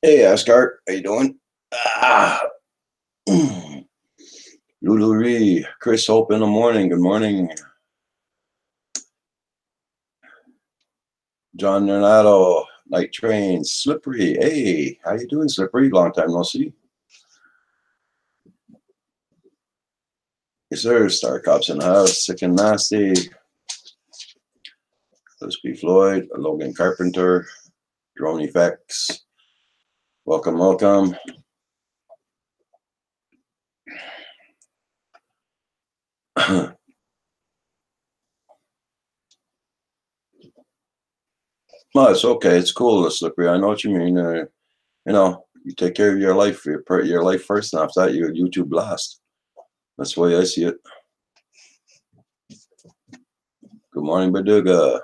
Hey, Asgard, how you doing? Lulu Chris Hope in the morning. Good morning. John Renato, Night Train, Slippery. Hey, how you doing, Slippery? Long time no see. Yes, sir. Star Cops in the house. Sick and Nasty. Let's be Floyd. Logan Carpenter. Drone Effects. Welcome, welcome. No, it's okay. It's cool, Slippery. I know what you mean. You take care of your life first, and after that, you YouTube last. That's the way I see it. Good morning, Baduga.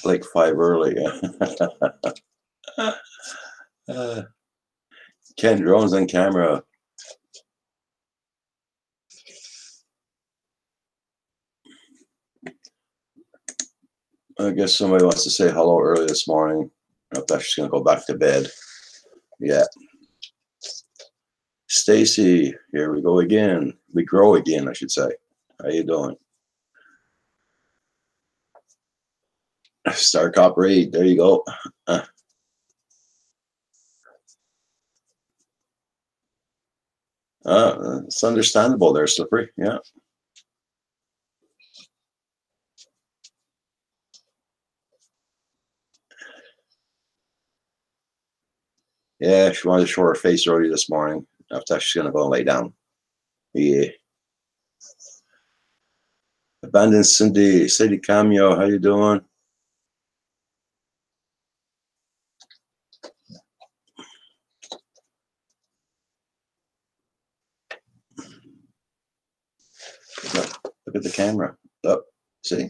Like 5 early. Ken drones on camera. I guess somebody wants to say hello early this morning. I thought she's gonna go back to bed. Yeah. Stacy, here we go again. We grow again, I should say. How you doing? Star Cop Raid. There you go. It's understandable there, Slippery. Yeah. Yeah, she wanted to show her face early this morning. I thought she's gonna go and lay down. Yeah. Abandoned Cindy, Sadie Cameo, how you doing? Look at the camera. Up, see?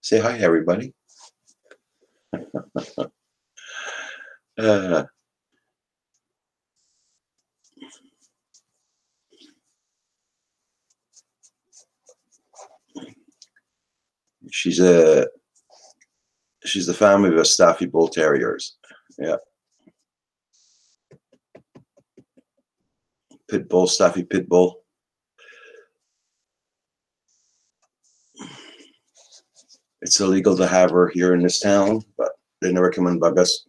Say hi, everybody. She's the family of a Staffy Bull Terriers. Yeah. Pit Bull, Staffy Pit Bull. It's illegal to have her here in this town, but they never come and bug us.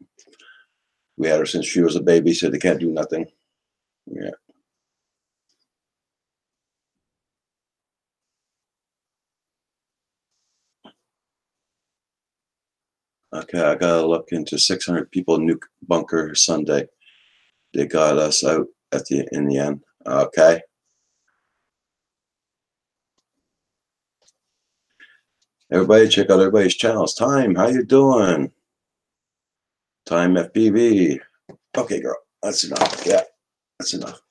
We had her since she was a baby, so they can't do nothing. Yeah. Okay, I gotta look into 600 people nuke bunker Sunday. They got us out in the end. Okay. Everybody check out everybody's channels. Time, how you doing? Time FPV. Okay, girl, that's enough. Yeah, that's enough.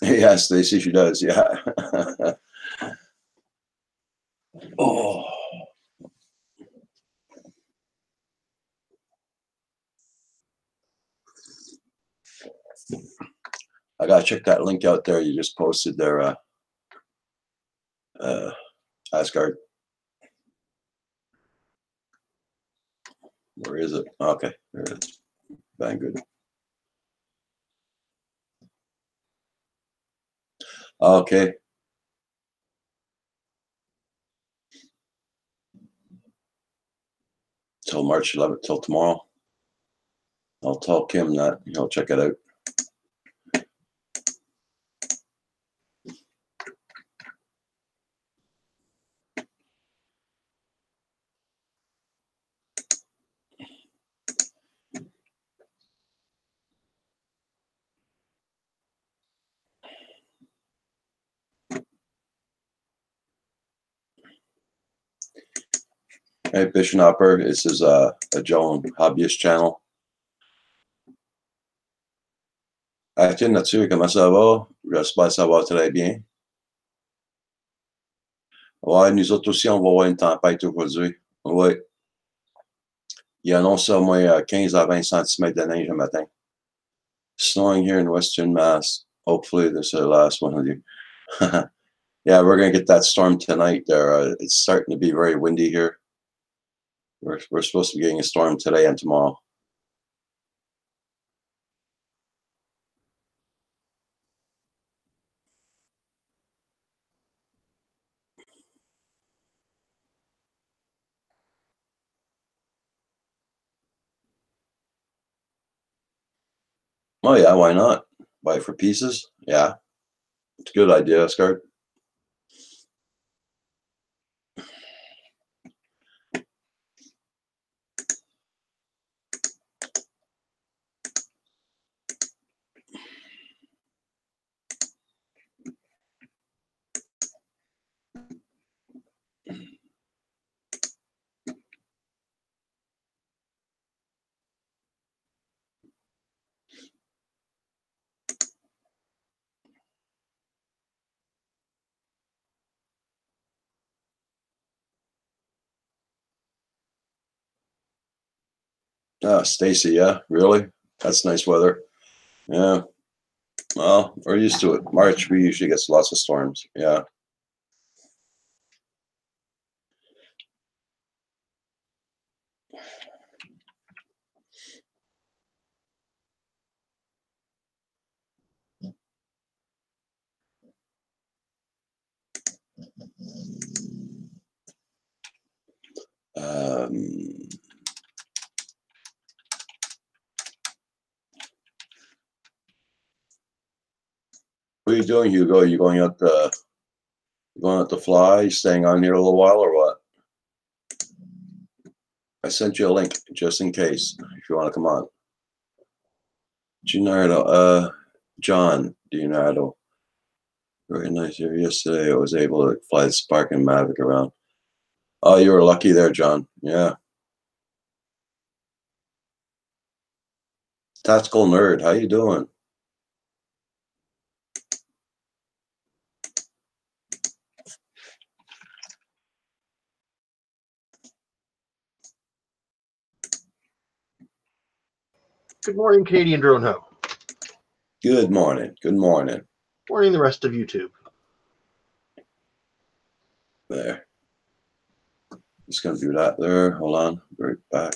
Yeah, Stacy, she does. Yeah. Oh. I gotta check that link out there. You just posted there, Asgard. Where is it? Okay, there it is. Bang good. Okay. Till March 11th, till tomorrow. I'll tell Kim that he'll check it out. Hey, Bishopper, this is a Joan Hobbyist channel. Acting là-dessus, comment ça va? J'espère que ça va très bien. Ouais, nous autres aussi, on va avoir une tempête aujourd'hui. Oui. Il annonce au moins 15 à 20 cm de neige le matin. Snowing here in Western Mass. Hopefully this is the last one of you. Yeah, we're going to get that storm tonight. It's starting to be very windy here. We're supposed to be getting a storm today and tomorrow. Oh yeah, why not? Buy it for pieces? Yeah, it's a good idea, Scott. Stacy, yeah, really? That's nice weather. Yeah. Well, we're used to it. March, we usually get lots of storms. Yeah. What are you doing, Hugo? You going out to fly? Staying on here a little while or what? I sent you a link just in case if you want to come on. Gennaro, John Leonardo. Very nice here. Yesterday I was able to fly the Spark and Mavic around. Oh, you were lucky there, John. Yeah. Tactical Nerd, how you doing? Good morning, Canadian Drone Ho. Good morning. Good morning. Morning, the rest of YouTube. There. Just gonna do that there. Hold on. Right back.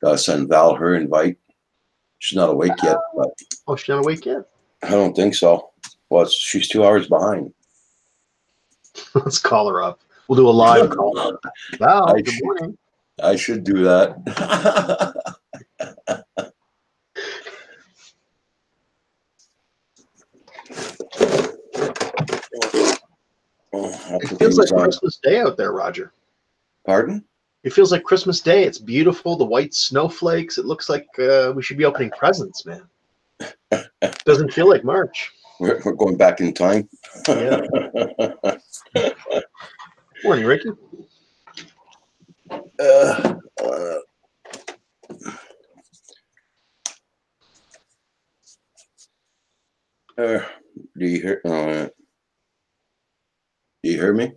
Gotta send Val her invite. She's not awake yet, but oh, she's not awake yet? I don't think so. Well, she's 2 hours behind. Let's call her up. We'll do a live call. Val, good morning. I should do that. It feels like Christmas Day out there, Roger. Pardon? It feels like Christmas Day. It's beautiful. The white snowflakes. It looks like we should be opening presents, man. Doesn't feel like March. We're going back in time. Yeah. Morning, Ricky. Do you hear? Do you hear me?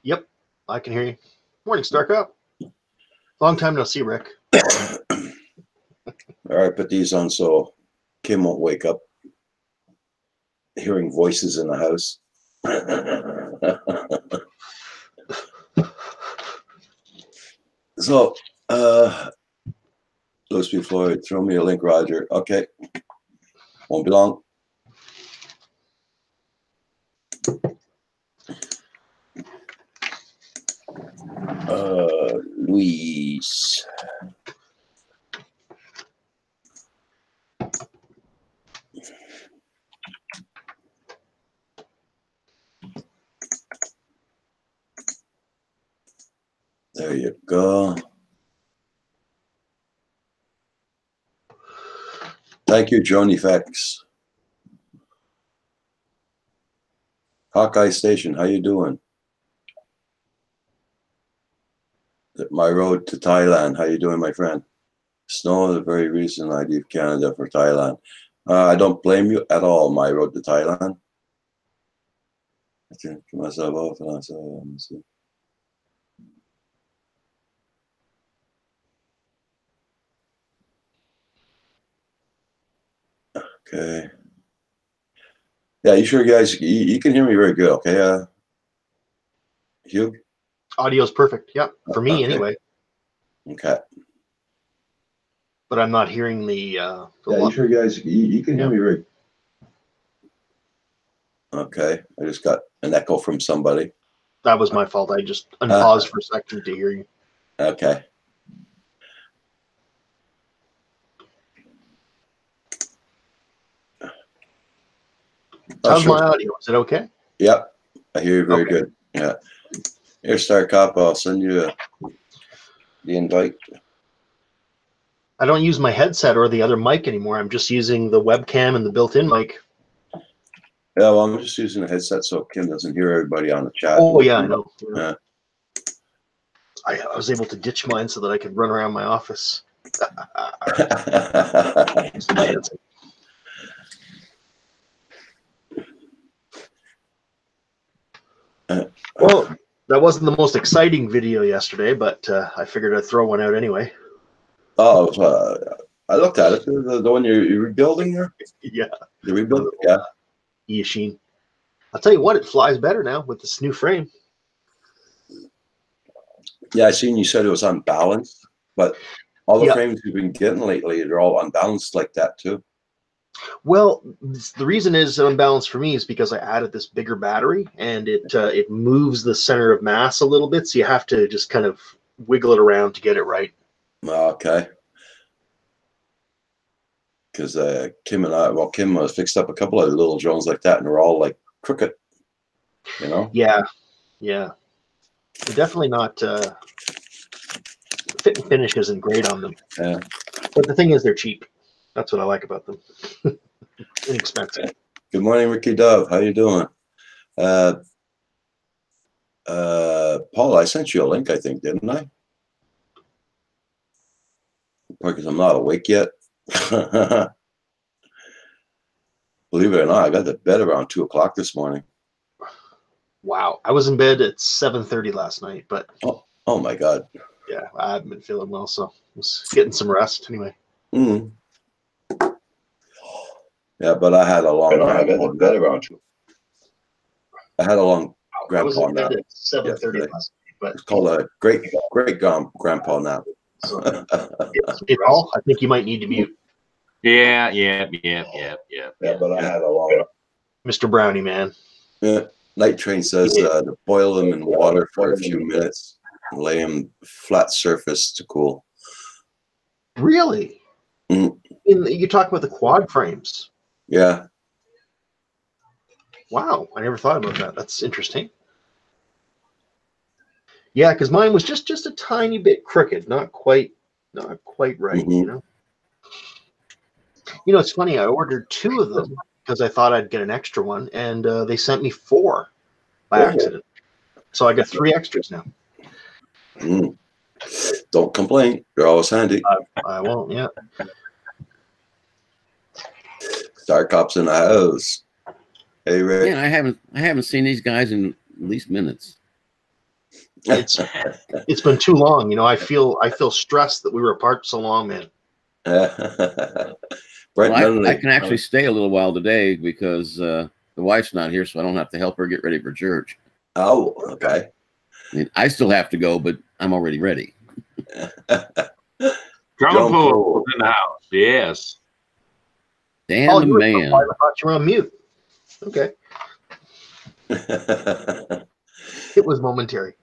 Yep, I can hear you. Morning, Starcup. Long time no see, Rick. All right, put these on so Kim won't wake up hearing voices in the house. So, Louis B. Floyd, throw me a link, Roger. Okay. Won't be long. Luis. There you go. Thank you, Joni Fex. Hawkeye Station, how you doing? My road to Thailand. How you doing, my friend? Snow is the very reason I leave Canada for Thailand. I don't blame you at all. My road to Thailand. I can put myself off and I say, okay. Yeah, you sure, guys? You can hear me very good, okay? Hugh? Audio's perfect. Yep, for me Okay. anyway. Okay. But I'm not hearing the. Yeah, you sure, guys? You can hear me right. Okay, I just got an echo from somebody. That was my fault. I just unpaused for a second to hear you. Okay. How's my audio? Is it okay? Yep, I hear you very good. Yeah. Here, Star Cop, I'll send you the invite. I don't use my headset or the other mic anymore. I'm just using the webcam and the built-in mic. Yeah, well, I'm just using a headset so Kim doesn't hear everybody on the chat. Oh, yeah, I know. Yeah. I was able to ditch mine so that I could run around my office. Well, that wasn't the most exciting video yesterday, but I figured I'd throw one out anyway. Oh, I looked at it. The one you're rebuilding there? Yeah. You rebuild it? Yeah. Yashin. I'll tell you what, it flies better now with this new frame. Yeah, I seen you said it was unbalanced, but all the frames you've been getting lately, they're all unbalanced like that too. Well, the reason is unbalanced for me is because I added this bigger battery, and it moves the center of mass a little bit, so you have to just kind of wiggle it around to get it right. Okay. Because Kim and Kim fixed up a couple of little drones like that, and they're all like crooked, you know? Yeah, yeah. They're definitely not fit and finish isn't great on them. Yeah. But the thing is, they're cheap. That's what I like about them. Inexpensive. Good morning, Ricky Dove. How you doing? Paul, I sent you a link, I think, didn't I? Because I'm not awake yet. Believe it or not, I got to bed around 2 o'clock this morning. Wow. I was in bed at 7:30 last night, but oh my God. Yeah, I haven't been feeling well, so I was getting some rest anyway. Mm. Yeah, but I had a long night. I got to bed around 2. I had a long grandpa nap. 7:30 last night, but it's called a great grandpa nap. Hey, Paul, I think you might need to mute. Yeah, but I had a long. Mr. Brownie, man. Yeah. Night Train says to boil them in water for a few minutes and lay them flat surface to cool. Really? Mm. You talk about the quad frames. Yeah. Wow, I never thought about that. That's interesting. Yeah, because mine was just a tiny bit crooked, not quite right. Mm-hmm. You know, it's funny. I ordered 2 of them because I thought I'd get an extra one, and they sent me 4 by accident. So I got 3 extras now. Mm. Don't complain. They're always handy. I won't. Yeah. Star Cop's in the house. Hey, Rick. Man, I haven't seen these guys in at least minutes. It's been too long. You know, I feel stressed that we were apart so long, man. Well, I can actually stay a little while today because the wife's not here, so I don't have to help her get ready for church. Oh, okay. I mean, I still have to go, but I'm already ready. Drum pool in the house, yes. Dan the man. I thought you were on mute. Okay. It was momentary.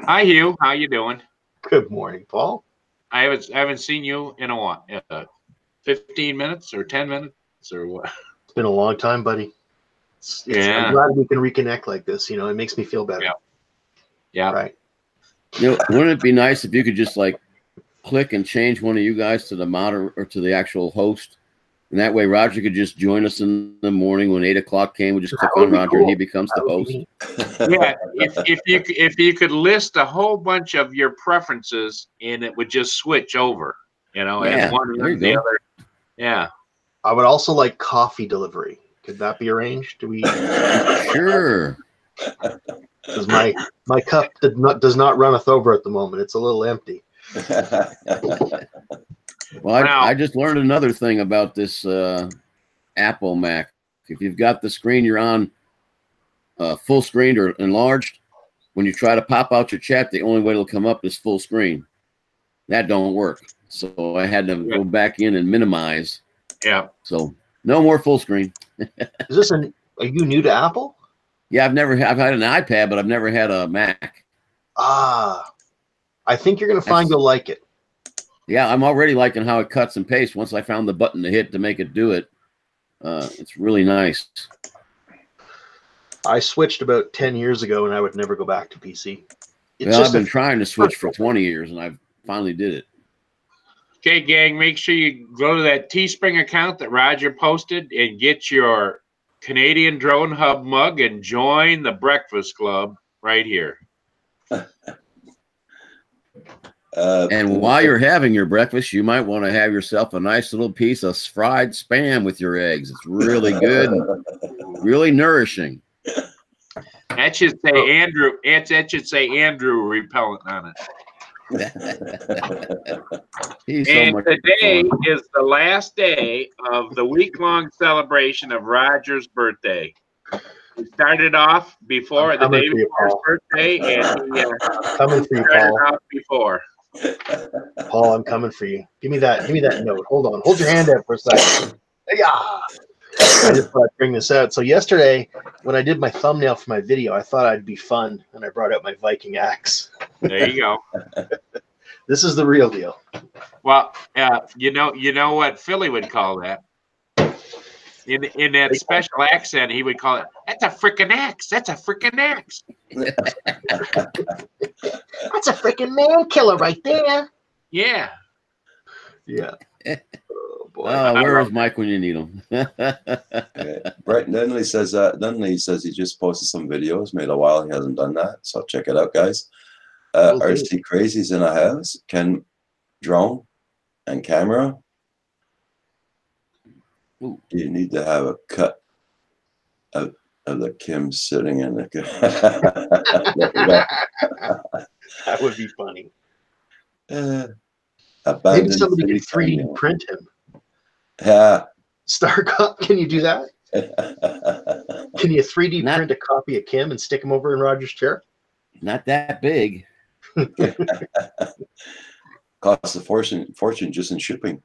Hi, Hugh. How you doing? Good morning, Paul. I haven't seen you in a while. 15 minutes or 10 minutes or what? It's been a long time, buddy. I'm glad we can reconnect like this. You know, it makes me feel better. Yeah. Right. You know, wouldn't it be nice if you could just like click and change one of you guys to the moderator or to the actual host? And that way Roger could just join us in the morning when 8 o'clock came. We just click That would on be Roger cool. and he becomes the That would host. be Yeah, if you could list a whole bunch of your preferences and it would just switch over, you know, Yeah, and one there you and the go. other. Yeah. I would also like coffee delivery. Could that be arranged? Do we? Sure. Because my cup does not runneth over at the moment. It's a little empty. Well, Now- I just learned another thing about this Apple Mac. If you've got the screen you're on full screen or enlarged, when you try to pop out your chat, the only way it'll come up is full screen. That don't work. So I had to go back in and minimize. Yeah. So no more full screen. Is this are you new to Apple? Yeah, I've had an iPad, but I've never had a Mac. Ah, I think you're gonna find you'll like it. Yeah, I'm already liking how it cuts and pastes. Once I found the button to hit to make it do it, it's really nice. I switched about 10 years ago, and I would never go back to PC. It's Well, I've just been trying to switch for 20 years, and I finally did it. Okay, gang, make sure you go to that Teespring account that Roger posted and get your Canadian Drone Hub mug and join the Breakfast Club right here. And while you're having your breakfast, you might want to have yourself a nice little piece of fried Spam with your eggs. It's really good and really nourishing. That should say Andrew. That should say Andrew repellent on it. He's so And much today fun. is the last day of the week-long celebration of Roger's birthday. We started off before I'm the coming day for you, before his Paul. birthday, and he coming for you, started Paul. off before. Paul, I'm coming for you. Give me that note. Hold on. Hold your hand out for a second. Yeah. I just thought I'd bring this out. So yesterday, when I did my thumbnail for my video, I thought I'd be fun, and I brought out my Viking axe. There you go. This is the real deal. Well, you know what Philly would call that. In that special accent, he would call it, "That's a freaking axe. That's a freaking axe." That's a freaking man killer right there. Yeah. Yeah. Oh boy. Where is Mike when you need him? Brett Dunley says he just posted some videos. Made a while he hasn't done that, so check it out, guys. RC Crazy's in a house. Can drone and camera. Ooh. You need to have a cut of the Kim sitting in the. That would be funny. Maybe somebody could 3D print him. Yeah. Starcop, can you do that? Can you 3D Not- print a copy of Kim and stick him over in Roger's chair? Not that big. Costs a fortune just in shipping.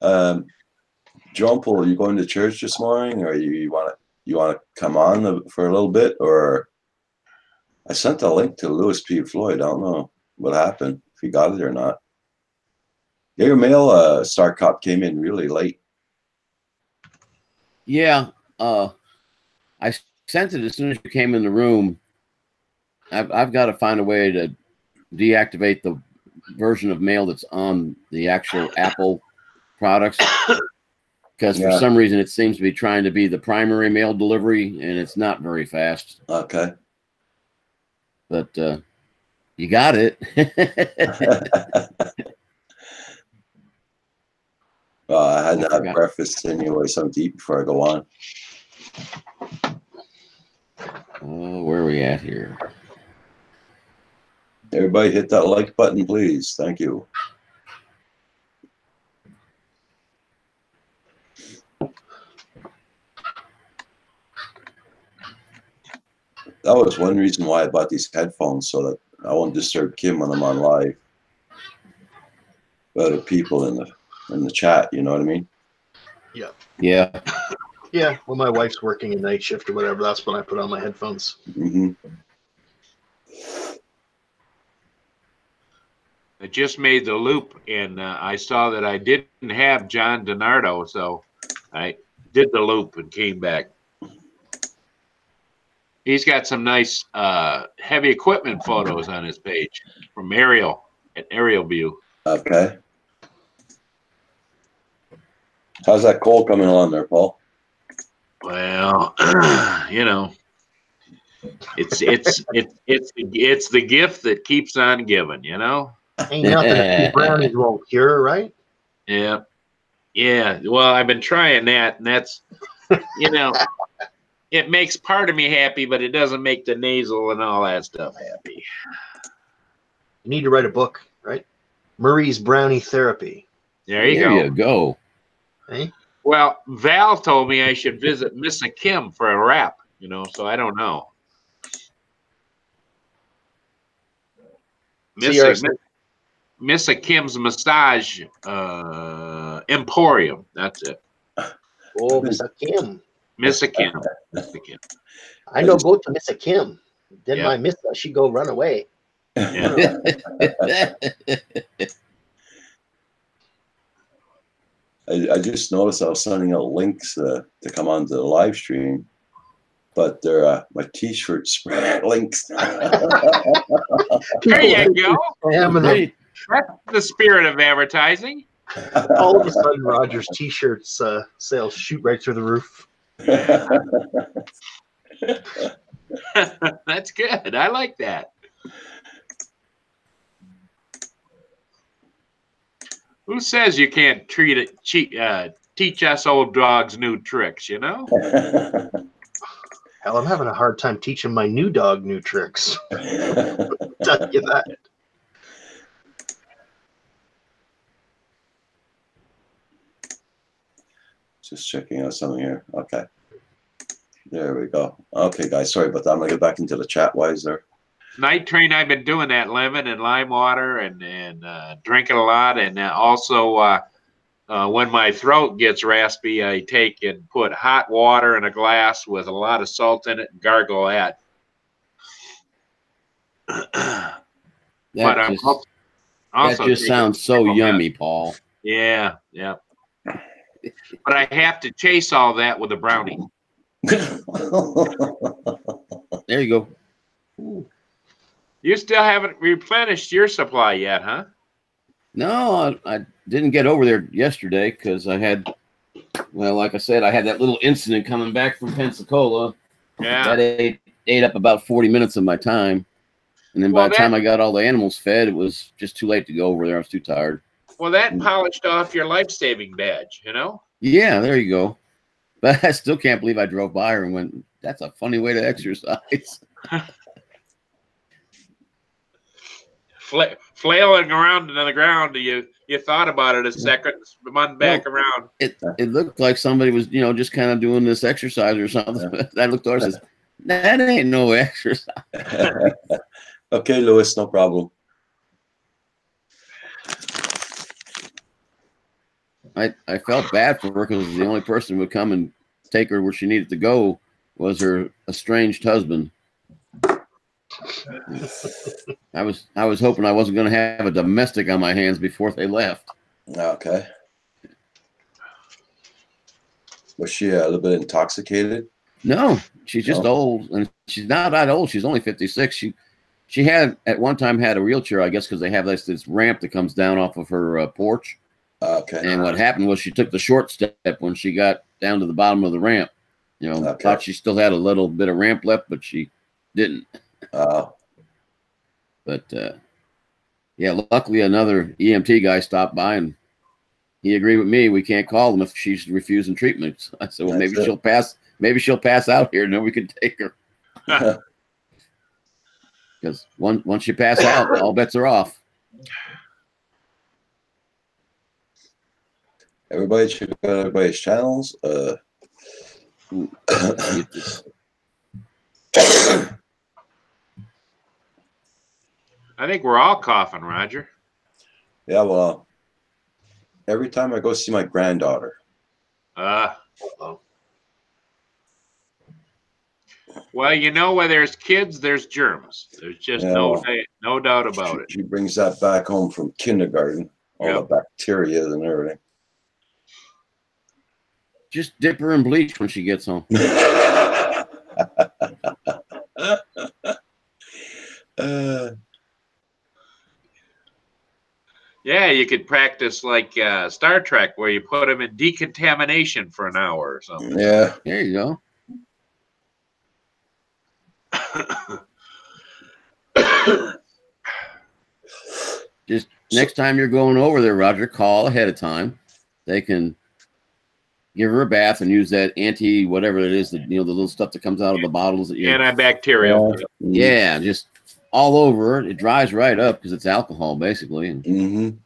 John Paul, are you going to church this morning, or you want to come on for a little bit? Or I sent a link to Louis P. Floyd. I don't know what happened, if you got it or not. Yeah, your mail, Starcop, came in really late. Yeah, I sent it as soon as you came in the room. I've got to find a way to deactivate the version of mail that's on the actual Apple products, because for some reason it seems to be trying to be the primary mail delivery, and it's not very fast. Okay. But you got it. Well, I had to have breakfast anyway, something to eat before I go on. Where are we at here? Everybody hit that like button, please. Thank you. That was one reason why I bought these headphones, so that I won't disturb Kim when I'm on live. Other people in the chat, you know what I mean? Yeah. Yeah. Yeah. When my wife's working a night shift or whatever, that's when I put on my headphones. Mm-hmm. I just made the loop, and I saw that I didn't have John DiNardo, so I did the loop and came back. He's got some nice heavy equipment photos on his page from aerial view. Okay. How's that cold coming on there, Paul? Well, you know, it's the gift that keeps on giving. You know. Ain't nothing that brownies won't cure, right? Yeah. Yeah. Well, I've been trying that, and that's, you know, it makes part of me happy, but it doesn't make the nasal and all that stuff happy. You need to write a book, right? Murray's Brownie Therapy. There you There go. you go. Hey? Well, Val told me I should visit Missa Kim for a wrap, you know, so I don't know. Missa Kim's Massage Emporium. That's it. Oh, Miss Kim. Missa Kim. Missa Kim. I know go to Miss Kim. Then Yeah. my miss, she go run away. Yeah. I just noticed I was sending out links to come onto the live stream, but they're my t-shirt spread links. There you go. Great. That's the spirit of advertising. All of a sudden, Roger's t-shirts sales shoot right through the roof. That's good. I like that. Who says you can't teach us old dogs new tricks, you know? Hell, I'm having a hard time teaching my new dog new tricks. Tell you that. Just checking out something here. Okay. There we go. Okay, guys. Sorry about that. I'm going to get back into the chat wise there. Night Train, I've been doing that, lemon and lime water and drinking a lot. And also when my throat gets raspy, I take and put hot water in a glass with a lot of salt in it and gargle that. That I'm just, also that just taking- sounds so yummy, Paul. Yeah, yeah. But I have to chase all that with a brownie. There you go. You still haven't replenished your supply yet, huh? No, I didn't get over there yesterday because I had, well, like I said, I had that little incident coming back from Pensacola. Yeah. That ate up about 40 minutes of my time. And then by the time I got all the animals fed, it was just too late to go over there. I was too tired. Well, that polished off your life-saving badge, you know? Yeah, there you go. But I still can't believe I drove by her and went, that's a funny way to exercise. Flailing around on the ground, you thought about it a second, spun back around. It looked like somebody was, just kind of doing this exercise or something. I looked over and says, that ain't no exercise. Okay, Lewis, no problem. I felt bad for her because the only person who would come and take her where she needed to go was her estranged husband. I was hoping I wasn't going to have a domestic on my hands before they left. Okay. Was she a little bit intoxicated? No, she's just old, and she's not that old. She's only 56. She had at one time had a wheelchair, I guess, because they have this ramp that comes down off of her porch. Okay. And what happened was she took the short step when she got down to the bottom of the ramp. Thought she still had a little bit of ramp left, but she didn't. But yeah, luckily another EMT guy stopped by and he agreed with me. We can't call them if she's refusing treatment. I said, well, maybe she'll pass. Maybe she'll pass out here, and then we can take her. Because once you pass out, all bets are off. Everybody check out everybody's channels. I think we're all coughing, Roger. Yeah, well, every time I go see my granddaughter. Well, where there's kids, there's germs. There's just no doubt about it. She brings that back home from kindergarten, all the bacteria and everything. Just dip her in bleach when she gets home. Yeah, you could practice like Star Trek, where you put them in decontamination for an hour or something. Yeah. There you go. Just next time you're going over there, Roger, call ahead of time. They can give her a bath and use that anti whatever it is, that the little stuff that comes out of the bottles that you Antibacterial. yeah, just all over it. It dries right up because it's alcohol basically. And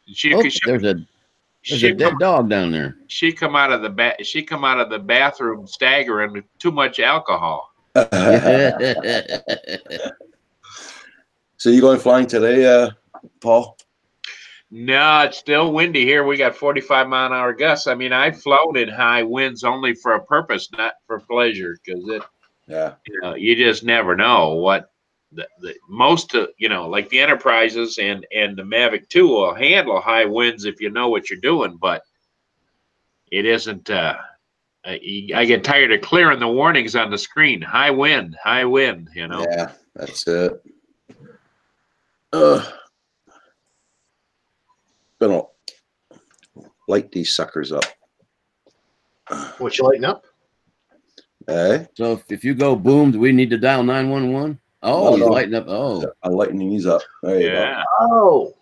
there's a dead dog down there. She come out of the bathroom staggering with too much alcohol. So you going flying today, Paul? No, it's still windy here. We got 45-mile-an-hour gusts. I mean, I've flown in high winds only for a purpose, not for pleasure, because you just never know what the most like the Enterprises and the Mavic 2 will handle high winds if you know what you're doing, but it isn't. I get tired of clearing the warnings on the screen. High wind, Yeah, that's it. Gonna light these suckers up. What you lighting up? Hey. So if you go boom, do we need to dial 911? Oh, he's lighting up. Oh, I'm lighting these up. There you go. Oh,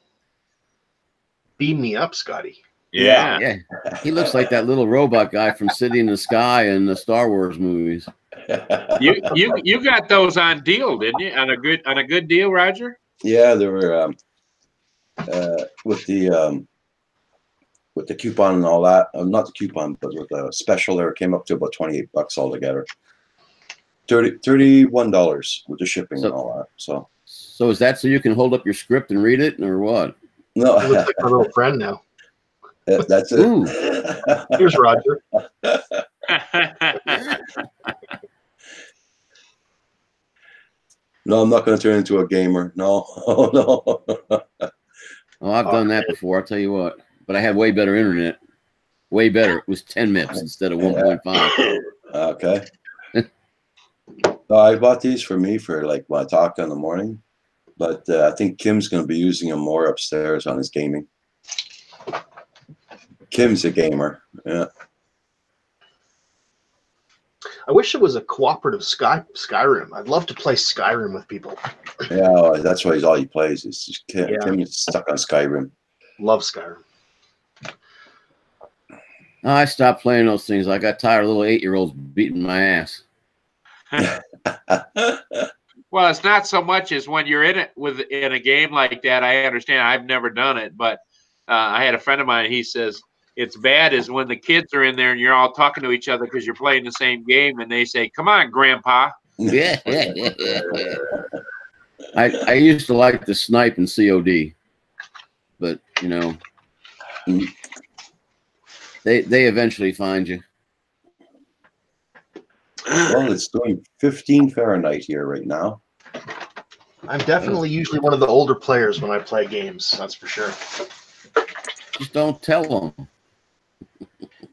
beam me up, Scotty. Yeah. He looks like that little robot guy from City in the Sky in the Star Wars movies. You got those on deal, didn't you? On a good deal, Roger? Yeah, they were with the coupon and all that. Not the coupon, but with the special there, it came up to about $28 altogether. $31 with the shipping and all that. So is that so you can hold up your script and read it, or what? No, he looks like my little friend now. That's it. Ooh. Here's Roger. No, I'm not going to turn into a gamer. No, no. Oh, I've done that before. I'll tell you what. But I had way better internet. Way better. It was 10 MIPS instead of 1.5. Okay. No, I bought these for me for like when I talk in the morning, but I think Kim's going to be using them more upstairs on his gaming. Kim's a gamer. Yeah. I wish it was a cooperative Skyrim. I'd love to play Skyrim with people. Yeah, well, that's why all he plays is just Kim is stuck on Skyrim. Love Skyrim. I stopped playing those things. I got tired of little 8-year-olds beating my ass. Well, it's not so much as when you're in a game like that. I understand. I've never done it, but I had a friend of mine. He says it's bad is when the kids are in there and you're all talking to each other because you're playing the same game, and they say, "Come on, Grandpa." Yeah. I used to like the snipe and COD, but they eventually find you. Well, it's doing 15 Fahrenheit here right now. I'm definitely usually one of the older players when I play games. That's for sure. Just don't tell them.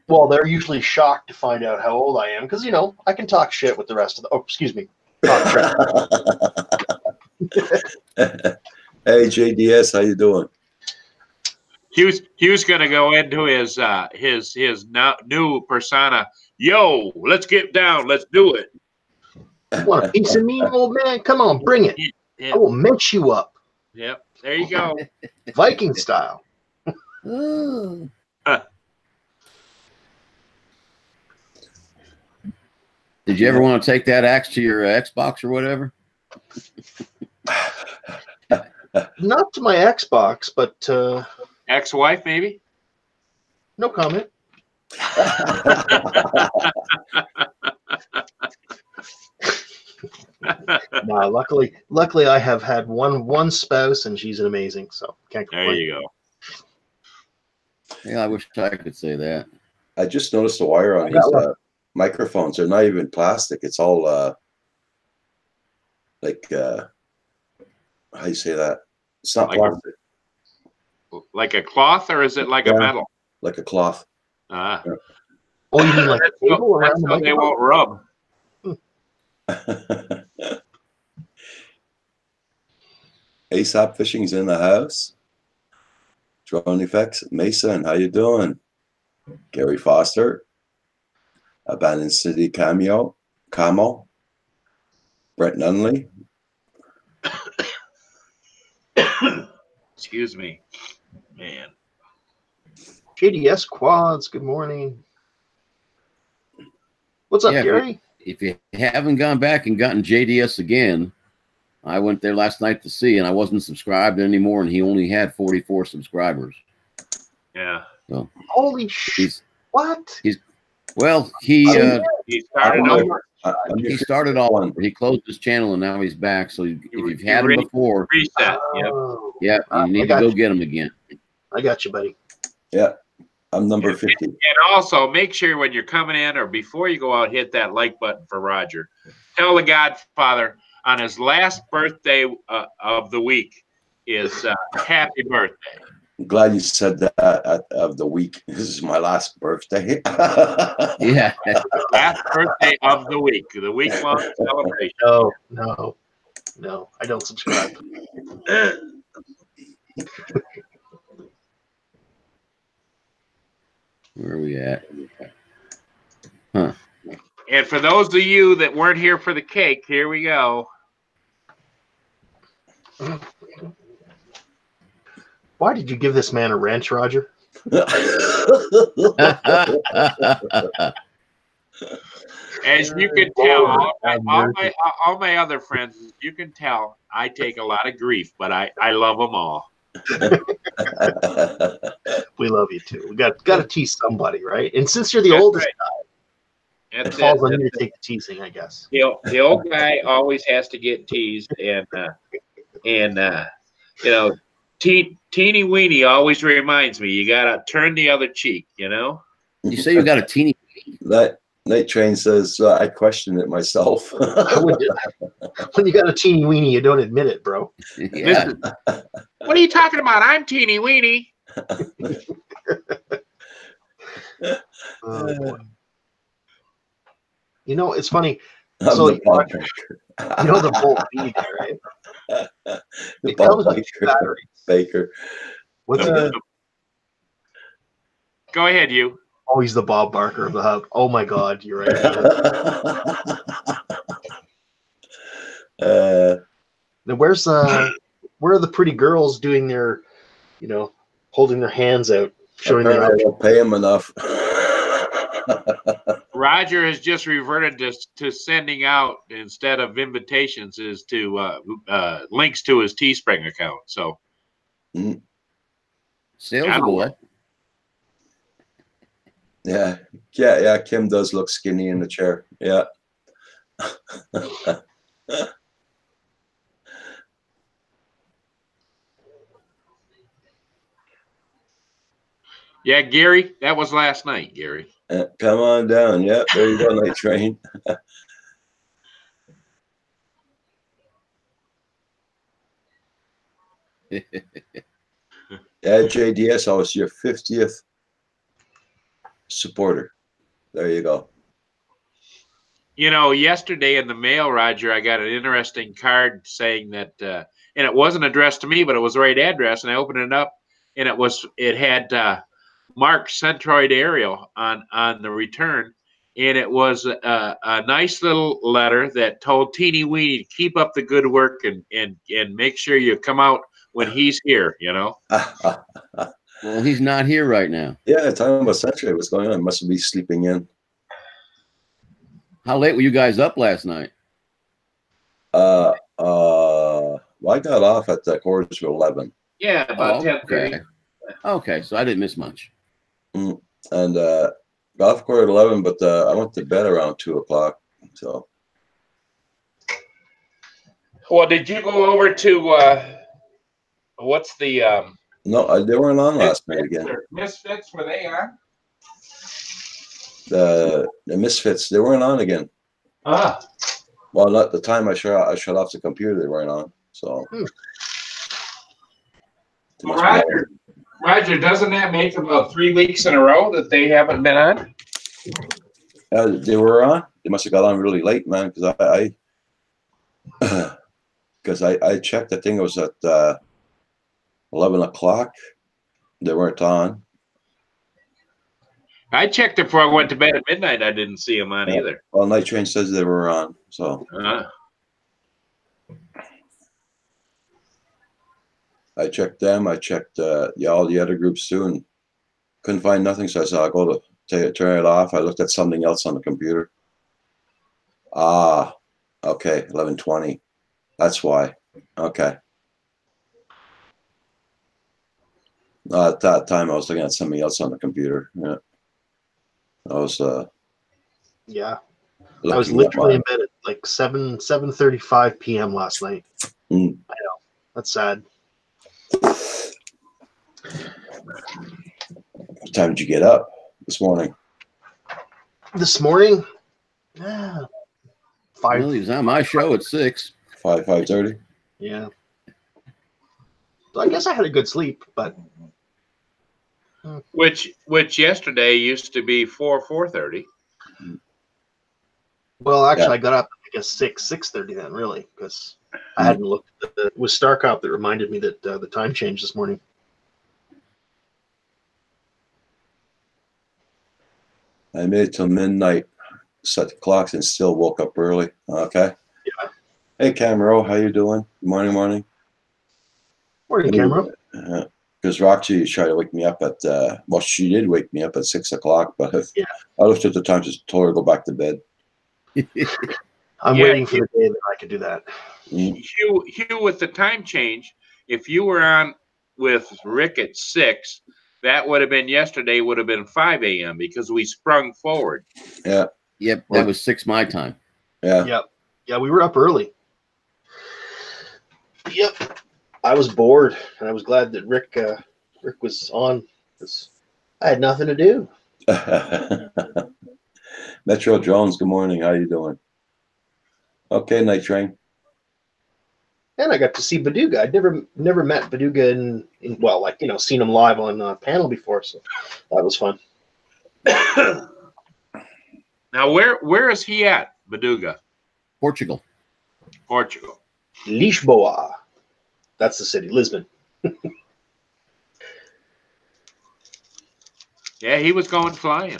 Well, they're usually shocked to find out how old I am because, I can talk shit with the rest of the... Oh, excuse me. Talk crap. Hey, JDS, how you doing? Hugh's going to go into his new persona. Yo, let's get down. Let's do it. Want a piece of me, old man? Come on, bring it. Yeah. I will mix you up. Yep. There you go. Viking style. Did you ever want to take that axe to your Xbox or whatever? Not to my Xbox, but ex-wife, maybe? No comment. No, luckily I have had one spouse and she's amazing, so can't complain. There you go. Yeah, I wish I could say that. I just noticed the wire on these microphones. They're not even plastic. It's all like how do you say that? It's not plastic. Like a cloth, or is it like a metal? Like a cloth. Ah. Yeah. Oh, you mean like a cable around the they won't rub. ASAP Fishing's in the house. Drone Effects, Mason, how you doing? Gary Foster, Abandoned City Camo, Brett Nunley. Excuse me, man. JDS Quads, good morning. What's up, Yeah, Gary? If you haven't gone back and gotten JDS again, I went there last night to see, and I wasn't subscribed anymore, and he only had 44 subscribers. Yeah. So Holy shit! What? well, he started over. he started all over. He closed his channel, and now he's back. So if you've had him before, reset. Yep. You need to go get him again. I got you, buddy. Yeah, I'm number 50. And also, make sure when you're coming in or before you go out, hit that like button for Roger. Tell the Godfather on his last birthday of the week is happy birthday. I'm glad you said that of the week. This is my last birthday. Yeah. Last birthday of the week-long celebration. No, I don't subscribe. Where are we at? Huh. And for those of you that weren't here for the cake, here we go. Why did you give this man a wrench, Roger? As you can tell, all my other friends, you can tell, I take a lot of grief, but I love them all. We love you too. We got to tease somebody, right? And since you're the oldest guy, it falls on you to take the teasing, I guess. The old guy always has to get teased, and you know, teeny weeny always reminds me you gotta turn the other cheek. You know. You say you got a teeny. That Night Train says I questioned it myself. When you got a teeny weeny, you don't admit it, bro. Yeah. What are you talking about? I'm teeny weeny. You know, it's funny. I'm So the ball you know the Bolt B guy, right? the ball batteries. Baker. What's Go ahead, you. Oh, he's the Bob Barker of the hub. Oh my God, you're right. Now, where are the pretty girls doing their, holding their hands out, showing their? I don't pay him enough. Roger has just reverted to sending out, instead of invitations, is to links to his Teespring account. So, sales go up. Yeah. Kim does look skinny in the chair. Yeah. Yeah, Gary, that was last night, Gary. Come on down. Yeah, there you go, Night Train. Yeah, JDS, I was your 50th supporter. There you go. You know, yesterday in the mail, Roger, I got an interesting card saying that, and it wasn't addressed to me, but it was the right address. And I opened it up, and it had Mark Centroid Aerial on the return, and it was a nice little letter that told Teeny Weeny to keep up the good work and make sure you come out when he's here. You know. Well, he's not here right now. Yeah, talking about Centroid, what's going on? Must be sleeping in. How late were you guys up last night? Well, I got off at the quarter to 11. Yeah, about 10:30. Okay, so I didn't miss much. And got off quarter to 11, but I went to bed around 2 o'clock. So. Well, did you go over to what's the? No, they weren't on last night again. Misfits, were they on? The Misfits, they weren't on again. Ah. Well, not the time I shut off the computer, they weren't on. So. Roger, doesn't that make about 3 weeks in a row that they haven't been on? They were on. They must have got on really late, man. Because I checked. I think it was at 11 o'clock, They weren't on. I checked it before I went to bed at midnight. I didn't see them on Yeah. either. Well, Night Train says they were on, so I checked them. I checked all the other groups too, and couldn't find nothing. So I said, I'll go to turn it off. I looked at something else on the computer. Ah, okay, 11:20. That's why. Okay. At that time, I was looking at something else on the computer. Yeah. I was Yeah. I was literally in bed at like 7:35 p.m. last night. Mm. I know. That's sad. What time did you get up this morning? This morning? Yeah. 5. Well, he's on my show at 6. 5:30. Yeah. So I guess I had a good sleep, but which yesterday used to be 4:30. well, actually, Yeah. I got up I guess 6:30 then, really, because I hadn't looked at it was StarCop that reminded me that the time changed this morning. I made it till midnight, set the clocks, and still woke up early. Okay. Yeah. Hey, Camero, how you doing? Good morning, morning. Morning, camera. Because Roxy tried to wake me up at, well, she did wake me up at 6 o'clock, but Yeah. I looked at the time, just told her to go back to bed. I'm Yeah, waiting for the day that I could do that. Hugh, with the time change, if you were on with Rick at 6, that would have been yesterday, would have been 5 a.m. because we sprung forward. Yeah. Yep, that was 6 my time. Yeah. Yep. Yeah, we were up early. Yep. I was bored, and I was glad that Rick was on because I had nothing to do. Metro Jones, good morning. How you doing? Okay, Night Train. And I got to see Baduga. I'd never met Baduga in well, like, you know, seen him live on a panel before, so that was fun. Now, where is he at, Baduga? Portugal. Portugal. Lisboa. That's the city. Lisbon. Yeah, he was going flying.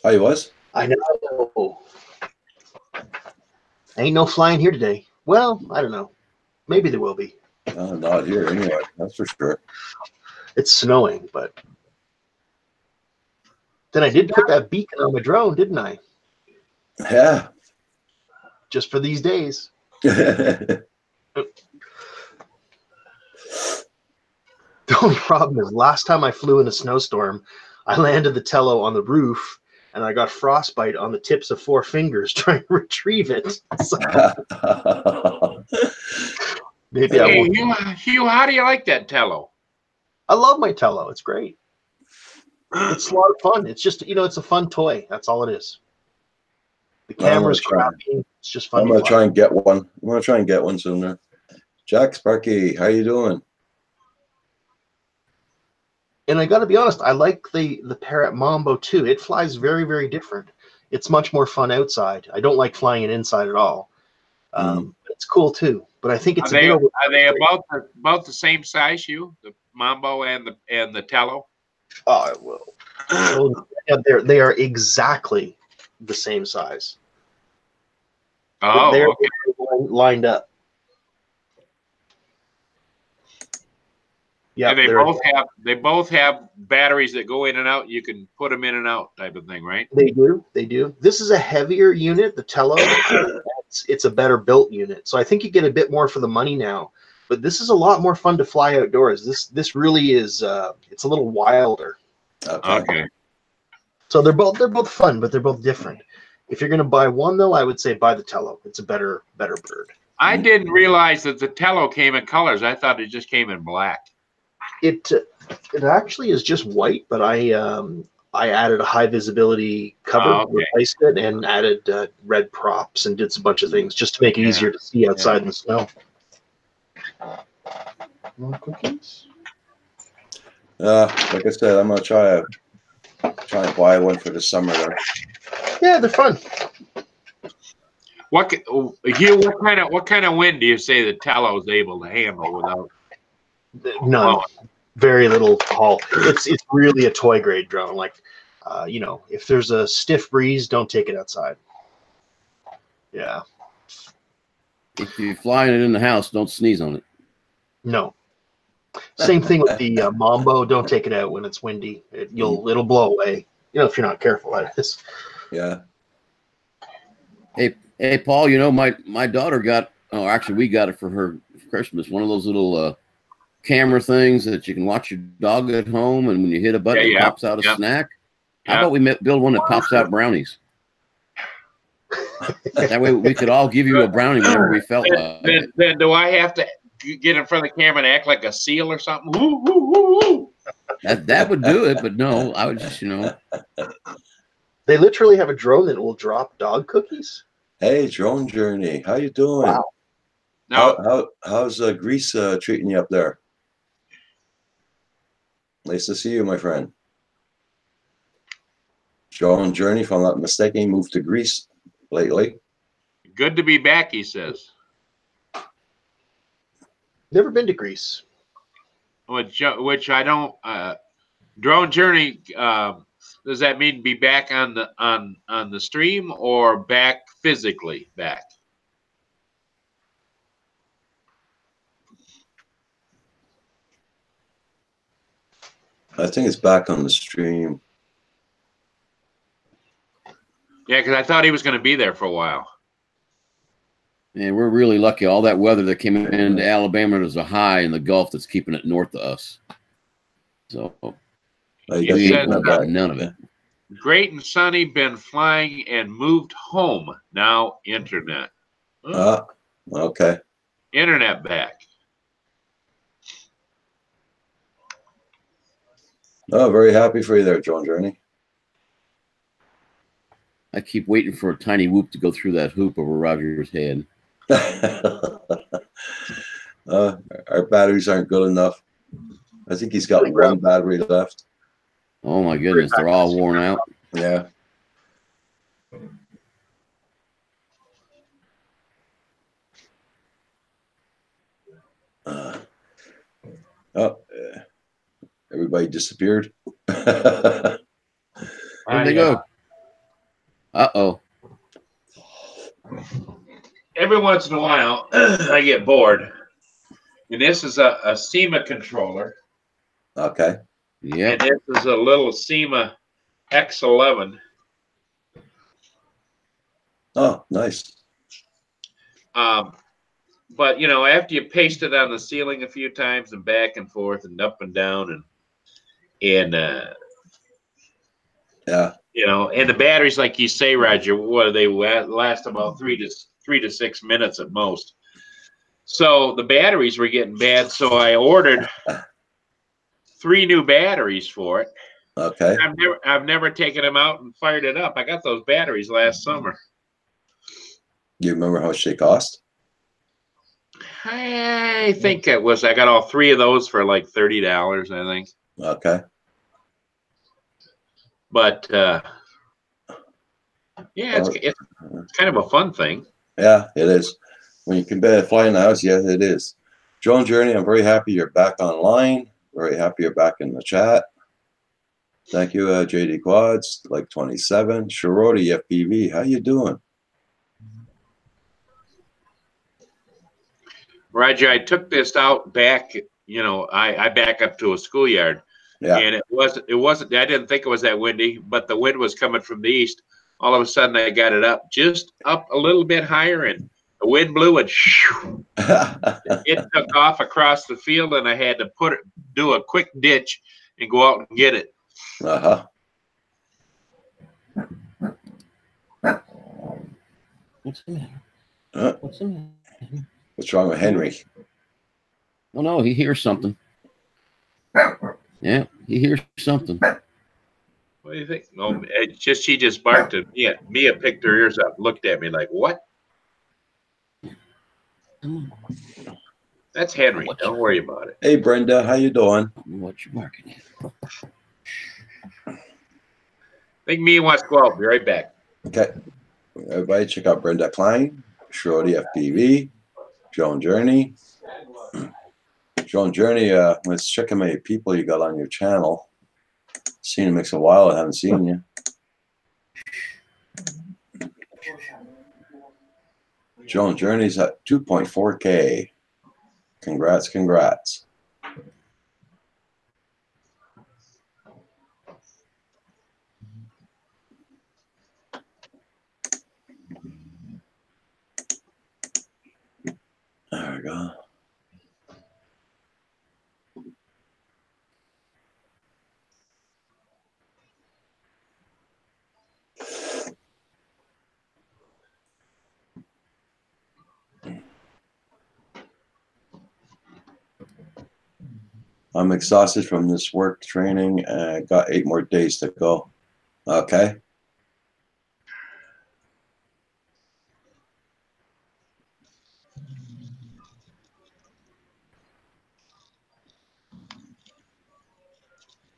Oh, he was? I know. Ain't no flying here today. Well, I don't know. Maybe there will be. Not here anyway. That's for sure. It's snowing, but then I did put that beacon on my drone, didn't I? Yeah. Just for these days. The only problem is last time I flew in a snowstorm, I landed the Tello on the roof and I got frostbite on the tips of 4 fingers trying to retrieve it. So maybe I Hey, won't. Hugh, how do you like that Tello? I love my Tello. It's great. It's a lot of fun. It's just, you know, it's a fun toy. That's all it is. The camera's crappy. It's just fun. I'm gonna try and get one. I'm gonna try and get one sooner. Jack Sparky, how you doing? And I got to be honest, I like the Parrot Mambo too. It flies very, very different. It's much more fun outside. I don't like flying it inside at all. It's cool too, but I think it's are they about the same size, Hugh? The Mambo and the Tello? Oh, well, they are exactly the same size. Oh, they're okay. lined up. Yeah, and they both have batteries that go in and out. You can put them in and out, type of thing, right? They do. They do. This is a heavier unit, the Tello. It's a better built unit, so I think you get a bit more for the money now. But this is a lot more fun to fly outdoors. This really is. It's a little wilder. Okay. So they're both fun, but they're both different. If you're going to buy one, though, I would say buy the Tello. It's a better bird. I didn't realize that the Tello came in colors. I thought it just came in black. It actually is just white, but I added a high visibility cover, replaced it, and added red props and did a bunch of things just to make it easier to see outside in the snow. More cookies? Like I said, I'm gonna try and buy one for the summer there. Yeah, they're fun. Hugh, what kind of wind do you say the Tello is able to handle without? None. very little haul. It's really a toy grade drone. Like, you know, if there's a stiff breeze, don't take it outside. Yeah. If you're flying it in the house, don't sneeze on it. No. Same thing with the Mambo. Don't take it out when it's windy. It'll blow away. You know, if you're not careful, that is. Yeah. Hey, Paul. You know, my daughter got. Oh, actually, we got it for her for Christmas. One of those little camera things that you can watch your dog at home, and when you hit a button, it pops out a snack. How about we build one that pops out brownies? That way, we could all give you a brownie whenever we felt like it. Then do I have to get in front of the camera and act like a seal or something? Woo, woo, woo, woo. That would do it, but no, I would just, you know. They literally have a drone that will drop dog cookies. Hey, Drone Journey, how you doing? Wow. No, How's Greece treating you up there? Nice to see you, my friend. Drone Journey, if I'm not mistaken, moved to Greece lately. good to be back, he says. Never been to Greece. Which I don't. Drone Journey. Does that mean be back on the stream or back physically back? I think it's back on the stream. Yeah, because I thought he was going to be there for a while. Man, we're really lucky. All that weather that came into Alabama, there's a high in the Gulf that's keeping it north of us. So we ain't got none of it. Great and sunny, been flying and moved home. Now internet. Okay. Internet back. Oh, very happy for you there, Drone Journey. I keep waiting for a tiny whoop to go through that hoop over Roger's head. Our batteries aren't good enough. I think he's got one battery left. Oh my goodness, they're all worn out. Yeah. Everybody disappeared. Where'd they go? Uh-oh. Every once in a while, I get bored. And this is a SEMA controller. Okay. Yeah. And this is a little SEMA X11. Oh, nice. But, you know, after you paste it on the ceiling a few times and back and forth and up and down and yeah, you know, and the batteries, like you say, Roger, what they last about 3 to 6 minutes at most. So the batteries were getting bad, so I ordered 3 new batteries for it. Okay. I've never taken them out and fired it up. I got those batteries last summer. You remember how much they cost? I think I got all 3 of those for like $30, I think. Okay. But yeah, it's kind of a fun thing. Yeah, it is. When you can fly in the house, yes, it is. Drone Journey, I'm very happy you're back online. Very happy you're back in the chat. Thank you, JD Quads, like 27. Shiroti FPV, how you doing? Roger, I took this out back, you know, I back up to a schoolyard. Yeah. And it wasn't, I didn't think it was that windy, but the wind was coming from the east. All of a sudden I got it up a little bit higher and the wind blew and shoo, it took off across the field and I had to do a quick ditch and go out and get it. Uh-huh. What's the matter? What's the matter? What's wrong with Henry? Oh no, he hears something. Yeah, he hears something. What do you think? No, she just barked at me. Mia picked her ears up, looked at me like, "What?" That's Henry. Don't worry about it. Hey, Brenda, how you doing? What you barking at? I think Mia wants to go out. Be right back. Okay. Everybody check out Brenda Klein, Shorty FPV, Drone Journey. Joan Journey, let's check how many people you got on your channel. Seen you makes a while. I haven't seen you. Joan Journey's at 2.4K. Congrats, congrats. There we go. I'm exhausted from this work training and got 8 more days to go. Okay.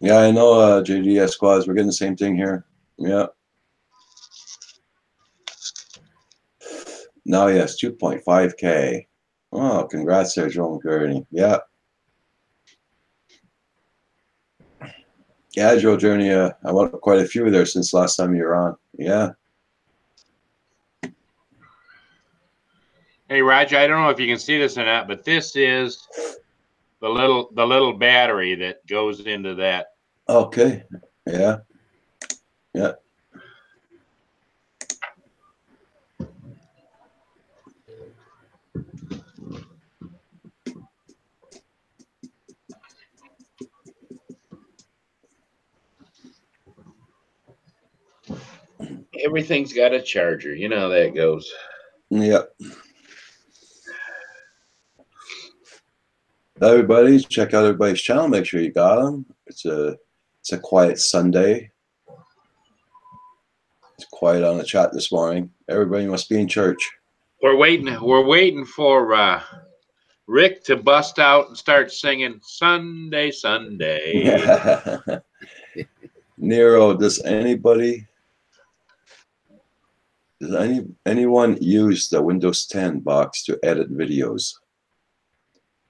Yeah, I know, JDS squads. We're getting the same thing here. Yeah. Now, yes, 2.5K. Oh, congrats there, Joan Journey. Yeah. Yeah, Joe Journey. I went quite a few there since last time you were on. Yeah. Hey, Roger, I don't know if you can see this or not, but this is the little battery that goes into that. Okay. Yeah. Yeah. Everything's got a charger. You know how that goes. Yep. Everybody, check out everybody's channel. Make sure you got them. It's a quiet Sunday. It's quiet on the chat this morning. Everybody must be in church. We're waiting for Rick to bust out and start singing Sunday, Sunday. Nero, does anyone use the Windows 10 box to edit videos?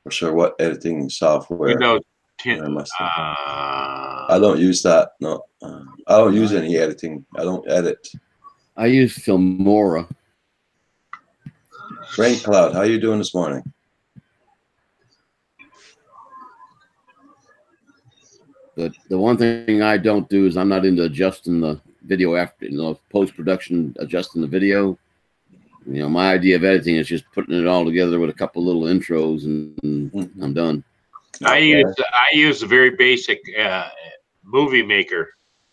Or sure, what editing software? Windows 10. I don't use that. No, I don't use any editing. I don't edit. I use Filmora. Rain Cloud, how you doing this morning? But the one thing I don't do is I'm not into adjusting the video after, post-production, adjusting the video. My idea of editing is just putting it all together with a couple little intros, and I'm done. I use a very basic movie maker,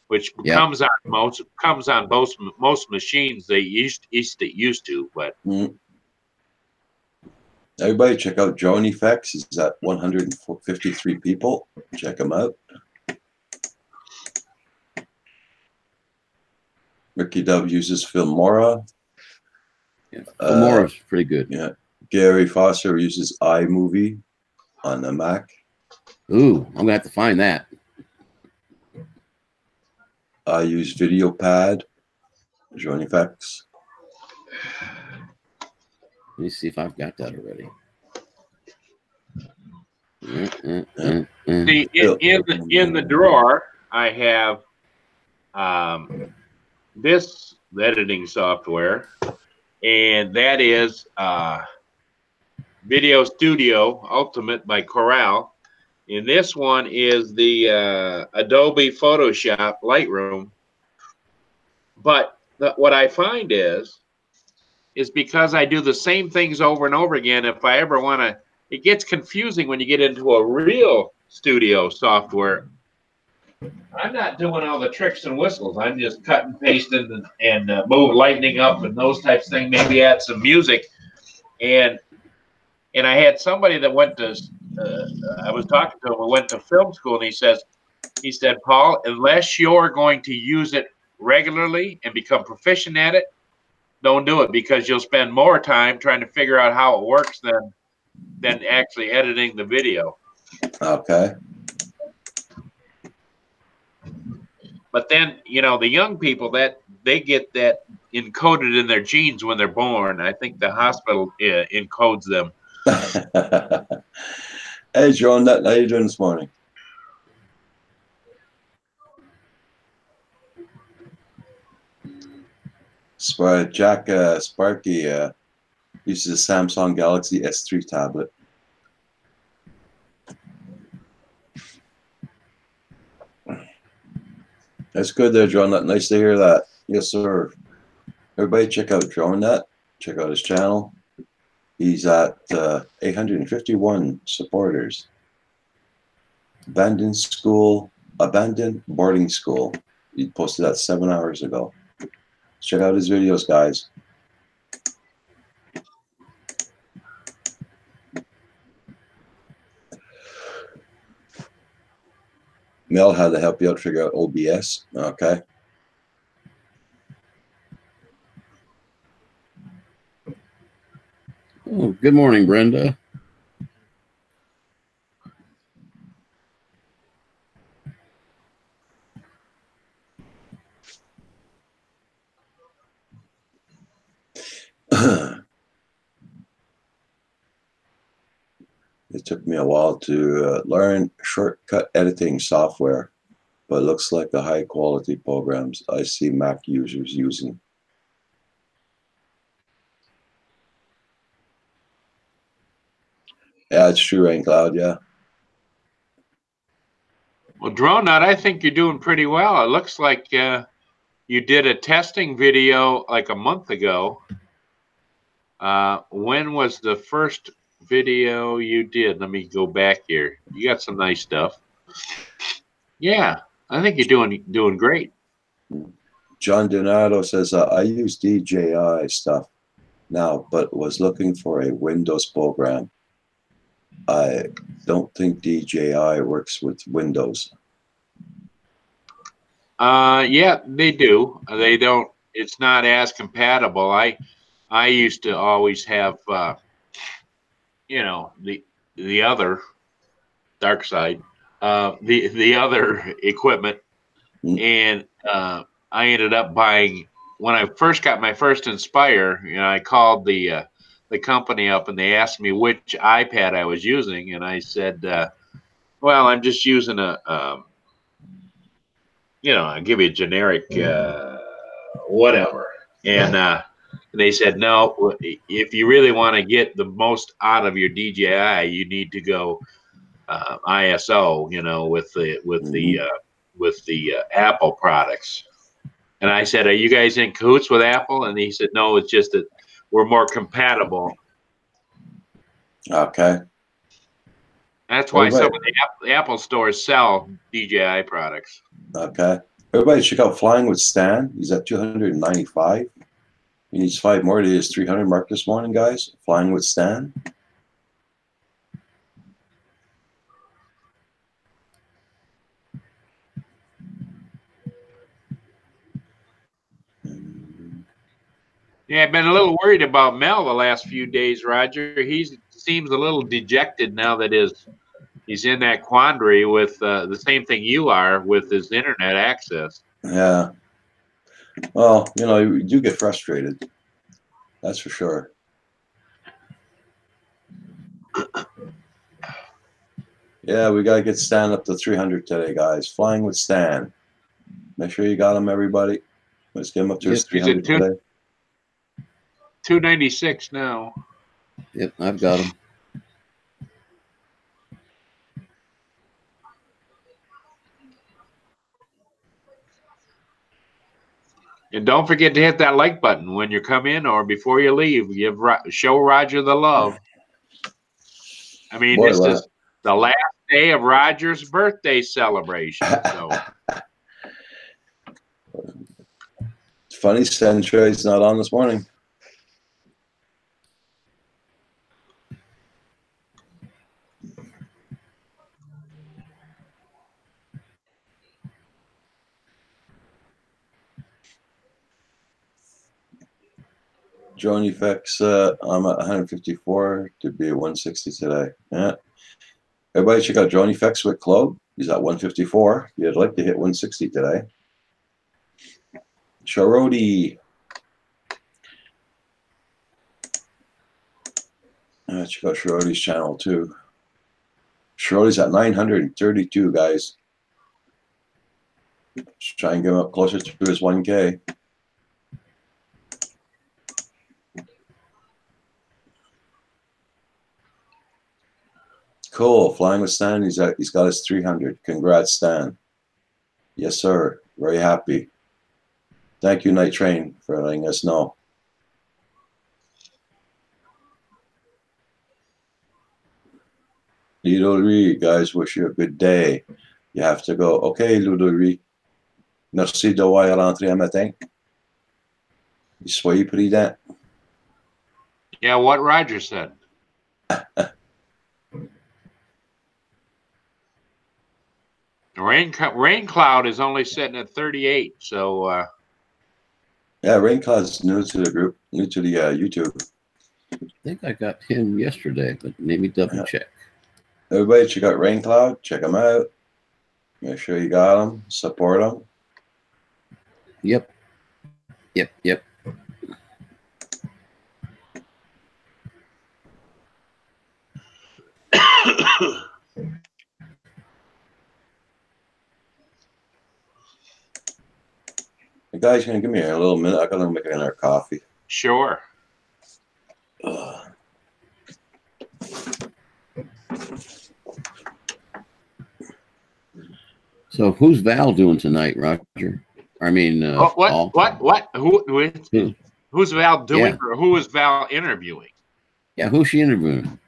which comes on most machines. They used to, but everybody check out Drone Effects. It's at 153 people. Check them out. Ricky Dub uses Filmora. Yeah, Filmora is pretty good. Yeah. Gary Foster uses iMovie on the Mac. Ooh, I'm gonna have to find that. I use VideoPad, Drone Effects. Let me see if I've got that already. See, in the drawer, I have this editing software, and that is Video Studio Ultimate by Corel. And this one is the Adobe Photoshop Lightroom. But what I find is because I do the same things over and over again, if I ever want to, it gets confusing when you get into a real studio software. I'm not doing all the tricks and whistles. I'm just cutting, pasting, and move lightning up and those types of things. Maybe add some music. And I had somebody that went to, I was talking to him who went to film school, and he said, Paul, unless you're going to use it regularly and become proficient at it, don't do it, because you'll spend more time trying to figure out how it works than actually editing the video. Okay. But then, the young people, that they get that encoded in their genes when they're born. I think the hospital encodes them. Hey, John, how you doing this morning? Jack Sparky uses a Samsung Galaxy S3 tablet. That's good there, John. Nice to hear that. Yes, sir. Everybody check out JohnNet. Check out his channel. He's at 851 supporters. Abandoned boarding school. He posted that 7 hours ago. Check out his videos, guys. Mel had to help you out figure out OBS. Okay. Oh, good morning, Brenda. It took me a while to learn shortcut editing software, but it looks like the high quality programs I see Mac users using. Yeah, it's true, Rain Cloud, yeah. Well, DroneNut, I think you're doing pretty well. It looks like you did a testing video like a month ago. When was the first video you did? Let me go back here. You got some nice stuff. Yeah, I think you're doing great. John Donato says, I use DJI stuff now, but was looking for a Windows program. I don't think DJI works with Windows. Yeah, they do. They don't. It's not as compatible. I used to always have, you know, the other dark side, the other equipment, and I ended up buying when I first got my first Inspire. You know, I called the company up and they asked me which iPad I was using, and I said, "Well, I'm just using you know, I'll give you a generic whatever." And they said, "No, if you really want to get the most out of your DJI, you need to go ISO, you know, with the Apple products." And I said, "Are you guys in cahoots with Apple?" And he said, "No, it's just that we're more compatible." Okay. That's why some of the Apple stores sell DJI products. Okay. Everybody check out Flying with Stan. He's at 295. He needs 5 more to his 300 mark this morning, guys. Flying with Stan. Yeah, I've been a little worried about Mel the last few days, Roger. He seems a little dejected now that he's in that quandary with the same thing you are with his internet access. Yeah. Well, you know, you do get frustrated. That's for sure. Yeah, we got to get Stan up to 300 today, guys. Flying with Stan. Make sure you got him, everybody. Let's get him up to his 300 today. 296 now. Yep, I've got him. And don't forget to hit that like button when you come in or before you leave. Show Roger the love. I mean, this is the last day of Roger's birthday celebration. So it's funny, Centray's not on this morning. Drone effects, I'm at 154 to be at 160 today. Yeah. Everybody check out Drone Effects with Claude. He's at 154. You'd like to hit 160 today. Charody. Check out Charody's channel too. Shirley's at 932, guys. Just try and get him up closer to his 1K. Cool. Flying with Stan. He's got his 300. Congrats, Stan. Yes, sir. Very happy. Thank you, Night Train, for letting us know. Ludovic, guys, wish you a good day. You have to go. Okay, Ludovic. Merci d'avoir rentré un matin. Soyez prudent. Yeah, what Roger said. Rain Cloud is only sitting at 38, so yeah, Rain Cloud's new to the group, new to the YouTube. I think I got him yesterday, but let me double check. Everybody check out Rain Cloud. Check him out. Make sure you got him. Support him. Yep. The guy's gonna give me a little minute. I gotta make another coffee. sure. So who's Val doing tonight, Roger? I mean, Paul? What? Who's Val doing, Yeah. or who is Val interviewing? Yeah, who's she interviewing?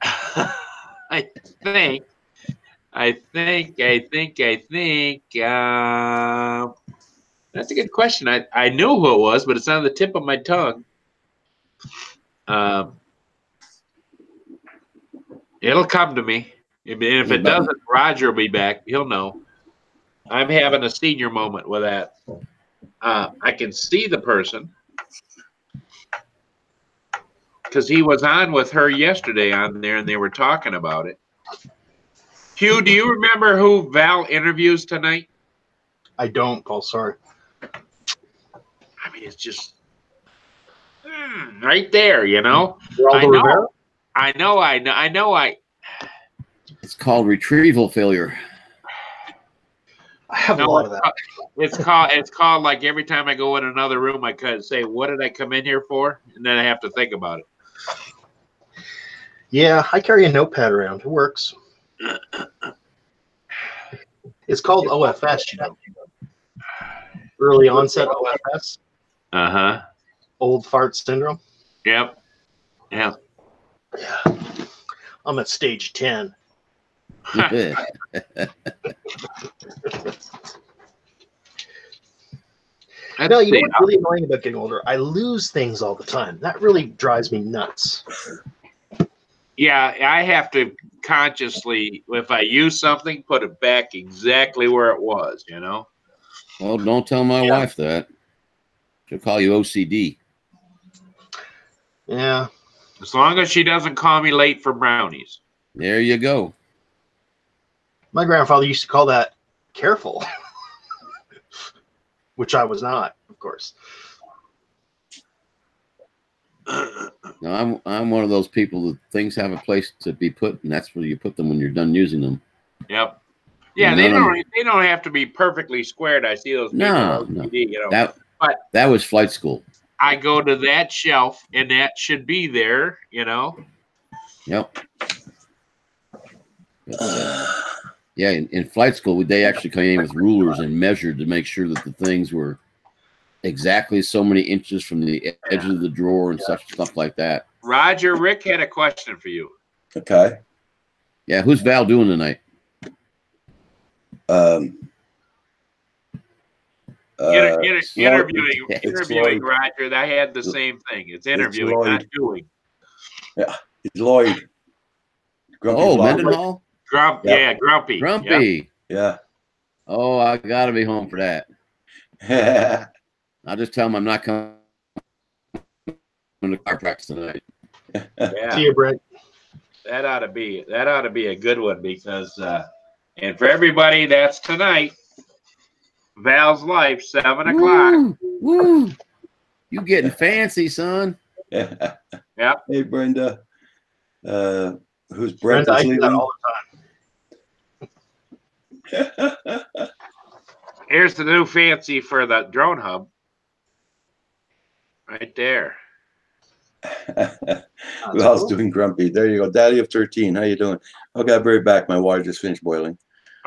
I think. That's a good question. I knew who it was, but it's on the tip of my tongue. It'll come to me. If it doesn't, Roger will be back. He'll know. I'm having a senior moment with that. I can see the person because he was on with her yesterday on there, and they were talking about it. Hugh, do you remember who Val interviews tonight? I don't, Paul. Sorry. I mean, it's just right there, you know. Geraldo Rivera? I know. It's called retrieval failure. I have a lot of that. It's called like every time I go in another room, I could say, "What did I come in here for?" And then I have to think about it. Yeah, I carry a notepad around. It works. It's called OFS, you know. Early onset OFS. Uh-huh. Old fart syndrome. Yep. Yeah. Yeah. I'm at stage 10. No, you know what's really annoying about getting older? I lose things all the time. That really drives me nuts. Yeah, I have to consciously, if I use something, put it back exactly where it was, you know? Well, don't tell my wife that. She'll call you OCD. Yeah. As long as she doesn't call me late for brownies. There you go. My grandfather used to call that careful, which I was not, of course. No, I'm one of those people that things have a place to be put, and that's where you put them when you're done using them. Yep. Yeah, they don't have to be perfectly squared. I see those people on TV, you know. That was flight school. I go to that shelf, and that should be there, you know. Yep. Yeah, in flight school, they actually came in with rulers and measured to make sure that the things were exactly so many inches from the edge of the drawer and such stuff like that. Roger, Rick had a question for you. Okay. Yeah, who's Val doing tonight? Interviewing, Roger. I had the same thing. It's interviewing, not doing. Yeah, it's Lloyd. Grumpy Mendenhall? Yeah, Grumpy. Grumpy. Yeah. Oh, I got to be home for that. I'll just tell him I'm not coming to car practice tonight. Yeah. See you, Brett. That ought to be a good one because and for everybody, that's tonight. Val's Life, 7 o'clock. Woo! You getting fancy, son? Yeah. Yep. Hey, Brenda. Who's Brenda? Brenda? I do that all the time. Here's the new fancy for the drone hub. Right there. Val's cool. doing grumpy. There you go. Daddy of 13. How you doing? Okay, I'll be right back. My water just finished boiling.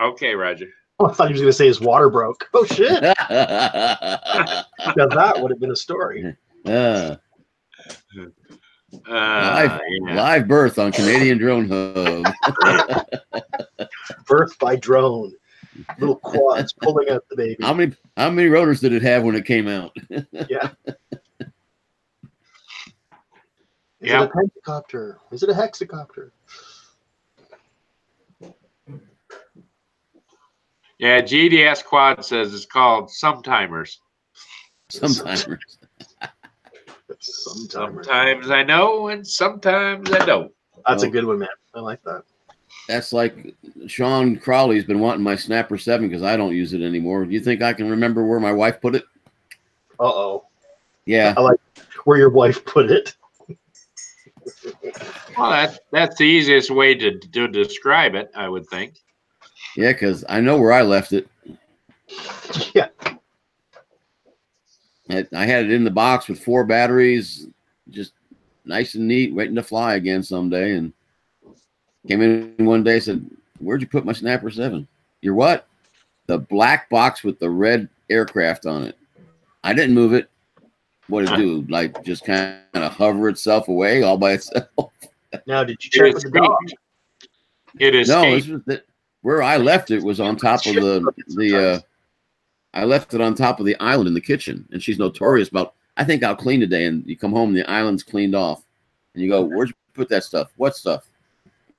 Okay, Roger. Oh, I thought he was going to say his water broke. Oh, shit. Now that would have been a story. Live birth on Canadian Drone Hub. Birth by drone. Little quads pulling out the baby. How many rotors did it have when it came out? Yeah. Is it a pentacopter? Is it a hexacopter? Yeah, GDS Quad says it's called Sometimers. Sometimes. Sometimes I know, and sometimes I don't. That's a good one, man. I like that. That's like Sean Crowley's been wanting my Snapper 7 because I don't use it anymore. Do you think I can remember where my wife put it? Uh-oh. Yeah. I like where your wife put it. Well, that's the easiest way to describe it, I would think. Yeah, because I know where I left it. Yeah. I had it in the box with 4 batteries, just nice and neat, waiting to fly again someday. And came in one day and said, "Where'd you put my Snapper 7? Your what?" The black box with the red aircraft on it. I didn't move it. What did it do? Like just kind of hover itself away all by itself? Now, did you check with the dog? It is no. This was where I left it was on top of the I left it on top of the island in the kitchen, and she's notorious about, I think I'll clean today, and you come home and the island's cleaned off, and you go, "Where'd you put that stuff?" "What stuff?"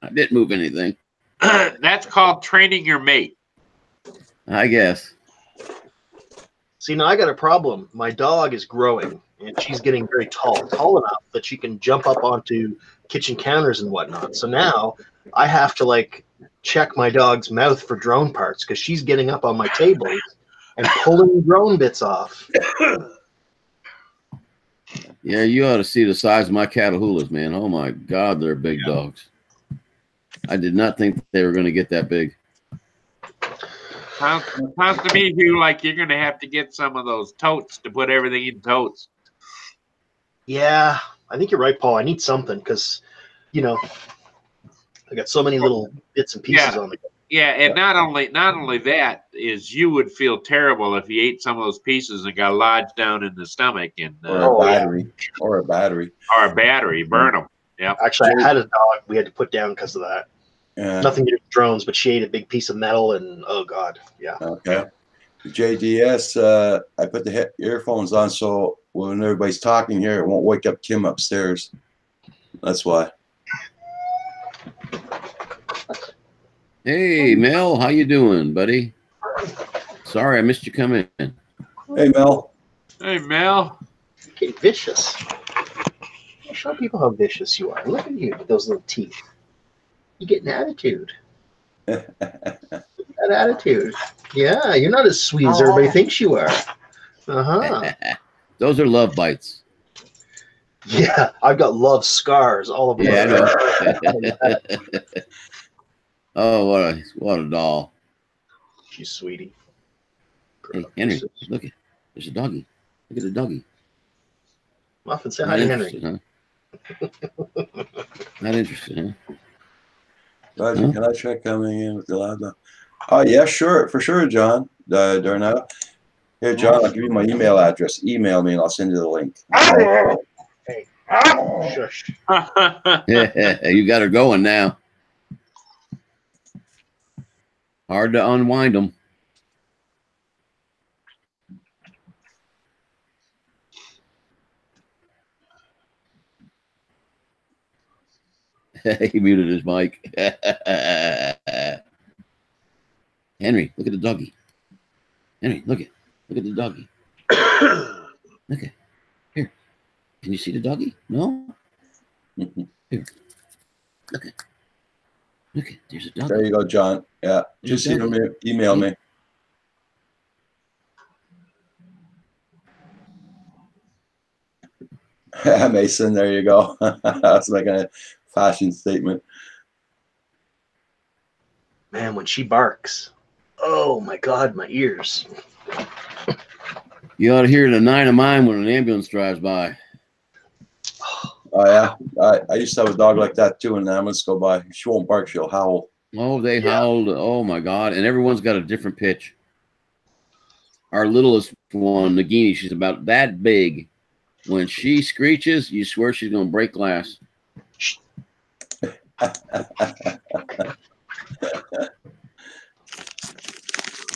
"I didn't move anything." That's called training your mate. I guess. See, now I got a problem. My dog is growing, and she's getting very tall enough that she can jump up onto kitchen counters and whatnot. So now I have to like check my dog's mouth for drone parts because she's getting up on my tables and pulling drone bits off. Yeah, you ought to see the size of my Catahoulas, man. Oh my God, they're big dogs. I did not think they were going to get that big. Sounds to me, Hugh, like you're going to have to get some of those totes to put everything in totes. Yeah, I think you're right, Paul. I need something because, you know, I got so many little bits and pieces on the go. Yeah, and not only that is you would feel terrible if you ate some of those pieces and got lodged down in the stomach and or a battery burn them. Yeah. Actually, I had a dog we had to put down because of that. Yeah. Nothing to do with drones, but she ate a big piece of metal, and oh god, yeah. Okay. JDS, I put the earphones on so when everybody's talking here, it won't wake up Kim upstairs. That's why. Hey, Mel, how you doing, buddy? Sorry, I missed you coming in. Hey, Mel. Hey, Mel. Okay, vicious. Show people how vicious you are. Look at you with those little teeth. You get an attitude. That attitude. Yeah, you're not as sweet as everybody thinks you are. Uh-huh. Those are love bites. Yeah, I've got love scars all over my face. Oh, what a doll. She's sweetie. Hey, Henry, look at there's a doggy. Look at the doggy. Muffin, say hi to Henry. Huh? Not interested, huh? Roger, can I try coming in with the laptop? Oh, yeah, sure. For sure, John. Darnell. Here, John, I'll give you my email address. Email me and I'll send you the link. Hey. Shush. Yeah, you got her going now. Hard to unwind them. He muted his mic. Henry, look at the doggy. Henry, look at the doggy. Look at here. Can you see the doggy? No. Here. Look at. There's a doggy. There you go, John. Yeah, just email me. Mason, there you go. That's making a fashion statement. Man, when she barks, Oh my God, my ears. You ought to hear the 9 of mine when an ambulance drives by. Oh yeah, I used to have a dog like that too, and the ambulance go by. She won't bark; she'll howl. Oh, they howled. Oh my God. And everyone's got a different pitch. Our littlest one, Nagini, she's about that big. When she screeches, you swear she's going to break glass.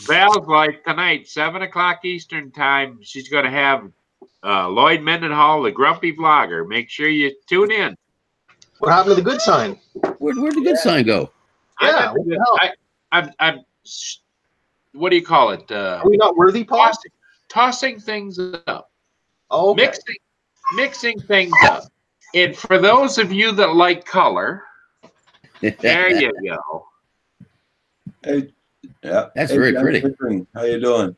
Val's like tonight, 7 o'clock Eastern time. She's going to have Lloyd Mendenhall, the Grumpy Vlogger. Make sure you tune in. What happened to the good sign? Where'd the good sign go? Yeah, what the hell? I'm what do you call it? Are we not worthy, Paul? Tossing things up. Oh, okay. Mixing things up. And for those of you that like color, there you go. Hey, yeah, That's very pretty. How you doing?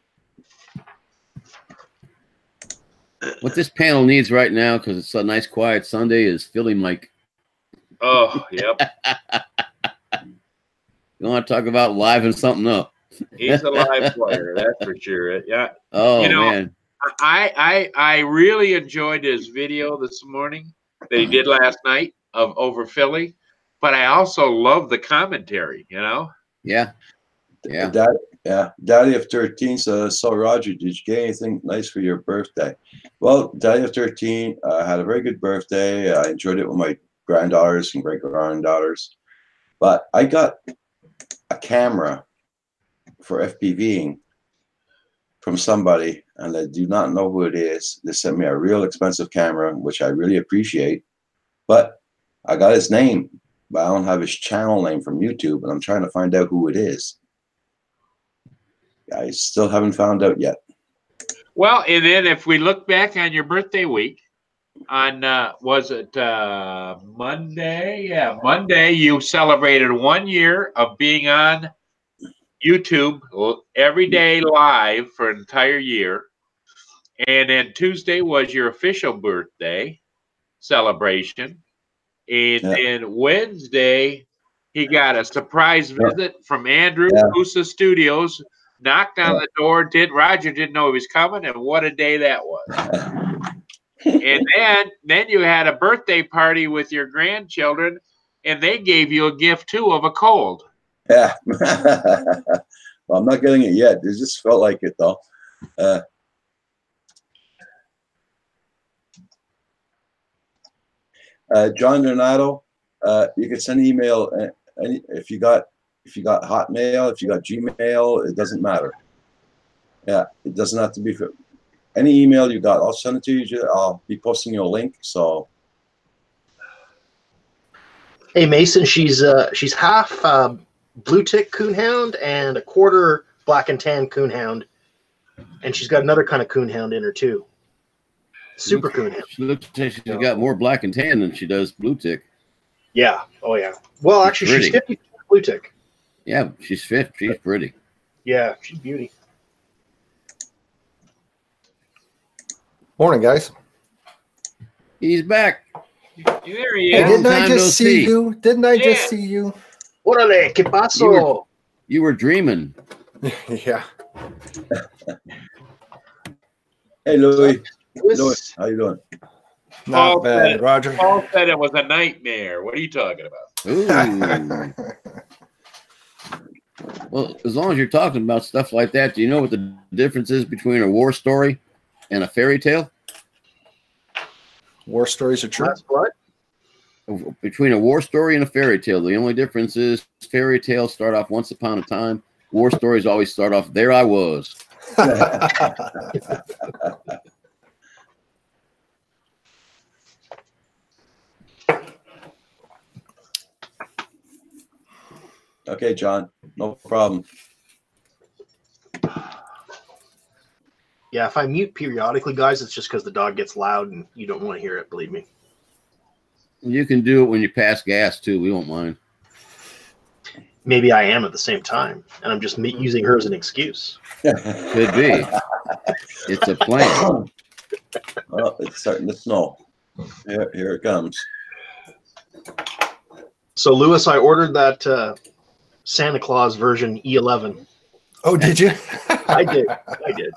What this panel needs right now, because it's a nice quiet Sunday, is Philly Mike. Oh, yep. You want to talk about liven something up? He's a live player, that's for sure. Yeah. Oh, you know, man. I really enjoyed his video this morning that he did last night of over Philly, but I also love the commentary, you know? Yeah. Yeah. Daddy of 13 says, so Roger, did you get anything nice for your birthday? Well, Daddy of 13 had a very good birthday. I enjoyed it with my granddaughters and great-granddaughters. But I got a camera for FPVing from somebody, and I do not know who it is. They sent me a real expensive camera, which I really appreciate. But I got his name, but I don't have his channel name from YouTube, and I'm trying to find out who it is. I still haven't found out yet. Well, and then if we look back on your birthday week, on was it Monday? Yeah, Monday you celebrated 1 year of being on YouTube every day live for an entire year. And then Tuesday was your official birthday celebration. And then Wednesday, he got a surprise visit from Andrew Kusa Studios. Knocked on the door. Roger didn't know he was coming, and what a day that was. And then you had a birthday party with your grandchildren, and they gave you a gift too of a cold. Yeah. Well, I'm not getting it yet. It just felt like it though. John Donato, you can send an email if you got Hotmail, if you got Gmail, it doesn't matter. Yeah, it doesn't have to be for any email you got. I'll send it to you. I'll be posting you a link. So, hey Mason, she's half blue tick coonhound and a quarter black and tan coonhound, and she's got another kind of coonhound in her too. Super coonhound. She looks like she's got more black and tan than she does blue tick. Yeah. Oh yeah. Well, actually, she's 50% blue tick. Yeah, she's fit. She's pretty. Yeah, she's beauty. Morning, guys. He's back. There he Hey, is. didn't I Time just no see see. you? Didn't I just see you? Órale, ¿qué pasó? You were dreaming. Yeah. hey, Louis. Louis, how you doing? Not Paul bad, said- Roger. Paul said it was a nightmare. What are you talking about? Ooh. Well, as long as you're talking about stuff like that, do you know what the difference is between a war story and a fairy tale? War stories are true. That's what? Between a war story and a fairy tale, the only difference is fairy tales start off once upon a time. War stories always start off, there I was. Okay, John, no problem. Yeah, if I mute periodically, guys, it's just because the dog gets loud and you don't want to hear it, believe me. You can do it when you pass gas, too. We won't mind. Maybe I am at the same time, and I'm just using her as an excuse. Could be. It's a plan. Well, it's starting to snow. Here it comes. So, Lewis, I ordered that Santa Claus version E11. Oh, did you? I did. I did.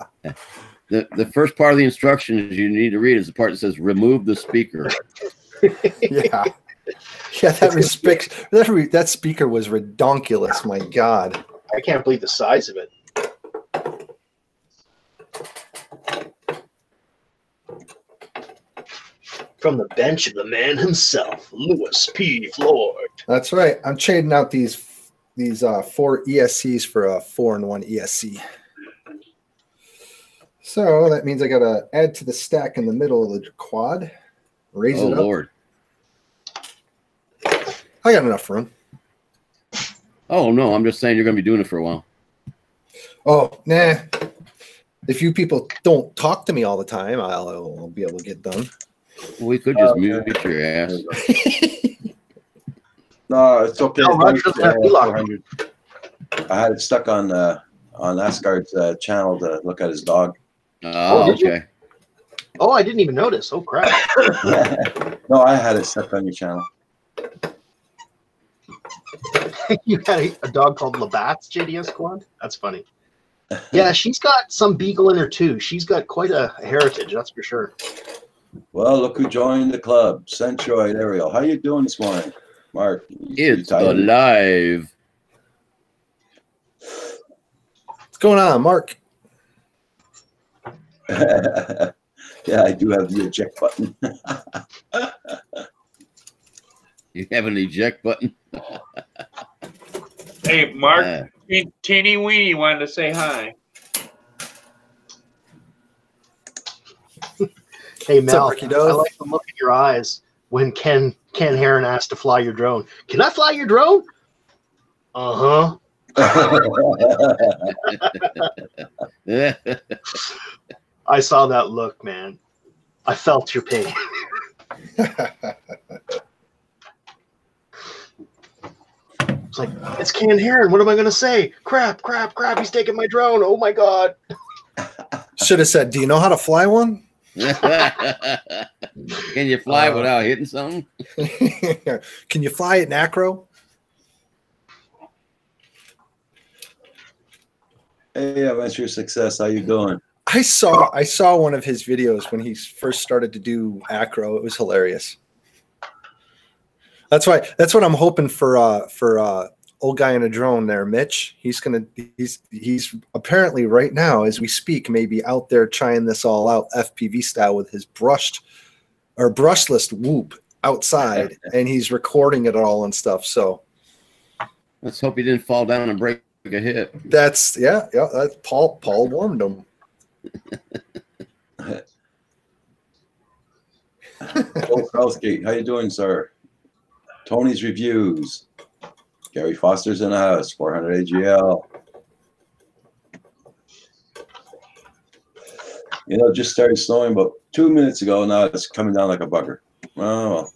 The first part of the instructions you need to read is the part that says remove the speaker. Yeah. Yeah, that speaker was redonkulous. My God. I can't believe the size of it. From the bench of the man himself, Louis P. Floyd. That's right. I'm trading out these 4 ESCs for a 4-in-1 ESC. So that means I got to add to the stack in the middle of the quad. Raise Oh it up. Lord. I got enough room. Oh no, I'm just saying you're going to be doing it for a while. Oh, nah. If you people don't talk to me all the time, I'll be able to get done. We could just mute your ass. No, it's okay. No, Roger doesn't have to lock. I had it stuck on Asgard's channel to look at his dog. Oh, did you? okay. Oh, I didn't even notice. Oh, crap. No, I had it stuck on your channel. You had a dog called Labatt's JDS Squad? That's funny. Yeah, she's got some beagle in her, too. She's got quite a heritage, that's for sure. Well, look who joined the club. Centroid Ariel. How you doing this morning, Mark? It's alive. What's going on, Mark? Yeah, I do have the eject button. You have an eject button? Hey, Mark, Teeny Weeny wanted to say hi. Hey, Mel, What's up, Ricky I Dove? like the look in your eyes when Ken Heron asked to fly your drone. Can I fly your drone? Uh-huh. I saw that look, man. I felt your pain. It's like, it's Ken Heron. What am I going to say? Crap, crap, crap. He's taking my drone. Oh, my God. Should have said, do you know how to fly one? Can you fly without hitting something? Can you fly it in acro? Hey, Adventure Success. How you doing? I saw one of his videos when he first started to do acro. It was hilarious. That's what I'm hoping for old guy in a drone there, Mitch. He's apparently right now as we speak maybe out there trying this all out FPV style with his brushless whoop outside, and he's recording it all and stuff. So Let's hope he didn't fall down and break a hip. that's that's Paul warned him. Cole Felsgate, how you doing, sir? Tony's Reviews. Gary Foster's in the house. 400 AGL. You know, just started snowing about 2 minutes ago. Now it's coming down like a bugger. Oh,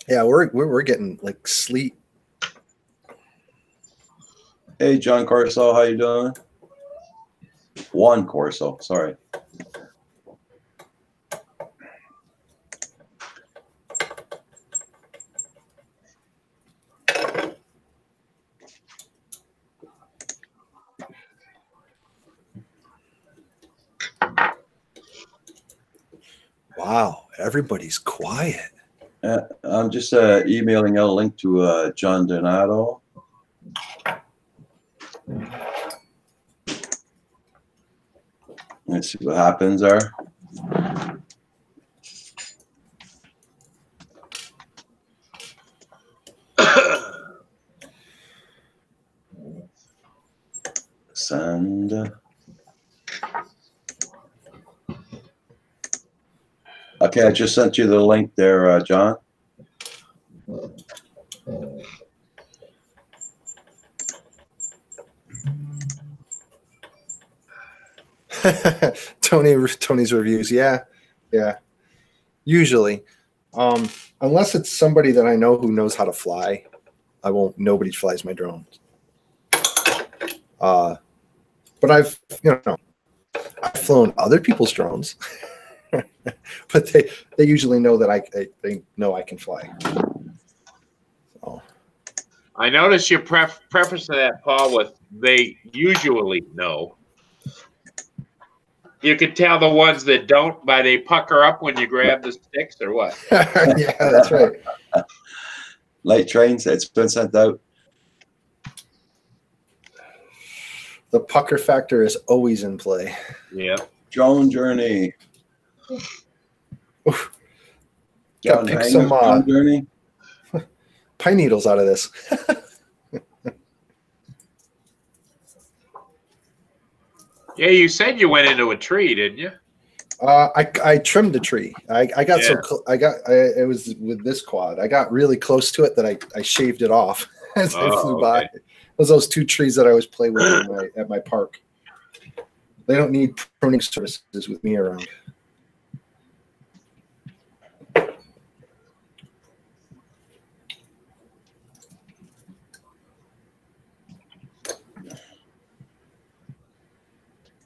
Yeah, we're getting like sleet. hey, John Corso, how you doing? Juan Corso, sorry. Wow, everybody's quiet. I'm just emailing out a link to John Donato. Let's see what happens there. Send. Okay, I just sent you the link there, John. Tony's reviews. Yeah. Usually, unless it's somebody that I know who knows how to fly, I won't. Nobody flies my drones. But I've flown other people's drones, but they usually know that they know I can fly. So, I notice you preface that, Paul, with "they usually know." You can tell the ones that don't by they pucker up when you grab the sticks, or what? Yeah, that's right. Light trains, it's been sent out. The pucker factor is always in play. Yeah. Drone journey. Oof. John Gotta pick Hanger's some drone journey. pine needles out of this. Yeah, you said you went into a tree, didn't you? I trimmed a tree. I got Yeah. it was with this quad. I got really close to it that I shaved it off as I flew by. Okay. It was those two trees that I always play with at my park. They don't need pruning services with me around.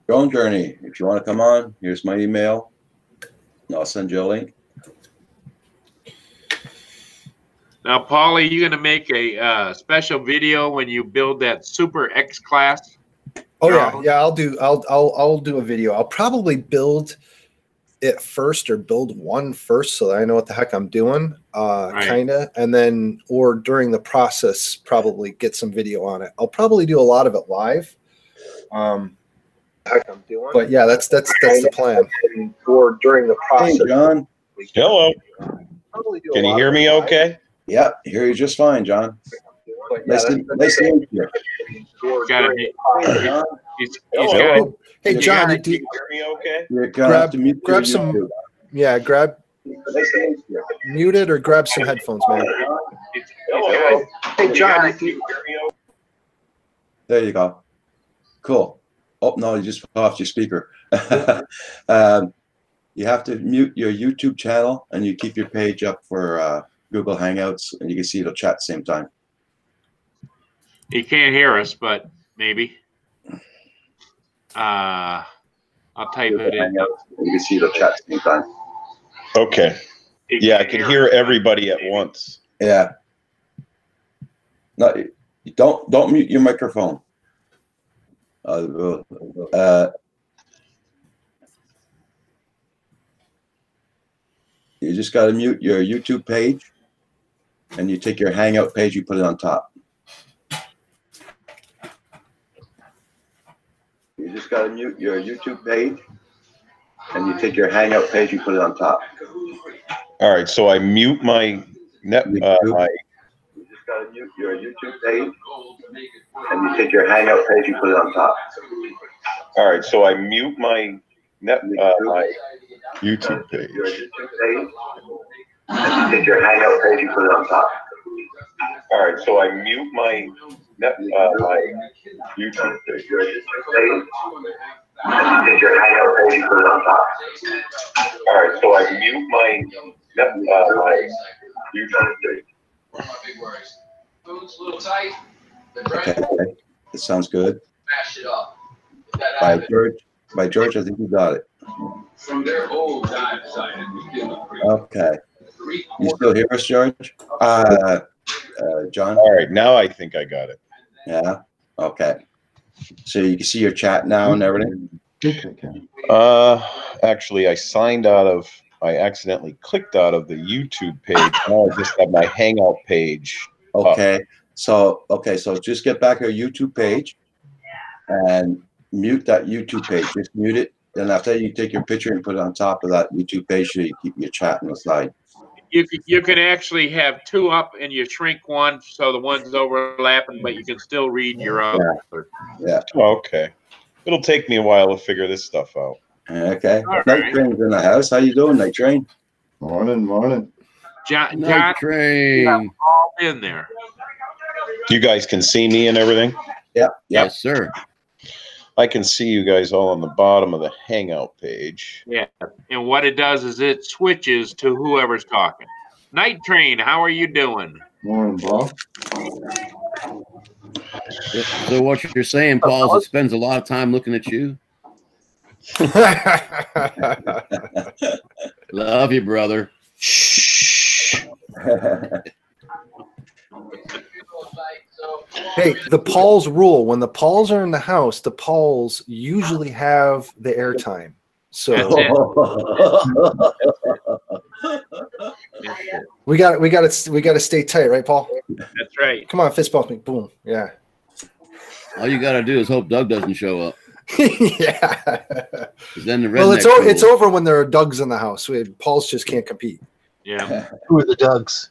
Drone journey. If you want to come on, here's my email. I'll send you a link. Now, Paul, are you going to make a special video when you build that Super X class? Oh yeah. I'll do a video. I'll probably build it first or build one first so that I know what the heck I'm doing, kind of, and then or during the process probably get some video on it. I'll probably do a lot of it live. Heck I'm doing. But yeah, that's the plan. Or during the Hey, process. John. Hello. Probably do a Can you lot hear of me it live. okay? Yeah, hear you just fine, John. But yeah, Nice to that's meet you. or Gotta during be- the process. John, He's Hello. got Hey You John, gotta- do Can you hear me okay? you're gonna have to mute grab your some- YouTube. yeah, grab Nice to meet you. mute it or grab some headphones, man. Hello. Hey John, Can you hear me okay? There you go. Cool. Oh no, you just put off your speaker. You have to mute your YouTube channel and you keep your page up for Google Hangouts, and you can see it'll chat at the same time. He can't hear us, but maybe. I'll type Google it in. Hangouts, and you can see it'll chat at the same time. Okay. He Yeah, I can't can hear us. everybody at once. Yeah. No, you don't mute your microphone. You just got to mute your YouTube page, and you take your Hangout page, you put it on top. You just got to mute your YouTube page, and you take your Hangout page, you put it on top. All right, so I mute my net. YouTube. My, You just got to mute your YouTube page, and you take your Hangout page, you put it on top. all right, so I mute my net. My YouTube page. Your YouTube page, and you take your Hangout page, you put it on top. All right, so I mute my net. My YouTube page. Your YouTube page, and you take your Hangout page, you put it on top. All right, so I mute my net. My YouTube page. Okay, it sounds good. By George, I think you got it. Okay. You still hear us, George? John? All right, now I think I got it. Yeah. Okay. So you can see your chat now and everything. Actually, I accidentally clicked out of the YouTube page. Now I just have my Hangout page. Okay. So just get back our YouTube page and mute that YouTube page. Just mute it. Then after that, you take your picture and put it on top of that YouTube page so you keep your chat on the side. You can actually have two up and you shrink one so the one's overlapping, but you can still read your other. Oh, okay. It'll take me a while to figure this stuff out. Okay. All Night right. Train's in the house. How you doing, Night Train? Morning. John Night train. all in there. You guys can see me and everything? Yep. Yes, sir. I can see you guys all on the bottom of the Hangout page. Yeah. And what it does is it switches to whoever's talking. Night Train, how are you doing? Morning, Bob. So what you're saying, Paul, is it spends a lot of time looking at you. Love you, brother. Hey, the Pauls rule. When the Pauls are in the house, the Pauls usually have the airtime. So we got to stay tight, right, Paul? That's right. Come on, fist bump me. Boom. Yeah. All you got to do is hope Doug doesn't show up. Yeah. 'Cause then the Well, redneck it's rule- over when there are Dougs in the house. Pauls just can't compete. Yeah. Who are the Dougs?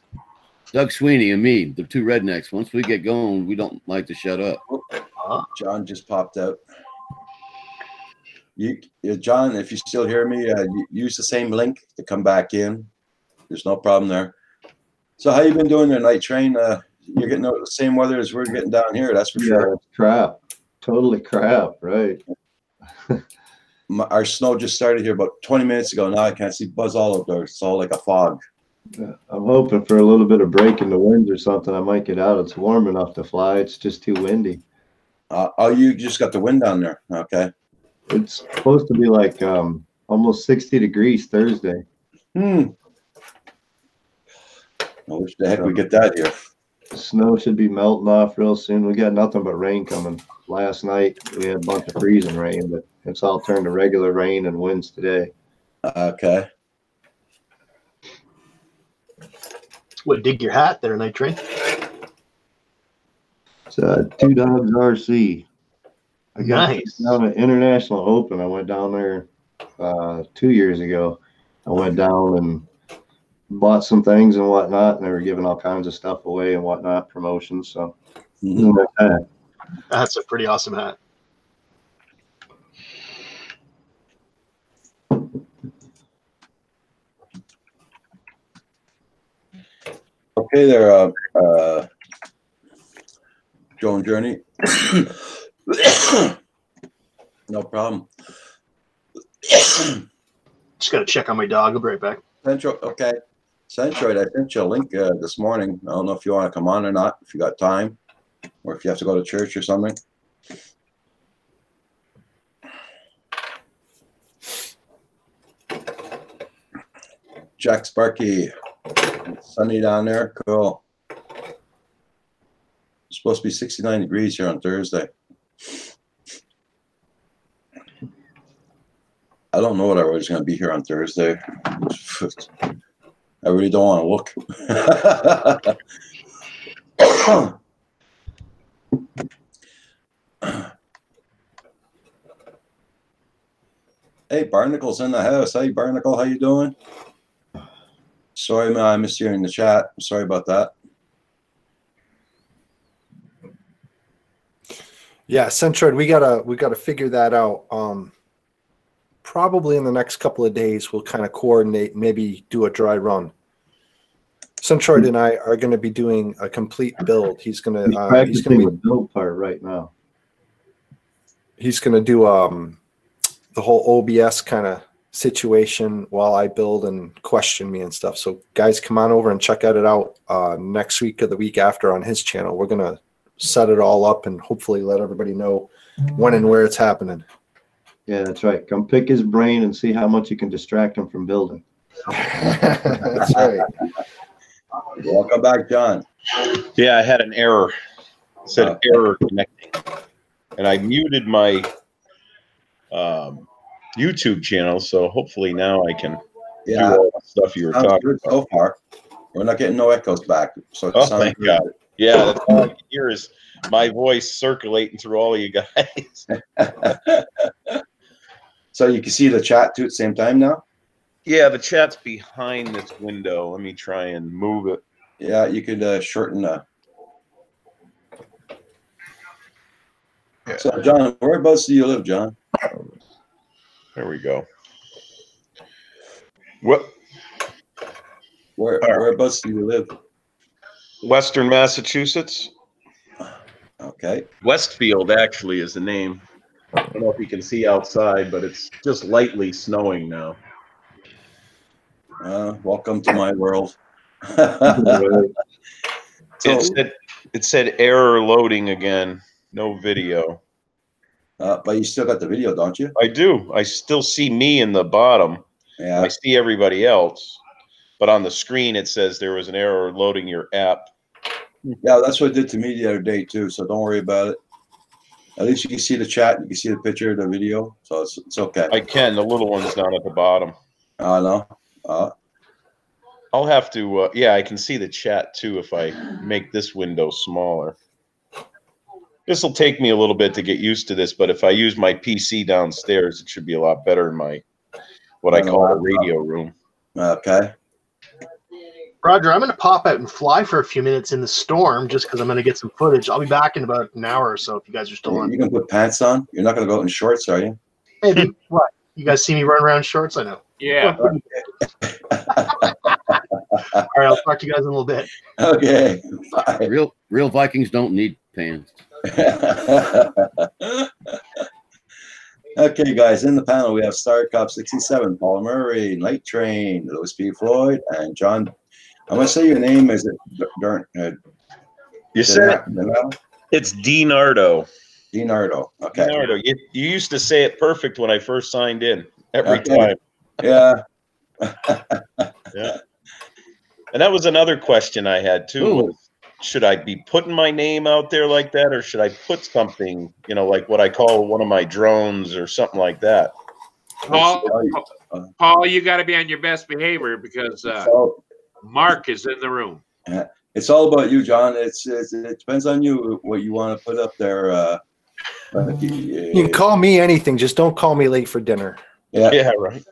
Doug Sweeney and me, the two rednecks. Once we get going, we don't like to shut up. John just popped out. John, if you still hear me, use the same link to come back in. There's no problem there. So how you been doing there, Night Train? You're getting the same weather as we're getting down here, that's for sure. It's crap. Totally crap, right? Our snow just started here about 20 minutes ago. Now I can't see buzz all out there. It's all like a fog. I'm hoping for a little bit of break in the winds or something. I might get out. It's warm enough to fly. It's just too windy. Oh, you just got the wind down there. Okay. It's supposed to be like almost 60 degrees Thursday. I wish the heck we get that here. The snow should be melting off real soon. We got nothing but rain coming. Last night we had a bunch of freezing rain, but it's all turned to regular rain and winds today. Okay. What, dig your hat there, Night Train? It's Two Dogs RC. I got Nice. down at International Open. I went down there 2 years ago. I went down and bought some things and whatnot, and they were giving all kinds of stuff away and whatnot, promotions. So That's a pretty awesome hat. Okay there, Joan Journey. No problem. Just got to check on my dog. I'll be right back. Centroid, okay. Centroid, I sent you a link this morning. I don't know if you want to come on or not, if you got time, or if you have to go to church or something. Jack Sparky, sunny down there. Cool. It's supposed to be 69 degrees here on Thursday. I don't know what I was going to be here on Thursday. I really don't want to look. Hey, Barnacle's in the house. Hey, Barnacle, how you doing? Sorry, man, I missed you in the chat. Sorry about that. Yeah, Centroid, we gotta figure that out. Probably in the next couple of days, we'll kind of coordinate, maybe do a dry run. Centroid and I are going to be doing a complete build. He's going to the build part right now. He's going to do the whole OBS kind of situation while I build and question me and stuff. So guys, come on over and check it out next week or the week after on his channel. We're going to set it all up and hopefully let everybody know when and where it's happening. Yeah, that's right. Come pick his brain and see how much you can distract him from building. That's right. Welcome back, John. Yeah, I had an error. It said error connecting. And I muted my YouTube channel, so hopefully now I can do all the stuff you were Sounds talking good about. so far. We're not getting no echoes back. So it Oh, sounds thank good. God. Yeah, that's all I can hear is my voice circulating through all of you guys. So you can see the chat too at the same time now? Yeah, the chat's behind this window. Let me try and move it. Yeah, you could shorten the. Yeah. So, John, whereabouts do you live, John? There we go. What? Whereabouts do you live? Western Massachusetts. Okay. Westfield actually is the name. I don't know if you can see outside, but it's just lightly snowing now. Welcome to my world. So, It said error loading again. No video. but you still got the video, don't you? I do. I still see me in the bottom. Yeah. I see everybody else. But on the screen, it says there was an error loading your app. Yeah, that's what it did to me the other day too. So don't worry about it. At least you can see the chat. You can see the picture of the video. So it's okay. I can. The little one's down at the bottom. No. I'll have to. Yeah, I can see the chat too if I make this window smaller. This will take me a little bit to get used to this, but if I use my PC downstairs, it should be a lot better in my what I call the radio room. Okay. Roger, I'm going to pop out and fly for a few minutes in the storm just because I'm going to get some footage. I'll be back in about an hour or so if you guys are still on. You can put pants on. You're not going to go out in shorts, are you? Maybe. What? You guys see me run around in shorts? I know. Yeah. All right, I'll talk to you guys in a little bit. Okay. Bye. Real Vikings don't need pants. Okay, guys, in the panel we have Star Cop 67, Paul Murray, Night Train, Louis P. Floyd, and John. I'm going to say your name. Is it You said it. It's DiNardo. DiNardo. Okay. DiNardo. You used to say it perfect when I first signed in every time. Yeah. Yeah. And that was another question I had too. Was, should I be putting my name out there like that, or should I put something, like what I call one of my drones or something like that? Paul, you got to be on your best behavior because Mark is in the room. It's all about you, John. It depends on you what you want to put up there. You can call me anything, just don't call me late for dinner. Yeah, right.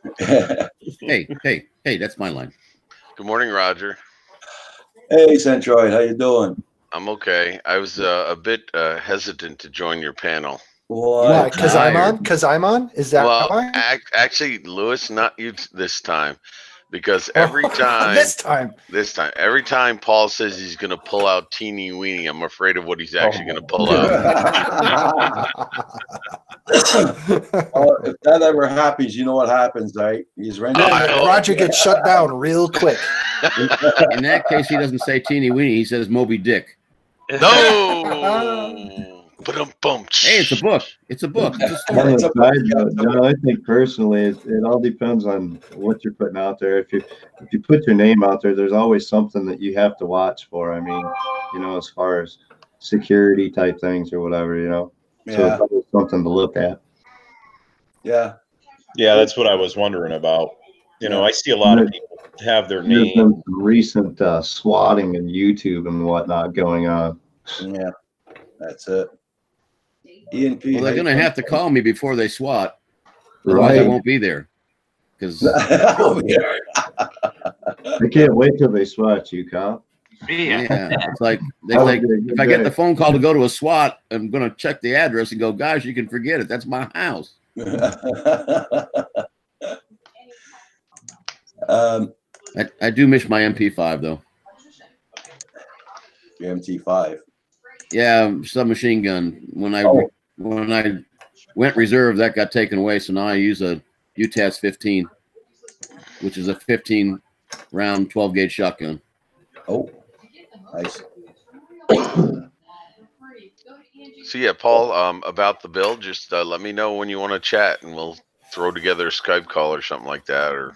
Hey, that's my line. Good morning, Roger. Hey, Centroid, how you doing? I'm okay. I was a bit hesitant to join your panel. Why? Because I'm on? Because I'm on? Is that why? Actually, Louis, not you this time. Because every time every time Paul says he's going to pull out teeny weeny, I'm afraid of what he's actually going to pull out. If that ever happens, you know what happens, right? He's Roger gets shut down real quick. In that case, he doesn't say teeny weeny. He says Moby Dick. No. Hey, it's a book. It's a book. It's a story. John, I think personally, it all depends on what you're putting out there. If you put your name out there, there's always something that you have to watch for. I mean, as far as security type things or whatever, So it's always something to look at. Yeah. Yeah, that's what I was wondering about. I see a lot of people have their name. There's been some recent swatting and YouTube and whatnot going on. Yeah, that's it. ENP. Well, they're going to have to call me before they SWAT. Otherwise, I won't be there. Because I can't wait till they SWAT you, Kyle. Yeah, it's like if I get the phone call to go to a SWAT, I'm going to check the address and go, guys, you can forget it. That's my house. I do miss my MP5 though. Your MT5. Yeah, submachine gun. When I went reserve, that got taken away. So now I use a UTAS 15, which is a 15 round 12 gauge shotgun. Oh, nice. So yeah, Paul, about the build, just let me know when you want to chat, and we'll throw together a Skype call or something like that.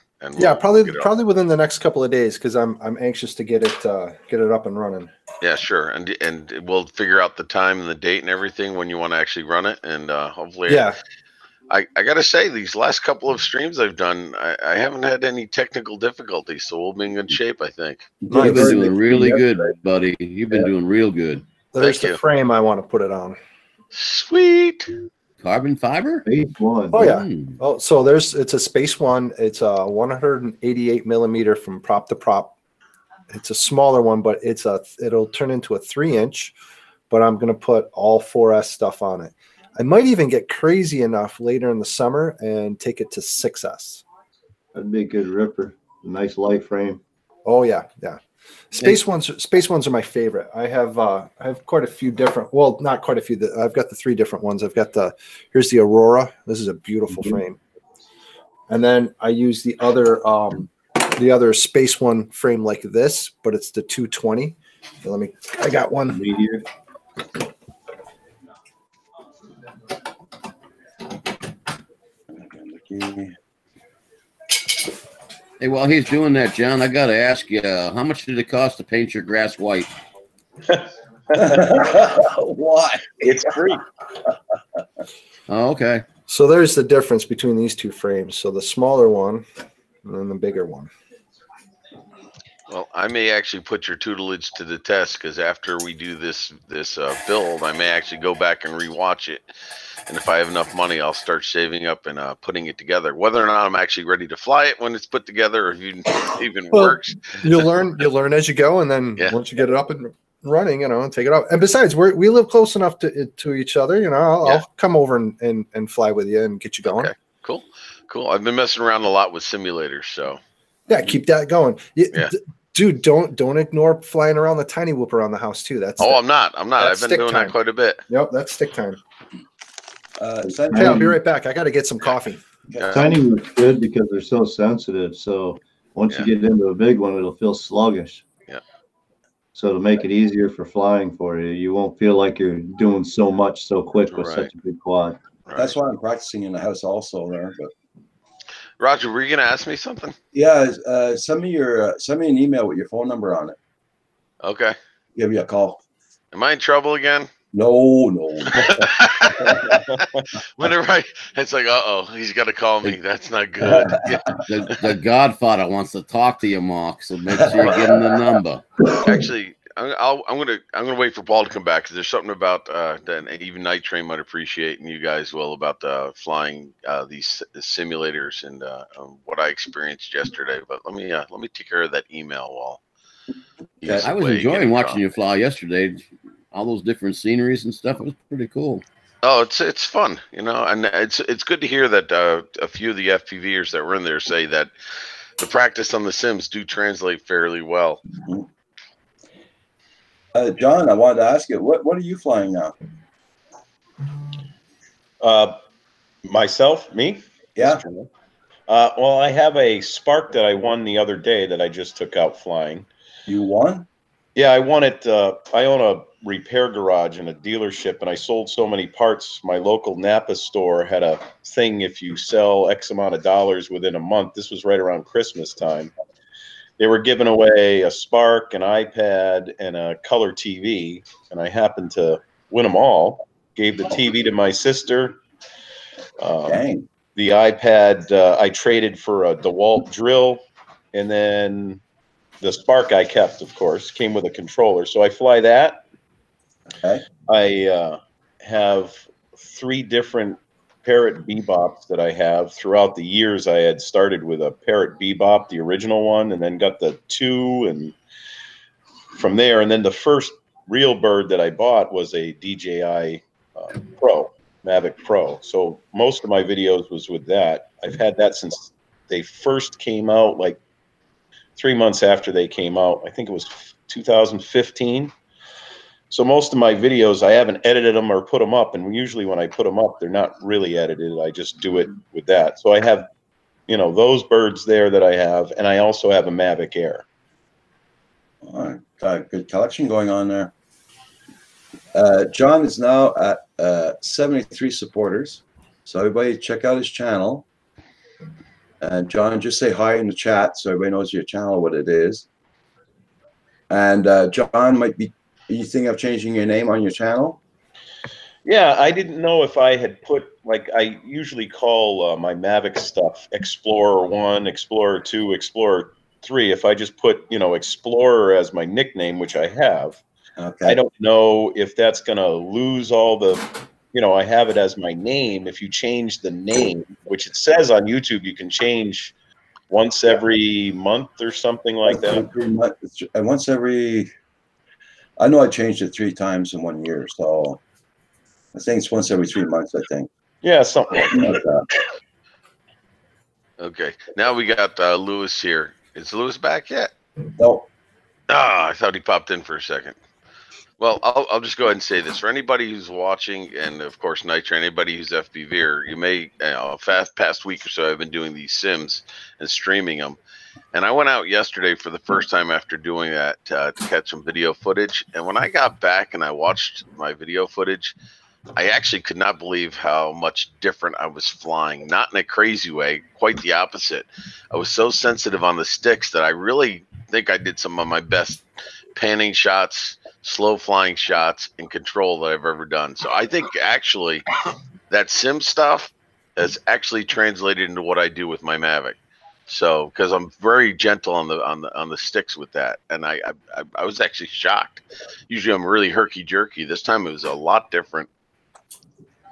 Probably within the next couple of days, because I'm anxious to get it up and running. Yeah, sure, and we'll figure out the time and the date and everything when you want to actually run it, and hopefully. Yeah. I gotta say, these last couple of streams I've done, I haven't had any technical difficulties, so we'll be in good shape, I think. You've been doing really good, buddy. You've been doing real good. There's the frame I want to put it on. Sweet. Carbon fiber? Space One. Oh yeah. Oh, so it's a Space One. It's a 188 millimeter from prop to prop. It's a smaller one, but it'll turn into a 3-inch. But I'm gonna put all 4S stuff on it. I might even get crazy enough later in the summer and take it to 6S. That'd be a good ripper. A nice light frame. Oh yeah. Space ones are my favorite. I have quite a few different. Well, not quite a few. I've got the 3 different ones. I've got here's the Aurora. This is a beautiful frame. And then I use the other Space One frame like this, but it's the 220. So I got one. Meteor. Hey, while he's doing that, John, I got to ask you, how much did it cost to paint your grass white? Why? It's free. Oh, okay. So there's the difference between these two frames. So the smaller one and then the bigger one. Well, I may actually put your tutelage to the test because after we do this build, I may actually go back and rewatch it. And if I have enough money, I'll start saving up and putting it together. Whether or not I'm actually ready to fly it when it's put together, or if it even works, You'll learn as you go, and then once you get it up and running, and take it out. And besides, we live close enough to each other. I'll come over and fly with you and get you going. Okay, cool. I've been messing around a lot with simulators, so yeah, keep that going. Dude, don't ignore flying around the tiny whoop around the house too. I'm not. I've been doing that quite a bit. Yep, that's stick time. Hey, I'll be right back. I got to get some coffee. Tiny one's good because they're so sensitive. So once you get into a big one, it'll feel sluggish. Yeah. So to make it easier for flying for you, you won't feel like you're doing so much so quick with such a big quad. Right. That's why I'm practicing in the house also there. But Roger, were you going to ask me something? Yeah, send me an email with your phone number on it. Okay. Give you a call. Am I in trouble again? No. Whenever it's like, he's got to call me. That's not good. The Godfather wants to talk to you, Mark. So make sure you give him the number. Actually, I'm gonna wait for Paul to come back because there's something about that even Night Train might appreciate, and you guys will, about flying these simulators and what I experienced yesterday. But let me take care of that email while. I was enjoying watching you fly yesterday. All those different sceneries and stuff. It was pretty cool. Oh, it's fun, and it's good to hear that a few of the FPVers that were in there say that the practice on the sims do translate fairly well. Mm-hmm. John, I wanted to ask you, what are you flying now? Myself, me? Yeah. Well, I have a Spark that I won the other day that I just took out flying. You won? Yeah, I won it. I own a repair garage and a dealership, and I sold so many parts. My local Napa store had a thing: if you sell X amount of dollars within a month, this was right around Christmas time, they were giving away a Spark, an iPad, and a color TV, and I happened to win them all. Gave the TV to my sister. The iPad I traded for a DeWalt drill, and then the Spark I kept, of course, came with a controller. So I fly that. Okay. I have 3 different Parrot Bebops that I have throughout the years. I had started with a Parrot Bebop, the original one, and then got the 2, and from there. And then the first real bird that I bought was a DJI Pro, Mavic Pro. So most of my videos was with that. I've had that since they first came out, like 3 months after they came out. I think it was 2015. So most of my videos, I haven't edited them or put them up. And usually when I put them up, they're not really edited. I just do it with that. So I have, those birds there that I have. And I also have a Mavic Air. All right. Got a good collection going on there. John is now at 73 supporters. So everybody check out his channel. And John, just say hi in the chat so everybody knows your channel, what it is. And John might be, you think of changing your name on your channel? Yeah, I didn't know if I had put, like, I usually call my Mavic stuff Explorer 1, Explorer 2, Explorer 3. If I just put, Explorer as my nickname, which I have, okay. I don't know if that's going to lose all the, I have it as my name. If you change the name, which it says on YouTube, you can change once every month or something like that. 3 months, once every, I know I changed it 3 times in 1 year. So I think it's once every 3 months, I think. Yeah, something like that. Okay. Now we got Lewis here. Is Lewis back yet? No. I thought he popped in for a second. Well, I'll just go ahead and say this. For anybody who's watching, and of course, Nitro, anybody who's FPVer, you may, past week or so, I've been doing these sims and streaming them. And I went out yesterday for the first time after doing that to catch some video footage. And when I got back and I watched my video footage, I actually could not believe how much different I was flying. Not in a crazy way, quite the opposite. I was so sensitive on the sticks that I really think I did some of my best panning shots slow flying shots in control that I've ever done. So I think actually that sim stuff has actually translated into what I do with my Mavic. So because I'm very gentle on the sticks with that, and I was actually shocked. Usually I'm really herky jerky. This time it was a lot different.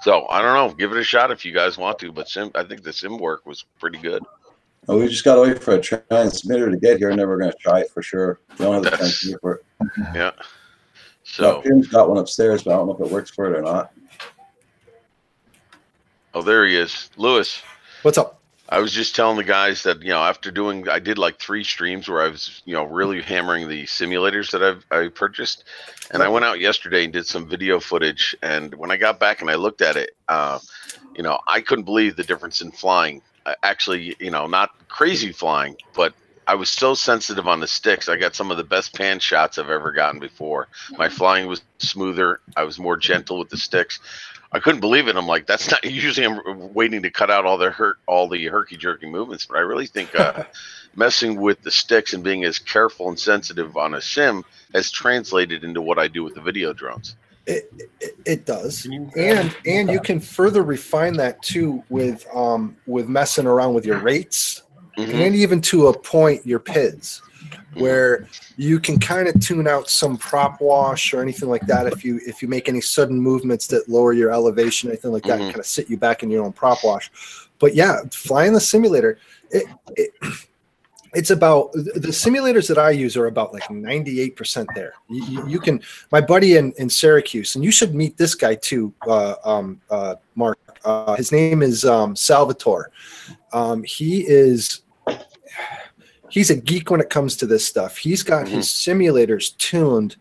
So I don't know. Give it a shot if you guys want to. But I think the sim work was pretty good. Well, we just got to wait for a transmitter to get here, and then we're going to try it for sure. We don't have the transmitter for it. Yeah. So Tim's got one upstairs, but I don't know if it works for it or not. Oh, there he is, Lewis. What's up? I was just telling the guys that, after I did like 3 streams where I was, really hammering the simulators that I purchased. And I went out yesterday and did some video footage. And when I got back and I looked at it, I couldn't believe the difference in flying. Actually, not crazy flying, but I was so sensitive on the sticks. I got some of the best pan shots I've ever gotten before. My flying was smoother. I was more gentle with the sticks. I couldn't believe it. I'm like, that's not usually. I'm waiting to cut out all the herky jerky movements, but I really think messing with the sticks and being as careful and sensitive on a sim has translated into what I do with the video drones. It does, and you can further refine that too with messing around with your rates, and even to a point your PIDs, where you can kind of tune out some prop wash or anything like that. If you make any sudden movements that lower your elevation, anything like that, kind of sit you back in your own prop wash. But yeah, flying the simulator, it's about the simulators that I use are about like 98% there. You can, my buddy in Syracuse, and you should meet this guy too, Mark. His name is Salvatore. He's a geek when it comes to this stuff. He's got his simulators tuned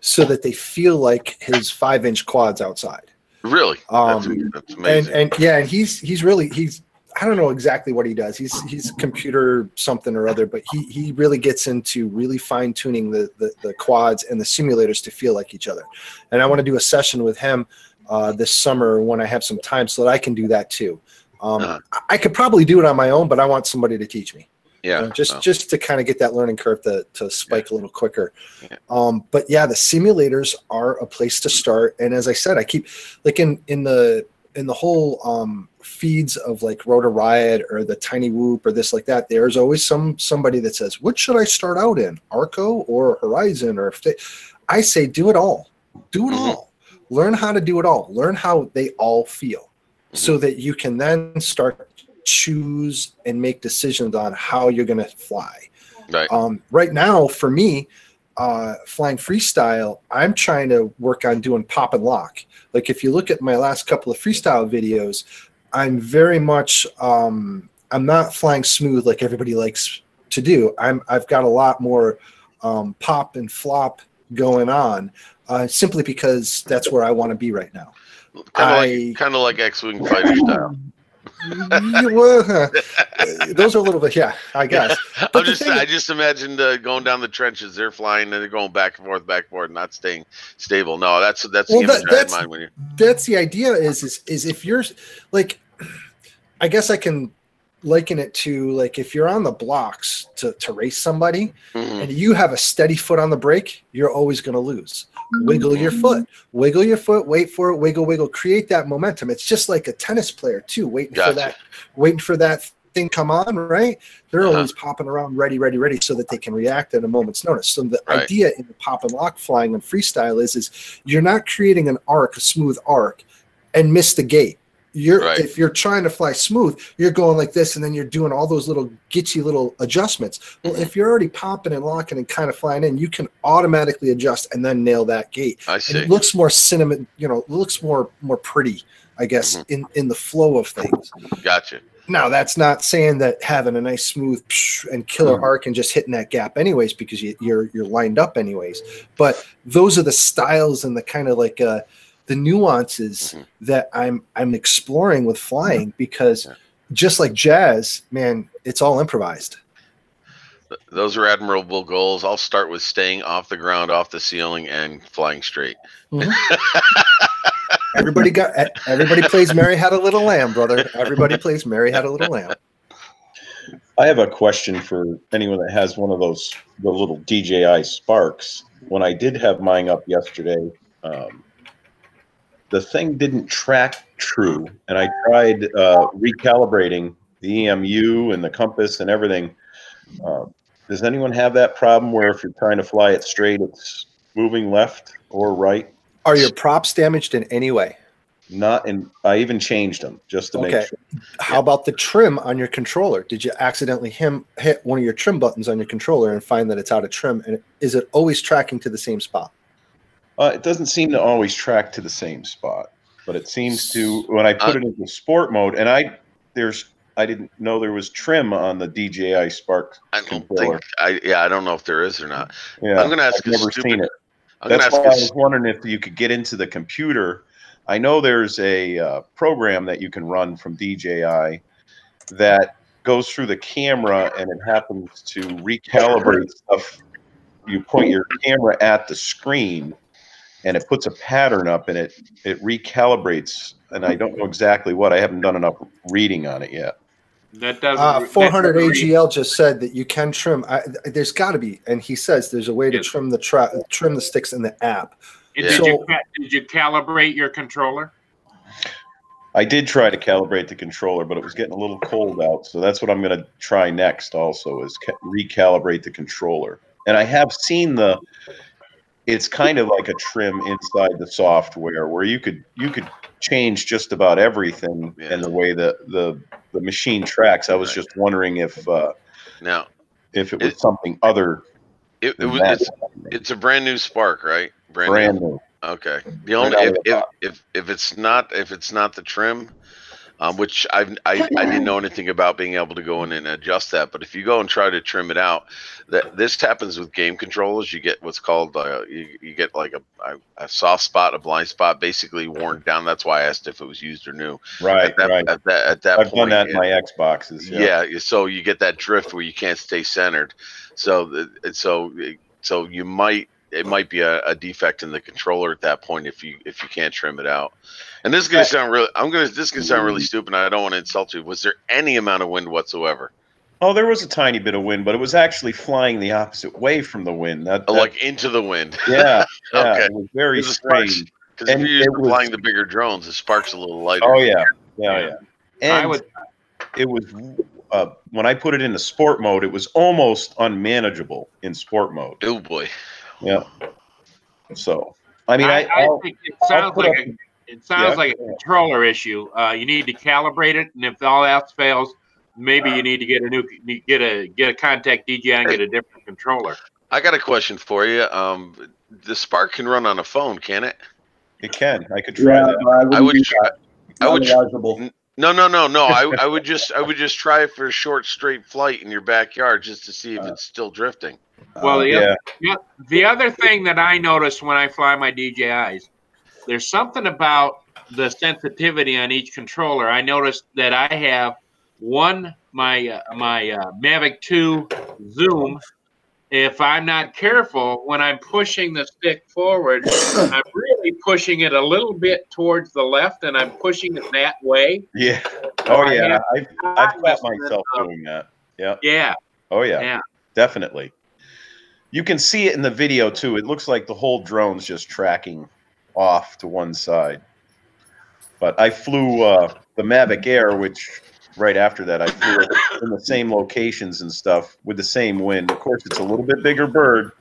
so that they feel like his 5-inch quads outside. Really? That's amazing. And he's I don't know exactly what he does. He's computer something or other, but he really gets into really fine tuning the quads and the simulators to feel like each other. And I want to do a session with him this summer when I have some time so that I can do that too. I could probably do it on my own, but I want somebody to teach me. Yeah, just to kind of get that learning curve to spike a little quicker. But yeah, the simulators are a place to start. And as I said, I keep like in the whole feeds of like Rotor Riot or the Tiny Whoop or this like that. There's always somebody that says, "What should I start out in, Arco or Horizon?" Or I say, do it all. Do it all. Learn how to do it all. Learn how they all feel, so that you can then start choose and make decisions on how you're going to fly. Right. Right now, for me, flying freestyle, I'm trying to work on doing pop and lock. Like if you look at my last couple of freestyle videos, I'm very much I'm not flying smooth like everybody likes to do. I've got a lot more pop and flop going on, simply because that's where I want to be right now. Kind of like X-Wing fighter style. Those are a little bit, yeah, I guess. But I just imagined going down the trenches. They're flying and they're going back and forth, not staying stable. No, that's the image I had in mind when you're. That's the idea. Is if you're like, I guess I can liken it to like if you're on the blocks to race somebody and you have a steady foot on the brake, you're always going to lose. Wiggle your foot, wait for it, wiggle, create that momentum. It's just like a tennis player too, waiting for that thing come on, right? They're always popping around ready, so that they can react at a moment's notice. So the idea in the pop and lock flying and freestyle is you're not creating an arc, a smooth arc, and miss the gate. If you're trying to fly smooth, you're going like this, and then you're doing all those little gitchy little adjustments. Well, if you're already popping and locking and kind of flying in, you can automatically adjust and then nail that gate. I see. And it looks more cinnamon, it looks more pretty, I guess, in the flow of things. Gotcha. Now, that's not saying that having a nice smooth and killer arc and just hitting that gap anyways, because you're lined up anyways. But those are the styles and the kind of like the nuances that I'm exploring with flying, because just like jazz, man, it's all improvised. Those are admirable goals. I'll start with staying off the ground, off the ceiling, and flying straight. Everybody plays Mary Had a Little Lamb, brother. Everybody plays Mary Had a Little Lamb. I have a question for anyone that has one of the little DJI Sparks. when I did have mine up yesterday, the thing didn't track true, and I tried recalibrating the EMU and the compass and everything. Does anyone have that problem where if you're trying to fly it straight, it's moving left or right? Are your props damaged in any way? Not in. I even changed them just to make sure. How about the trim on your controller? Did you accidentally hit one of your trim buttons on your controller and find that it's out of trim? And is it always tracking to the same spot? It doesn't seem to always track to the same spot, but it seems to when I put it into sport mode. And I didn't know there was trim on the DJI Spark controller. I don't know if there is or not. Yeah, I'm going to ask. I've never seen it. That's why I was wondering if you could get into the computer. I know there's a program that you can run from DJI that goes through the camera and it happens to recalibrate stuff. You point your camera at the screen and it puts a pattern up and it recalibrates. And I don't know exactly what. I haven't done enough reading on it yet. That doesn't. 400 AGL just said that you can trim. There's got to be, and he says there's a way to trim the sticks in the app. Did you calibrate your controller? I did try to calibrate the controller, but it was getting a little cold out. So that's what I'm going to try next also is recalibrate the controller. And I have seen it's kind of like a trim inside the software where you could change just about everything in the way that the machine tracks. I was just wondering if it was something other. It's a brand new Spark, right? Brand new. Okay. The only if it's not the trim, which I didn't know anything about being able to go in and adjust that. But if you go and try to trim it out, this happens with game controllers. You get what's called you get like a soft spot, a blind spot, basically worn down. That's why I asked if it was used or new. Right. At that I've point, done that in my Xboxes. Yeah. So you get that drift where you can't stay centered. So you might. It might be a defect in the controller at that point if you can't trim it out. And this is gonna sound really. This is gonna sound really stupid. And I don't want to insult you. Was there any amount of wind whatsoever? Oh, there was a tiny bit of wind, but it was actually flying the opposite way from the wind. Like into the wind. Yeah. Okay. It was very strange. Because if you're used to flying the bigger drones, the Spark's a little lighter. Oh yeah. And it was when I put it into sport mode, it was almost unmanageable in sport mode. Oh boy. Yeah. So, I mean, I think it sounds like a controller issue. You need to calibrate it, and if all else fails, maybe you need to get a contact DJI and get a different controller. I got a question for you. The Spark can run on a phone, can it? It can. I could try that. I would try. No. I would just try it for a short straight flight in your backyard just to see if it's still drifting. Well, the other thing that I notice when I fly my DJIs, there's something about the sensitivity on each controller. I noticed that I have my Mavic 2 Zoom. If I'm not careful, when I'm pushing the stick forward, I'm really pushing it a little bit towards the left, and I'm pushing it that way. Yeah. Oh, yeah. I've caught myself doing that. Yeah. Yeah. Oh, yeah. Definitely. You can see it in the video, too. It looks like the whole drone's just tracking off to one side. But I flew the Mavic Air, which right after that I flew it in the same locations and stuff with the same wind. Of course, it's a little bit bigger bird.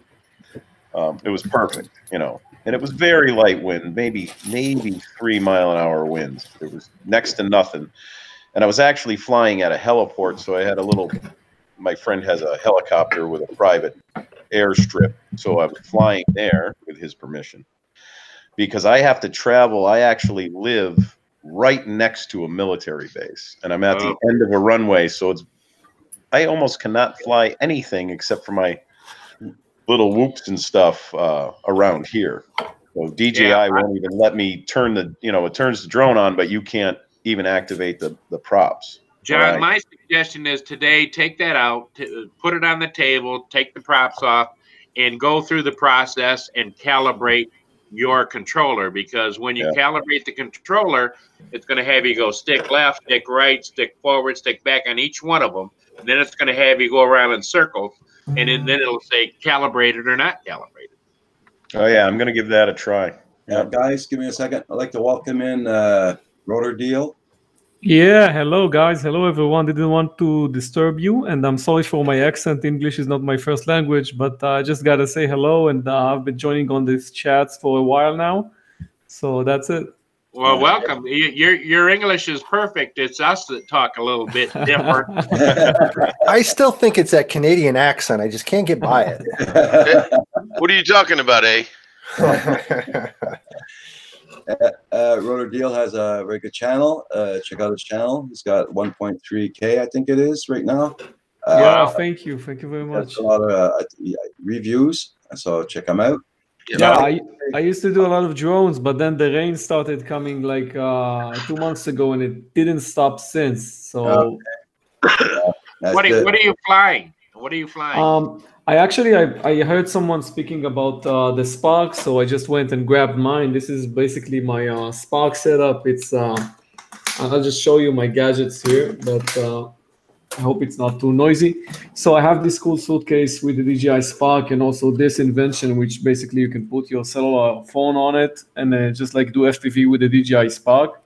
It was perfect, and it was very light wind, maybe 3-mile-an-hour winds. It was next to nothing. And I was actually flying at a heliport, so I had my friend has a helicopter with a private airstrip, so I was flying there with his permission because I have to travel. I actually live right next to a military base, and I'm at the end of a runway, so I almost cannot fly anything except for my little whoops and stuff around here. So DJI won't even let me turn it turns the drone on, but you can't even activate the props. John, my suggestion is today, take that out, put it on the table, take the props off, and go through the process and calibrate your controller. Because when you calibrate the controller, it's going to have you go stick left, stick right, stick forward, stick back on each one of them. And then it's going to have you go around in circles, and then it'll say calibrated or not calibrated. Oh yeah, I'm gonna give that a try. Yeah, guys, give me a second. I'd like to welcome in Rotor Deal. Yeah, hello guys, hello everyone. Didn't want to disturb you, and I'm sorry for my accent. English is not my first language, but I just gotta say hello, and I've been joining on these chats for a while now, so that's it. Well, welcome. Your English is perfect. It's us that talk a little bit different. I still think it's that Canadian accent. I just can't get by it. What are you talking about, eh? Rotor Deal has a very good channel. Check out his channel. He's got 1.3K, I think it is right now. Yeah, thank you very much. A lot of reviews, so check him out. Yeah, I used to do a lot of drones, but then the rain started coming like 2 months ago, and it didn't stop since. So, what are you flying? What are you flying? I heard someone speaking about the Spark, so I just went and grabbed mine. This is basically my Spark setup. It's I'll just show you my gadgets here, but I hope it's not too noisy. So I have this cool suitcase with the DJI Spark, and also this invention, which basically you can put your cellular phone on it and just like do FPV with the DJI Spark.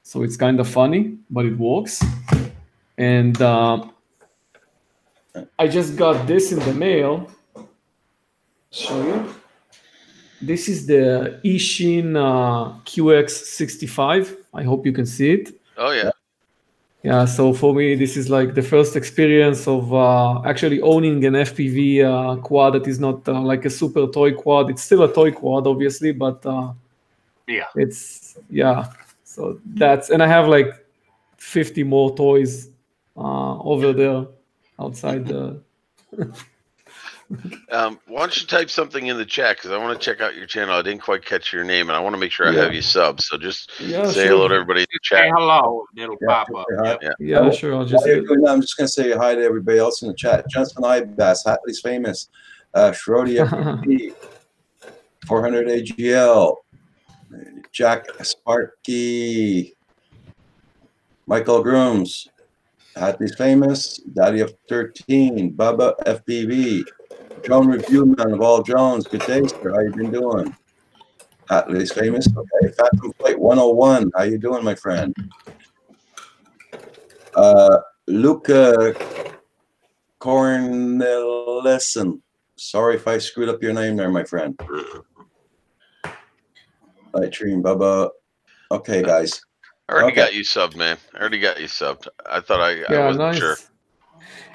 So it's kind of funny, but it works. And I just got this in the mail. Show you. This is the Eachine QX65. I hope you can see it. Oh yeah. Yeah, so for me, this is like the first experience of actually owning an FPV quad that is not like a super toy quad. It's still a toy quad, obviously, but So that's, and I have like 50 more toys over there outside the. Why don't you type something in the chat, because I want to check out your channel. I didn't quite catch your name, and I want to make sure I have you subbed. So just say hello to everybody in the chat. Say hello, it'll pop up. Yeah, sure. I'm just going to say hi to everybody else in the chat. Johnson Ibass, Hatley's Famous, Schrody FPV, 400 AGL, Jack Sparky, Michael Grooms, Hatley's Famous, Daddy of 13, Bubba FPV, drone review man of all drones. Good day, sir. How you been doing? Hatley's Famous. Okay. Phantom Flight 101. How you doing, my friend? Luca Cornelissen. Sorry if I screwed up your name there, my friend. Lighttream, Bubba. Okay, guys. I already got you subbed, man. I already got you subbed. I thought I wasn't sure.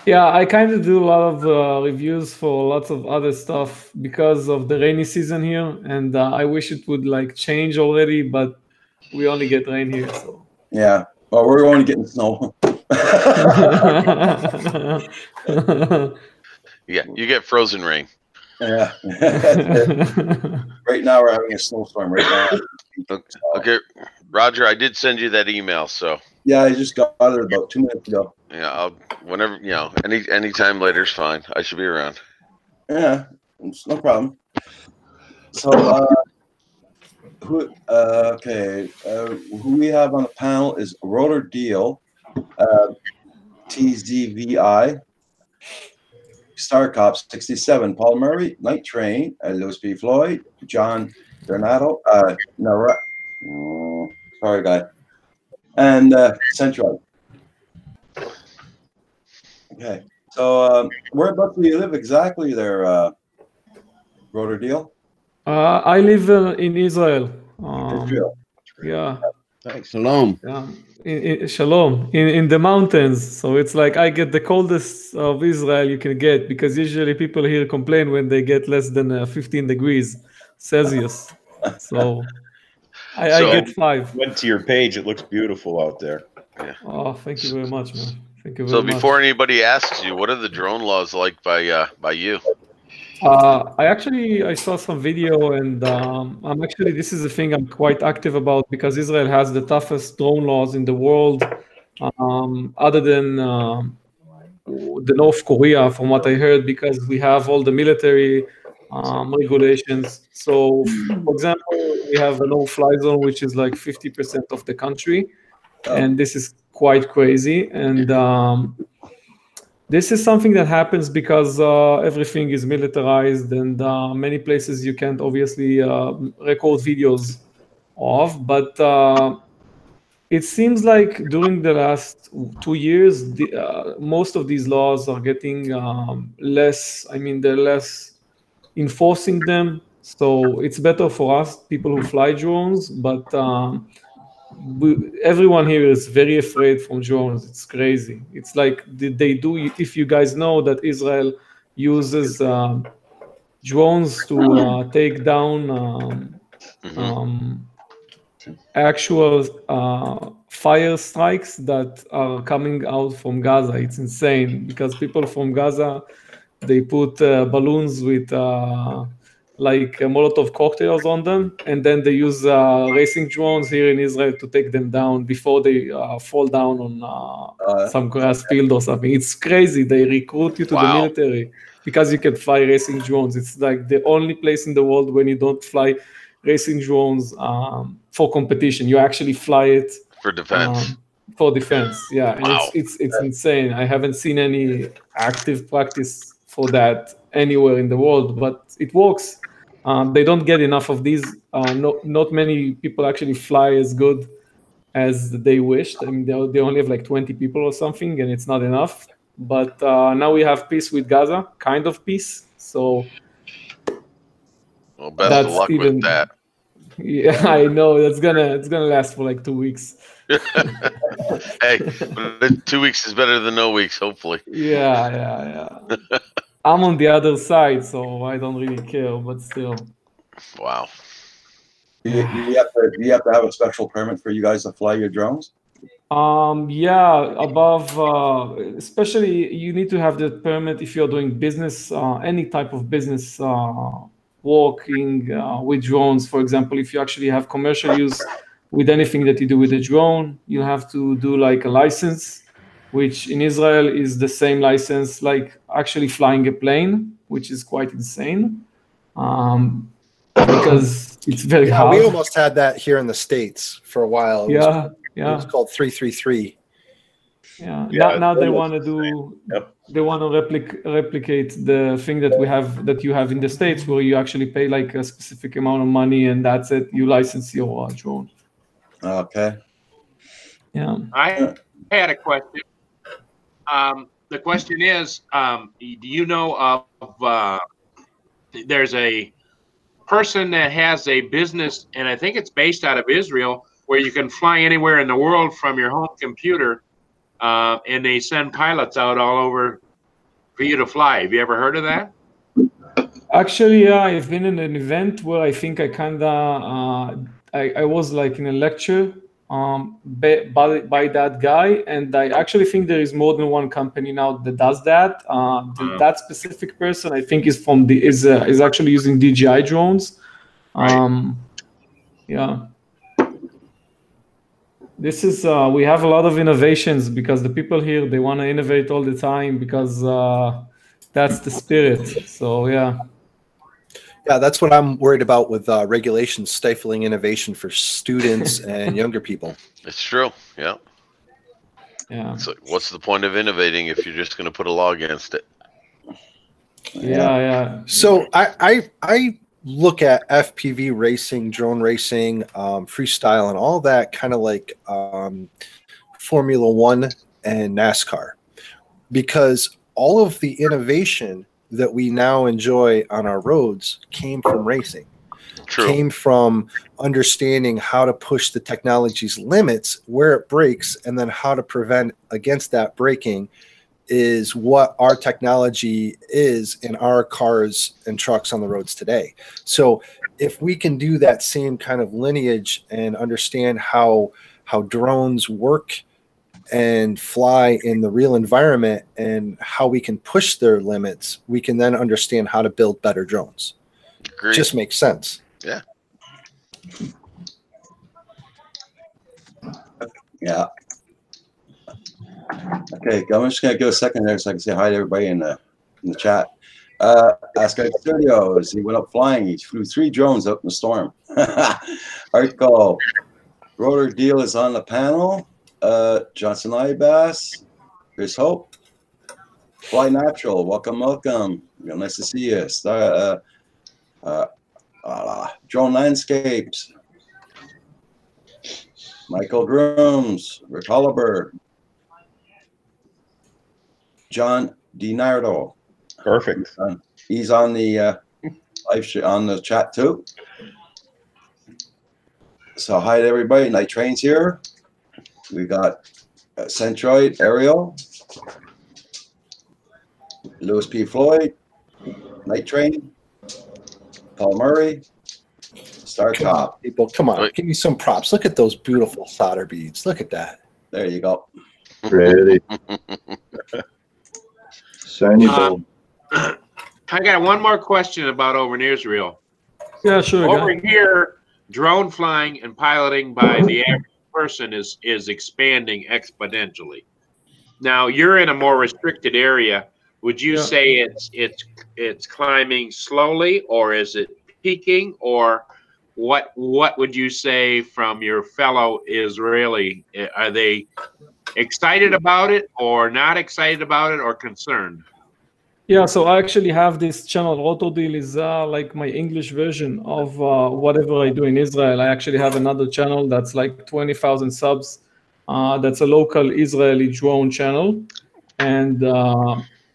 Yeah, I kind of do a lot of reviews for lots of other stuff because of the rainy season here, and I wish it would like change already, but we only get rain here. So yeah, well, we're only getting snow. Yeah, you get frozen rain. Yeah. Right now we're having a snowstorm. Right now. Okay, Roger, I did send you that email, so. Yeah, I just got it about 2 minutes ago. Yeah, I'll whenever anytime later is fine. I should be around. Yeah, it's no problem. So, who we have on the panel is Rotor Deal, TZVI, Star Cops 67, Paul Murray, Night Train, Louis B. Floyd, John Donato, sorry, guy, and Central. Okay, so whereabouts do you live exactly there, Rotor Deal? I live in Israel. Israel. Yeah. Thanks. Shalom. Yeah. Shalom. In the mountains. So it's like I get the coldest of Israel you can get, because usually people here complain when they get less than 15 degrees Celsius. So I get 5. Went to your page. It looks beautiful out there. Yeah. Oh, thank you very much, man. Thank you very much. So before anybody asks you, what are the drone laws like by you? I saw some video, and this is a thing I'm quite active about, because Israel has the toughest drone laws in the world, other than the North Korea, from what I heard, because we have all the military regulations. So, for example, we have a no-fly zone, which is like 50% of the country, and this is quite crazy. And This is something that happens because everything is militarized, and many places you can't obviously record videos of. But it seems like during the last 2 years, most of these laws are getting less. I mean, they're less enforcing them. So it's better for us, people who fly drones, but everyone here is very afraid from drones. It's crazy. It's like they do. If you guys know that Israel uses drones to take down actual fire strikes that are coming out from Gaza. It's insane because people from Gaza, they put balloons with like Molotov cocktails on them, and then they use racing drones here in Israel to take them down before they fall down on some grass field or something. It's crazy. They recruit you to the military because you can fly racing drones. It's like the only place in the world when you don't fly racing drones for competition. You actually fly it for defense. Yeah, and it's insane. I haven't seen any active practice for that anywhere in the world, but it works. They don't get enough of these. Not many people actually fly as good as they wished. I mean, they only have like 20 people or something, and it's not enough. But now we have peace with Gaza, kind of peace. So, well, best of luck with that. Yeah, I know it's gonna last for like 2 weeks. Hey, 2 weeks is better than no weeks, hopefully. Yeah. I'm on the other side, so I don't really care, but still. Wow. Do you have to have a special permit for you guys to fly your drones? Yeah, above, especially you need to have the permit if you're doing business, any type of business working with drones. For example, if you actually have commercial use with anything that you do with a drone, you have to do like a license, which in Israel is the same license like actually flying a plane, which is quite insane because it's very hard. We almost had that here in the States for a while. It was called 333. Yeah. Now they want to do. Yep. They want to replicate the thing that you have in the States, where you actually pay like a specific amount of money, and that's it. You license your drone. Okay. Yeah. I had a question. The question is, do you know of? There's a person that has a business, and I think it's based out of Israel, where you can fly anywhere in the world from your home computer, and they send pilots out all over for you to fly. Have you ever heard of that? Actually, yeah, I've been in an event where I think I was like in a lecture by that guy, and I actually think there is more than one company now that does that. That specific person, I think, is actually using DJI drones. Right. Yeah. This is we have a lot of innovations because the people here, they want to innovate all the time because that's the spirit. So yeah. Yeah, that's what I'm worried about with regulations stifling innovation for students and younger people. It's true. Yeah. Yeah. So what's the point of innovating if you're just going to put a law against it? Yeah. So I look at FPV racing, drone racing, freestyle, and all that kind of like Formula One and NASCAR, because all of the innovation that we now enjoy on our roads came from racing. True. Came from understanding how to push the technology's limits, where it breaks, and then how to prevent against that breaking is what our technology is in our cars and trucks on the roads today. So if we can do that same kind of lineage and understand how drones work and fly in the real environment and how we can push their limits, we can then understand how to build better drones. Agreed. Just makes sense. Yeah. Yeah. Okay, I'm just gonna give a second there so I can say hi to everybody in the chat. Ascar Studios, he went up flying. He flew 3 drones up in the storm. Article, Rotor Deal is on the panel. Johnson Ibas, Chris Hope. Fly Natural, welcome. Nice to see you. Drone Landscapes, Michael Grooms, Rick Holliber, John DiNardo. Perfect. He's on the on the chat too. So hi to everybody. Night Train's here. We got Centroid, Ariel, Louis P. Floyd, Night Train, Paul Murray, Star Top. People, come on, give me some props. Look at those beautiful solder beads. Look at that. There you go. Ready. Shiny bold. I got one more question about over in Israel. Yeah, sure. Over here, drone flying and piloting by the average person is expanding exponentially. Now you're in a more restricted area. Would you say it's climbing slowly, or is it peaking, or what would you say from your fellow Israeli? Are they excited about it, or not excited about it, or concerned? Yeah, so I actually have this channel. Rotodeal is like my English version of whatever I do in Israel. I actually have another channel that's like 20,000 subs. That's a local Israeli drone channel, and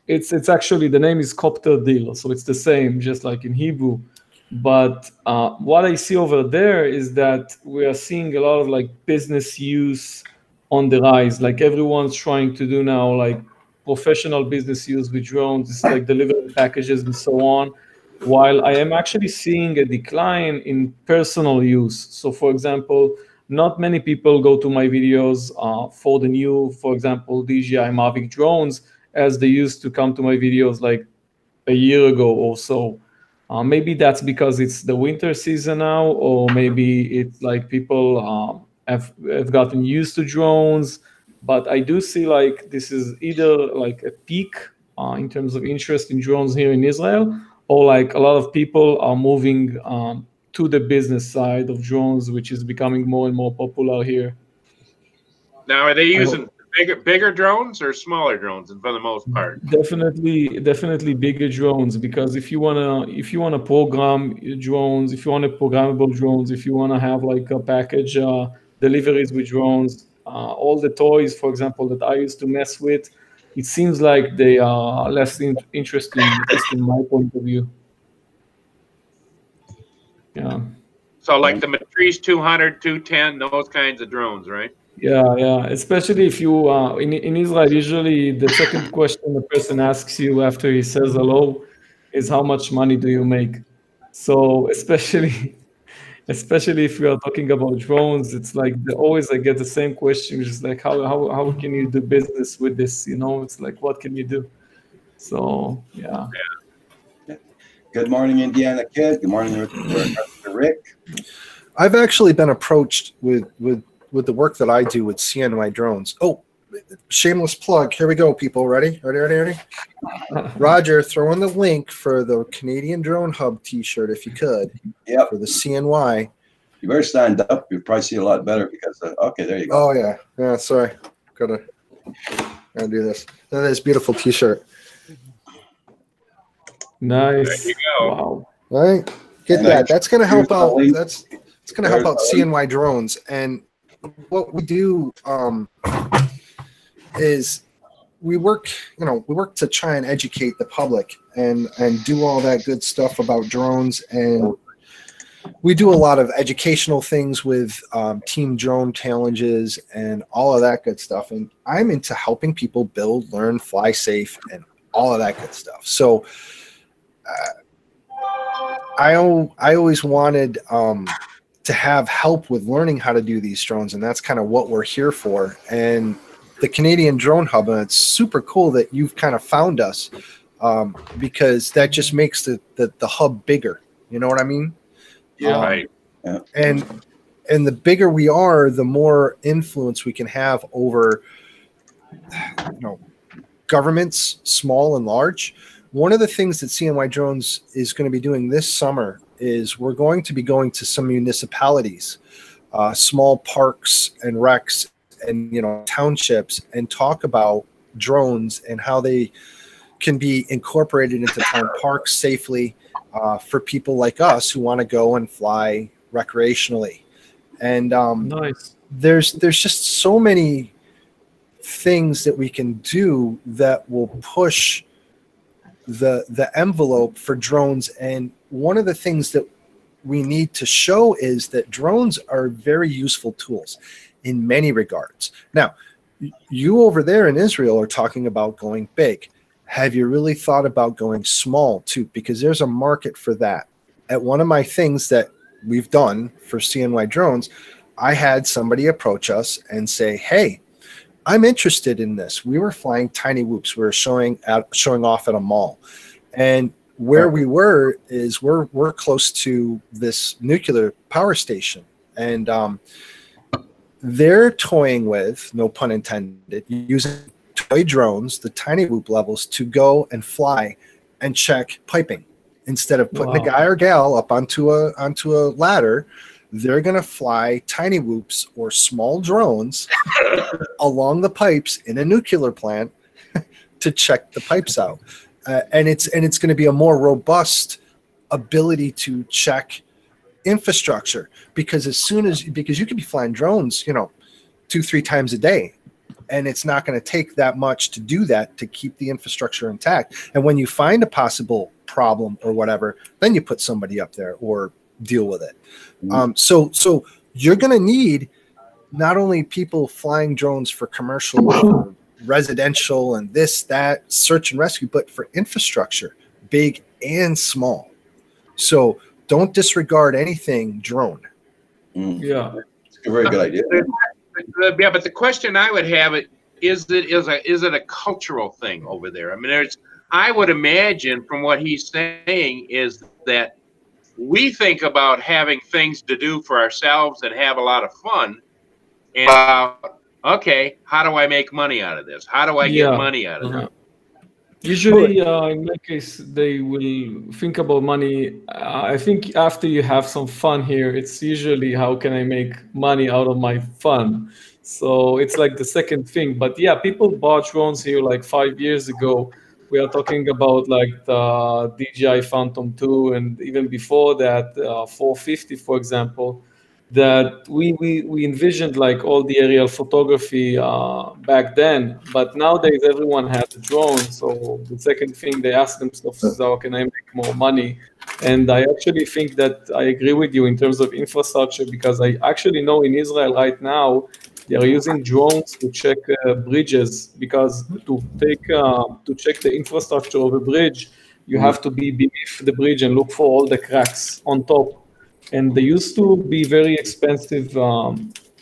it's actually, the name is Copter Deal, so it's the same, just like in Hebrew. But what I see over there is that we are seeing a lot of like business use on the rise. Like everyone's trying to do now like professional business use with drones. It's like delivering packages and so on. While I am actually seeing a decline in personal use. So for example, not many people go to my videos for the new, for example, DJI Mavic drones, as they used to come to my videos like a year ago or so. Maybe that's because it's the winter season now, or maybe it's like people have gotten used to drones. But I do see like this is either like a peak in terms of interest in drones here in Israel, or like a lot of people are moving to the business side of drones, which is becoming more and more popular here. Now, are they using bigger drones or smaller drones, and for the most part? Definitely bigger drones, because if you wanna program drones, if you want programmable drones, if you wanna have like a package deliveries with drones, all the toys, for example, that I used to mess with, it seems like they are less interesting, at least in my point of view. Yeah. So like the Matrice 200, 210, those kinds of drones, right? Yeah. Especially if you in Israel, usually the second question the person asks you after he says hello is how much money do you make? So especially if we are talking about drones, it's like always I get the same question, just like how can you do business with this? You know, it's like what can you do? So yeah. Good morning, Indiana Kid. Good morning, Rick. I've actually been approached with the work that I do with CNY drones. Oh, shameless plug. Here we go, people. Ready? Roger, throw in the link for the Canadian Drone Hub t-shirt if you could. Yep. For the CNY. You better stand up. You'll probably see a lot better because okay, there you go. Oh yeah. Yeah, sorry. Gotta do this. That is beautiful t-shirt. Nice. There you go. Wow. All right. Get that. That's gonna help out. It's gonna help out CNY drones. And what we do is we work to try and educate the public and do all that good stuff about drones. And we do a lot of educational things with team drone challenges and all of that good stuff. And I'm into helping people build, learn, fly safe, and all of that good stuff. So I always wanted to have help with learning how to do these drones, and that's kind of what we're here for. And the Canadian Drone Hub, and it's super cool that you've kind of found us because that just makes the hub bigger. You know what I mean? Yeah. Right. Yeah. And the bigger we are, the more influence we can have over, governments, small and large. One of the things that CNY Drones is going to be doing this summer is we're going to be going to some municipalities, small parks and recs and townships, and talk about drones and how they can be incorporated into town parks safely for people like us who want to go and fly recreationally. And Nice. there's just so many things that we can do that will push the envelope for drones. And one of the things that we need to show is that drones are very useful tools in many regards. Now, you over there in Israel are talking about going big. Have you really thought about going small too? Because there's a market for that. At one of my things that we've done for CNY drones, I had somebody approach us and say, hey, I'm interested in this. We were flying tiny whoops. We were showing off at a mall. And where we were is we're close to this nuclear power station. And they're toying with, no pun intended, using toy drones, the tiny whoop levels, to go and fly and check piping. Instead of putting a guy or gal up onto a ladder, they're going to fly tiny whoops or small drones along the pipes in a nuclear plant to check the pipes out. And it's going to be a more robust ability to check infrastructure, because because you could be flying drones, 2-3 times a day, and it's not going to take that much to do that, to keep the infrastructure intact. And when you find a possible problem or whatever, then you put somebody up there or deal with it. So you're going to need not only people flying drones for commercial, for residential, and this, that, search and rescue, but for infrastructure, big and small. So don't disregard anything drone. Yeah, it's a very good idea. Yeah, but the question I would have is it a cultural thing over there? I mean, I would imagine from what he's saying is that we think about having things to do for ourselves and have a lot of fun, and okay, how do I make money out of this? How do I get money out of it? Usually, in my case, they will think about money. I think after you have some fun here, it's usually how can I make money out of my fun. So it's like the second thing. But yeah, people bought drones here like 5 years ago. We are talking about like the DJI Phantom 2, and even before that, 450, for example, that we envisioned like all the aerial photography back then. But nowadays, everyone has a drone. So the second thing they ask themselves is, how can I make more money? And I actually think that I agree with you in terms of infrastructure, because I actually know in Israel right now, they are using drones to check bridges, because to check the infrastructure of a bridge, you have to be beneath the bridge and look for all the cracks on top. And they used to be very expensive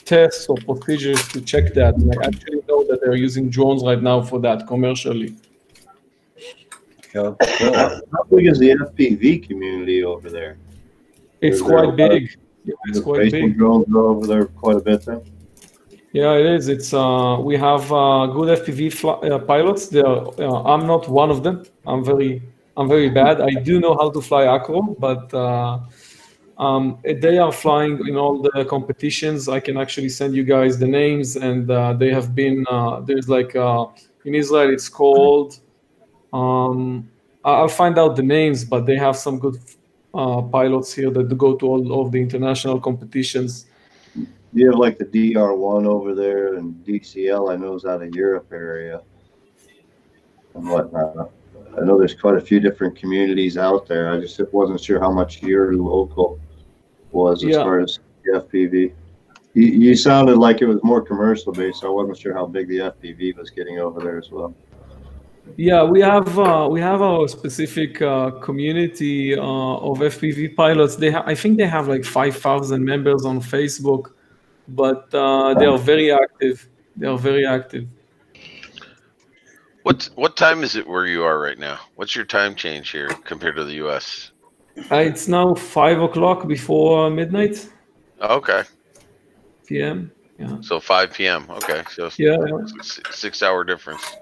tests or procedures to check that. And I actually know that they're using drones right now for that commercially. How big is the FPV community over there? It's quite big. It's quite big. Drones are over there quite a bit then? Yeah, it is. It's we have good FPV pilots. I'm not one of them. I'm very bad. I do know how to fly acro, but they are flying in all the competitions. I can actually send you guys the names, and they have been. There's like in Israel, it's called. I'll find out the names, but they have some good pilots here that go to all of the international competitions. You have like the DR1 over there, and DCL, I know, is out of Europe area and whatnot. I know there's quite a few different communities out there. I just wasn't sure how much your local was as far as the FPV. You sounded like it was more commercial based, so I wasn't sure how big the FPV was getting over there as well. Yeah, we have our specific community of FPV pilots. I think they have like 5,000 members on Facebook, but they are very active. They are very active. What time is it where you are right now? What's your time change here compared to the U.S.? It's now 5 o'clock before midnight. Okay. PM. Yeah. So 5 p.m. Okay. So yeah. 6 hour difference.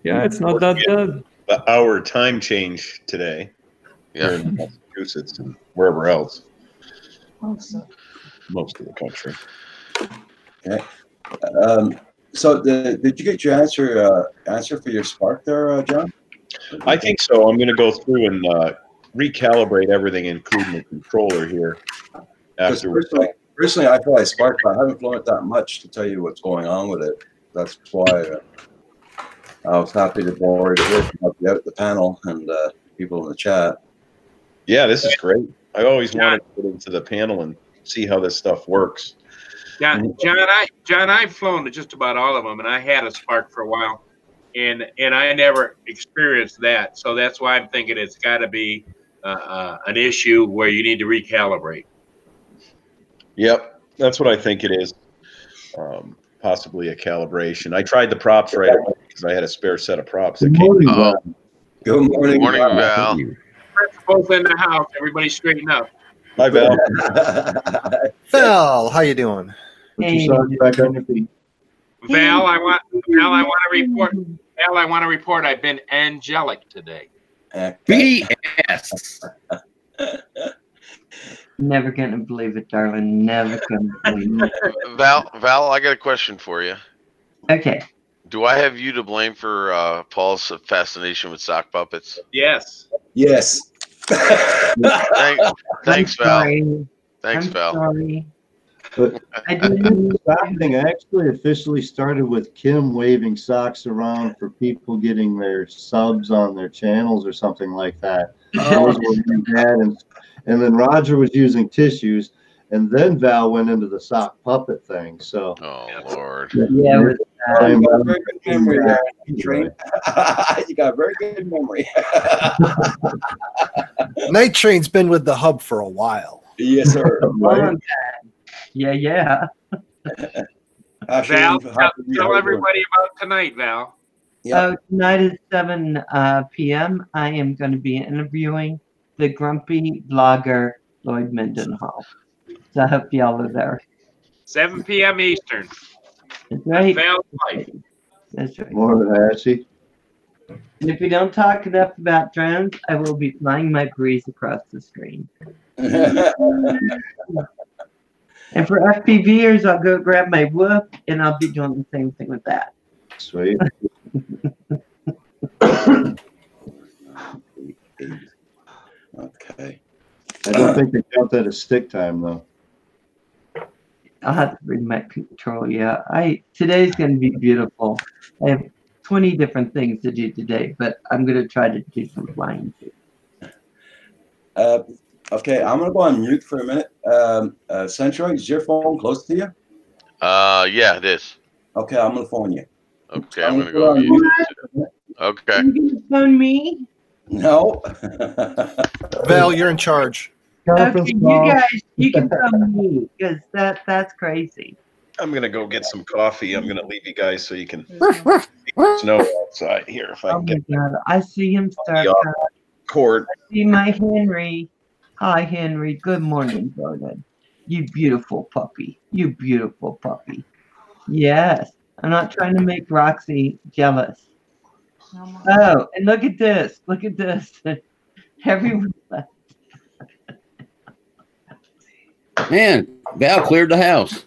Yeah, it's not that bad. The hour time change today. Yeah. Here in Massachusetts and wherever else. Most of the country. Okay. So did you get your answer for your Spark there, John? I think so. I'm going to go through and recalibrate everything, including the controller here. Personally, I fly Spark, but I haven't flown it that much to tell you what's going on with it. That's why I was happy to borrow it help you out the panel and people in the chat. Yeah, this is great. I always wanted to get into the panel and see how this stuff works. Yeah, John, I've flown to just about all of them, and I had a Spark for a while, and I never experienced that. So that's why I'm thinking it's got to be an issue where you need to recalibrate. Yep, that's what I think it is. Possibly a calibration. I tried the props right away because I had a spare set of props. That came. Good morning, Val. Principals in the house. Everybody straighten up. Hi, Val. Val, how you doing? Put your socks back on your feet. Val, I want to report I've been angelic today. BS. Never gonna believe it, darling. Never gonna believe it. Val, I got a question for you. Okay. Do I have you to blame for Paul's fascination with sock puppets? Yes. Yes. Thanks, Val. Sorry. Thanks, Val. Sorry. But I didn't. sock thing actually officially started with Kim waving socks around for people getting their subs on their channels or something like that. Those were really bad, and then Roger was using tissues, and then Val went into the sock puppet thing. So, Oh Lord. Yeah, with You got a very good memory there. You got a very good memory. Night Train's been with the hub for a while. Yes, sir. long time. Yeah. Val, tell everybody about tonight, Val. Yep. Tonight at 7 p.m. I am going to be interviewing the grumpy blogger Lloyd Mendenhall. So I hope y'all are there. 7 p.m. Eastern. That's right. Val's life. That's right. more than ashy. And if we don't talk enough about drones, I will be flying my breeze across the screen. And for FPVers, I'll go grab my whoop, and I'll be doing the same thing with that. Sweet. Okay. I don't think they count that as stick time though. I'll have to bring my control. Yeah, today's going to be beautiful. I have 20 different things to do today, but I'm going to try to do some flying too. Okay, I'm gonna go on mute for a minute. Centro, is your phone close to you? Yeah, it is. Okay, I'm gonna phone you. Okay, I'm gonna go on mute. Okay. Are you going to phone me? No. Val, you're in charge. Okay, you guys, you can phone me because that's crazy. I'm gonna go get some coffee. I'm gonna leave you guys so you can snow outside here if I Oh can my get God, I see him start. cord. I see my Henry. Hi, Henry. Good morning, darling. You beautiful puppy. You beautiful puppy. Yes. I'm not trying to make Roxy jealous. Oh, and look at this. Look at this. Everyone. Man, Val cleared the house.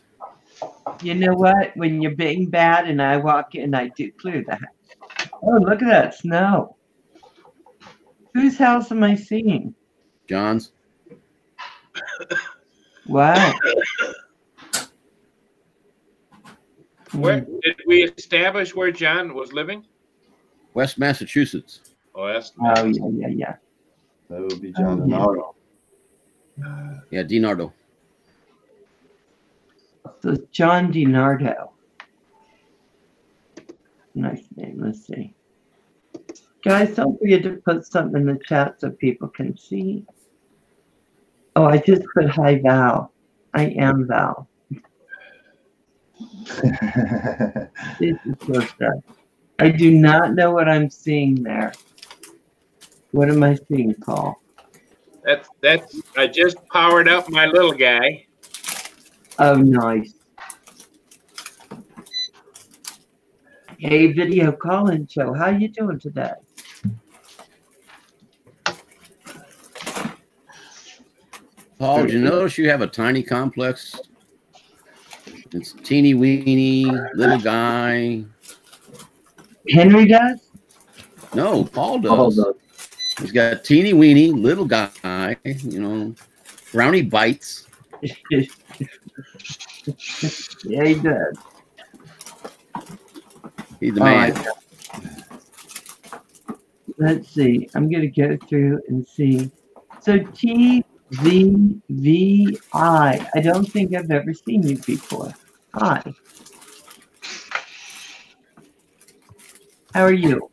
You know what? When you're being bad and I walk in, I do clear the house. Oh, look at that snow. Whose house am I seeing? John's. Wow. Where did we establish where John was living? West Massachusetts. Oh, that's Oh, yeah. That would be John DiNardo. Yeah, DiNardo. So it's John DiNardo. Nice name. Let's see. Guys, don't forget to put something in the chat so people can see. Oh, I just put hi, Val. I am Val. This is so sad. I do not know what I'm seeing there. What am I seeing, Paul? That's. I just powered up my little guy. Oh, nice. Hey, video call-in show. How you doing today? Paul, did you notice you have a tiny complex? It's teeny weeny, little guy. Henry does? No, Paul does. Paul does. He's got teeny weeny little guy, you know, brownie bites. Yeah, he does. He's the man. Right. Let's see. I'm going to go through and see. So TVVI. I don't think I've ever seen you before. Hi. How are you?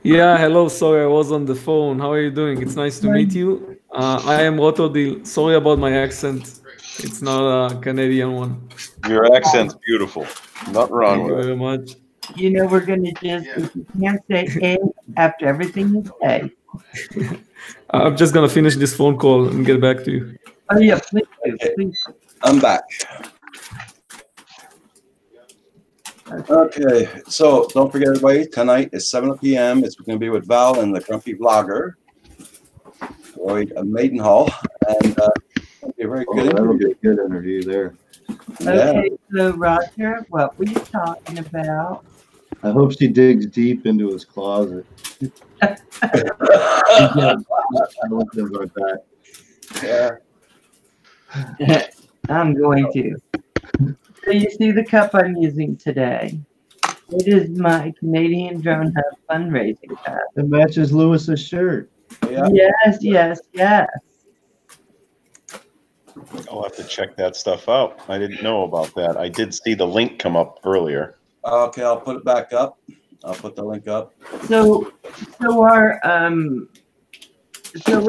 Yeah, hello. Sorry, I was on the phone. How are you doing? It's nice to meet you. I am Rotodil. Sorry about my accent. It's not a Canadian one. Your accent's beautiful. Nothing wrong Thank you with it. very much. You know, we're going to just, if you can't say A after everything you say. I'm just going to finish this phone call and get back to you. Oh, yeah, please do. Please. I'm back. Okay, so don't forget, everybody, tonight is 7 p.m. It's going to be with Val and the Grumpy Vlogger, Lloyd Maidenhall, and it'll be a very good That'll be interview. a good interview there. Okay, so Roger, what were you talking about? I hope she digs deep into his closet. Yeah. I'm going to. So you see the cup I'm using today. It is my Canadian Drone Hub fundraising cup. It matches Lewis's shirt. Yeah. Yes, yes, yes. I'll have to check that stuff out. I didn't know about that. I did see the link come up earlier. Okay, I'll put it back up. I'll put the link up. So our so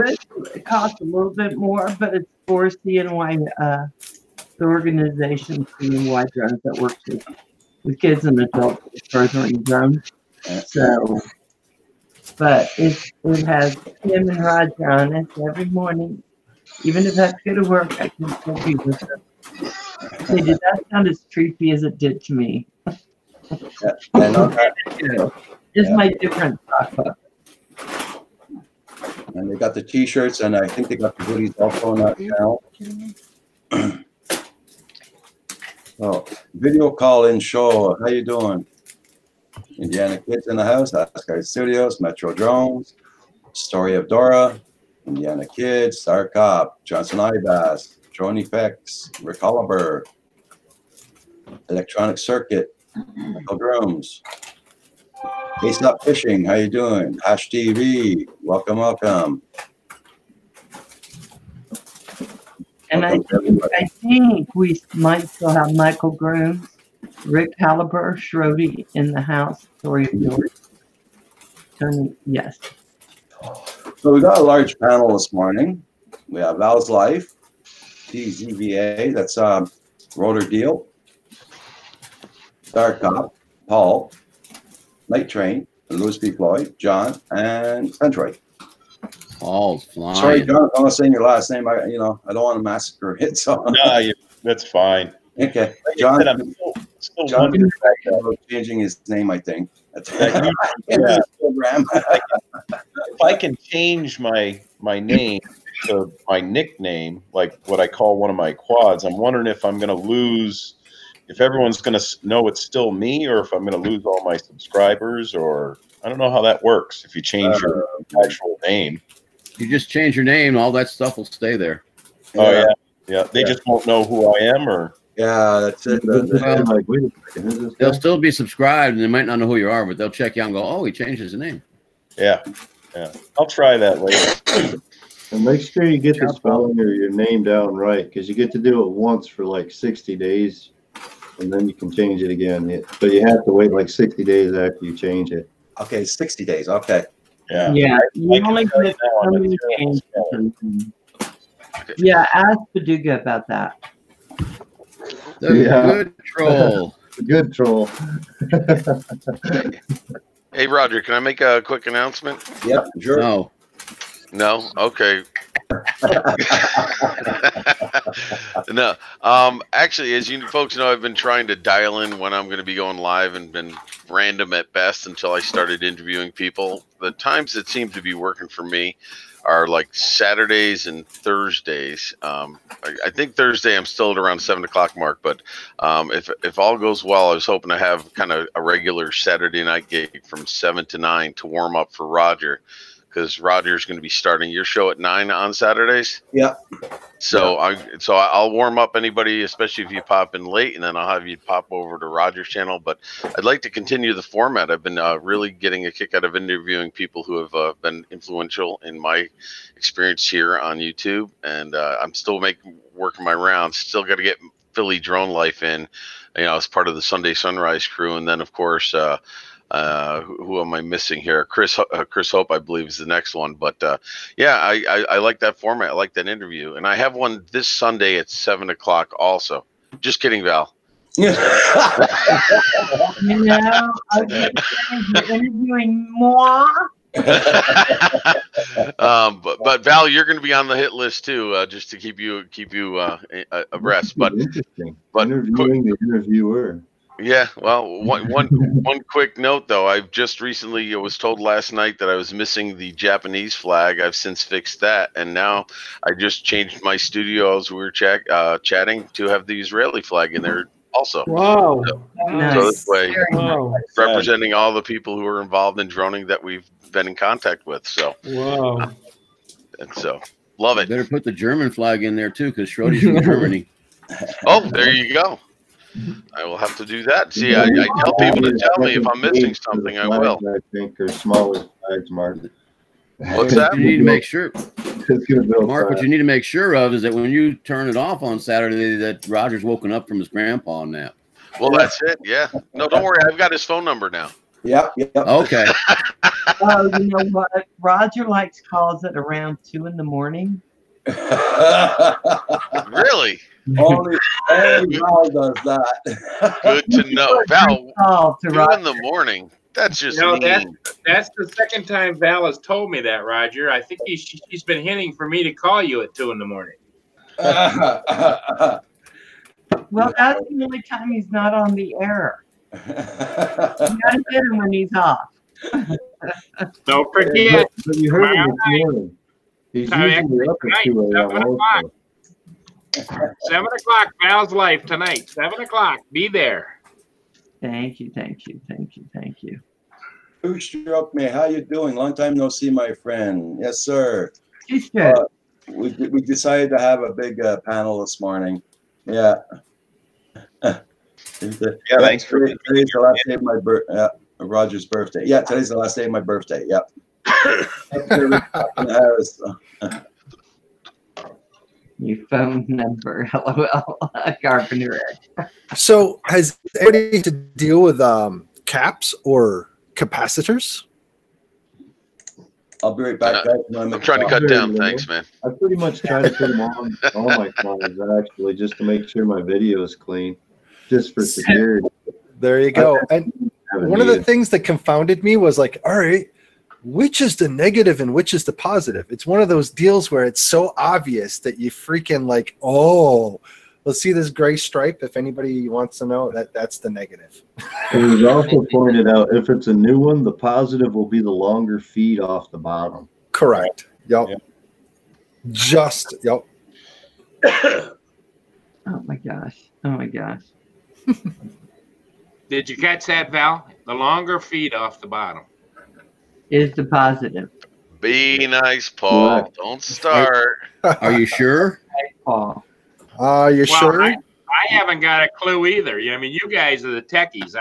it costs a little bit more, but it's for CNY, the organization CNY Drones that works with kids and adults with furthering drones. So, but it has Tim and Roger on it every morning. Even if I have to go to work, I can still be with them. Hey, did that sound as creepy as it did to me? It's my different sock puppet. And they got the t-shirts, and I think they got the hoodies also on that channel. So, video call-in show. How you doing? Indiana Kids in the house, Asgard Studios, Metro Drones, Story of Dora, Indiana Kids, Star Cop, Johnson Ibas, Drone Effects, Rick Oliver, Electronic Circuit, Michael Drums, Ace Up Fishing, how you doing? Hash TV, welcome, welcome. And I think we might still have Michael Grooms, Rick Halliburton, Schrody in the house. Story of Dora. Tony, yes. So we got a large panel this morning. We have Val's Life, TZVA, that's Rotor Deal, Star Cop, Paul, Night Train, Louis B. Floyd, John, and Centroid. Paul's flying. Sorry, John, I'm not saying your last name. I don't want to massacre it. So No, that's fine. okay, Like I John. said, I'm still John wondering about changing his name, I think. Yeah. Program. if I can change my name to my nickname, like what I call one of my quads, I'm wondering if I'm going to lose, if everyone's going to know it's still me, or if I'm going to lose all my subscribers, or I don't know how that works. If you change your actual name, You just change your name, all that stuff will stay there. Oh yeah. They just won't know who I am, or yeah, that's it. They'll still be subscribed, and they might not know who you are, but they'll check you out and go, "Oh, he changed his name." yeah. I'll try that later. And make sure you get the spelling or your name down right, because you get to do it once for like 60 days, and then you can change it again. But you have to wait like 60 days after you change it. Okay, 60 days. Okay. Yeah. Yeah, you can only tell you get now, so I'm a many terrible changes. Yeah, ask Paduga about that. The good troll. Good troll. Hey, Roger, can I make a quick announcement? Yep, sure. No. No? Okay. No. Actually, as you folks know, I've been trying to dial in when I'm going to be going live and been random at best until I started interviewing people. The times that seem to be working for me are like Saturdays and Thursdays. I think Thursday I'm still at around 7 o'clock mark, but if all goes well, I was hoping to have kind of a regular Saturday night gig from 7 to 9 to warm up for Roger, because Roger's going to be starting your show at 9 on Saturdays. Yeah. So I'll warm up anybody, especially if you pop in late, and then I'll have you pop over to Roger's channel. But I'd like to continue the format. I've been really getting a kick out of interviewing people who have been influential in my experience here on YouTube, and I'm still working my rounds. Still got to get Philly Drone Life in, as part of the Sunday Sunrise crew, and then of course. Who am I missing here? Chris Hope, I believe, is the next one. But yeah, I like that format. I like that interview, and I have one this Sunday at 7 o'clock. Also, just kidding, Val. I'm interviewing more. But Val, you're going to be on the hit list too, just to keep you abreast. But interesting. Interviewing the interviewer. Yeah, well, one quick note though. I've just recently was told last night that I was missing the Japanese flag. I've since fixed that, and now I just changed my studio as we were chatting to have the Israeli flag in there also. Wow! So this way, representing all the people who are involved in droning that we've been in contact with. So wow, and so love it. You better put the German flag in there too, because Schroeder's from Germany. Oh, there you go. I will have to do that. See, I tell people to tell me if I'm missing something, I will. I think are smaller flags, Mark. What's that? You need to make sure, Mark. What you need to make sure of is that when you turn it off on Saturday, that Roger's woken up from his grandpa nap. Well, that's it. Yeah. No, don't worry. I've got his phone number now. Yep. Okay. Oh, you know what? Roger likes calls at around 2 in the morning. Really? Only Val does that. Good to know. Val, 2 Roger. in the morning. That's just that's the second time Val has told me that, Roger. I think she's been hinting for me to call you at 2 in the morning. Well, that's the only time he's not on the air. You gotta get him when he's off. Don't forget. But you heard him this morning. He's usually up at 2 a.m. 7 o'clock. 7 o'clock, Val's Life tonight. 7 o'clock. Be there. Thank you. Who struck me? How you doing? Long time no see, my friend. Yes, sir. We decided to have a big panel this morning. Yeah. Thanks for today's the last day of Roger's birthday. Yeah, today's the last day of my birthday. Yep. Your phone number, LOL, Carpenter Edge. So, has anybody to deal with caps or capacitors? I'll be right back, guys. I'm trying to cut down. Thanks, man. I pretty much try to put them on all my phones, actually, just to make sure my video is clean, just for security. There you go. And one of the things that confounded me was like, all right, which is the negative and which is the positive? It's one of those deals where it's so obvious that you freaking like, oh, let's see this gray stripe. If anybody wants to know, that's the negative. It was also pointed out, if it's a new one, the positive will be the longer feed off the bottom. Correct. Yep. Yep. Oh my gosh. Did you catch that, Val? The longer feed off the bottom is the positive. Be nice, Paul. Don't start. Are you sure? Paul. You sure? I haven't got a clue either. I mean, you guys are the techies.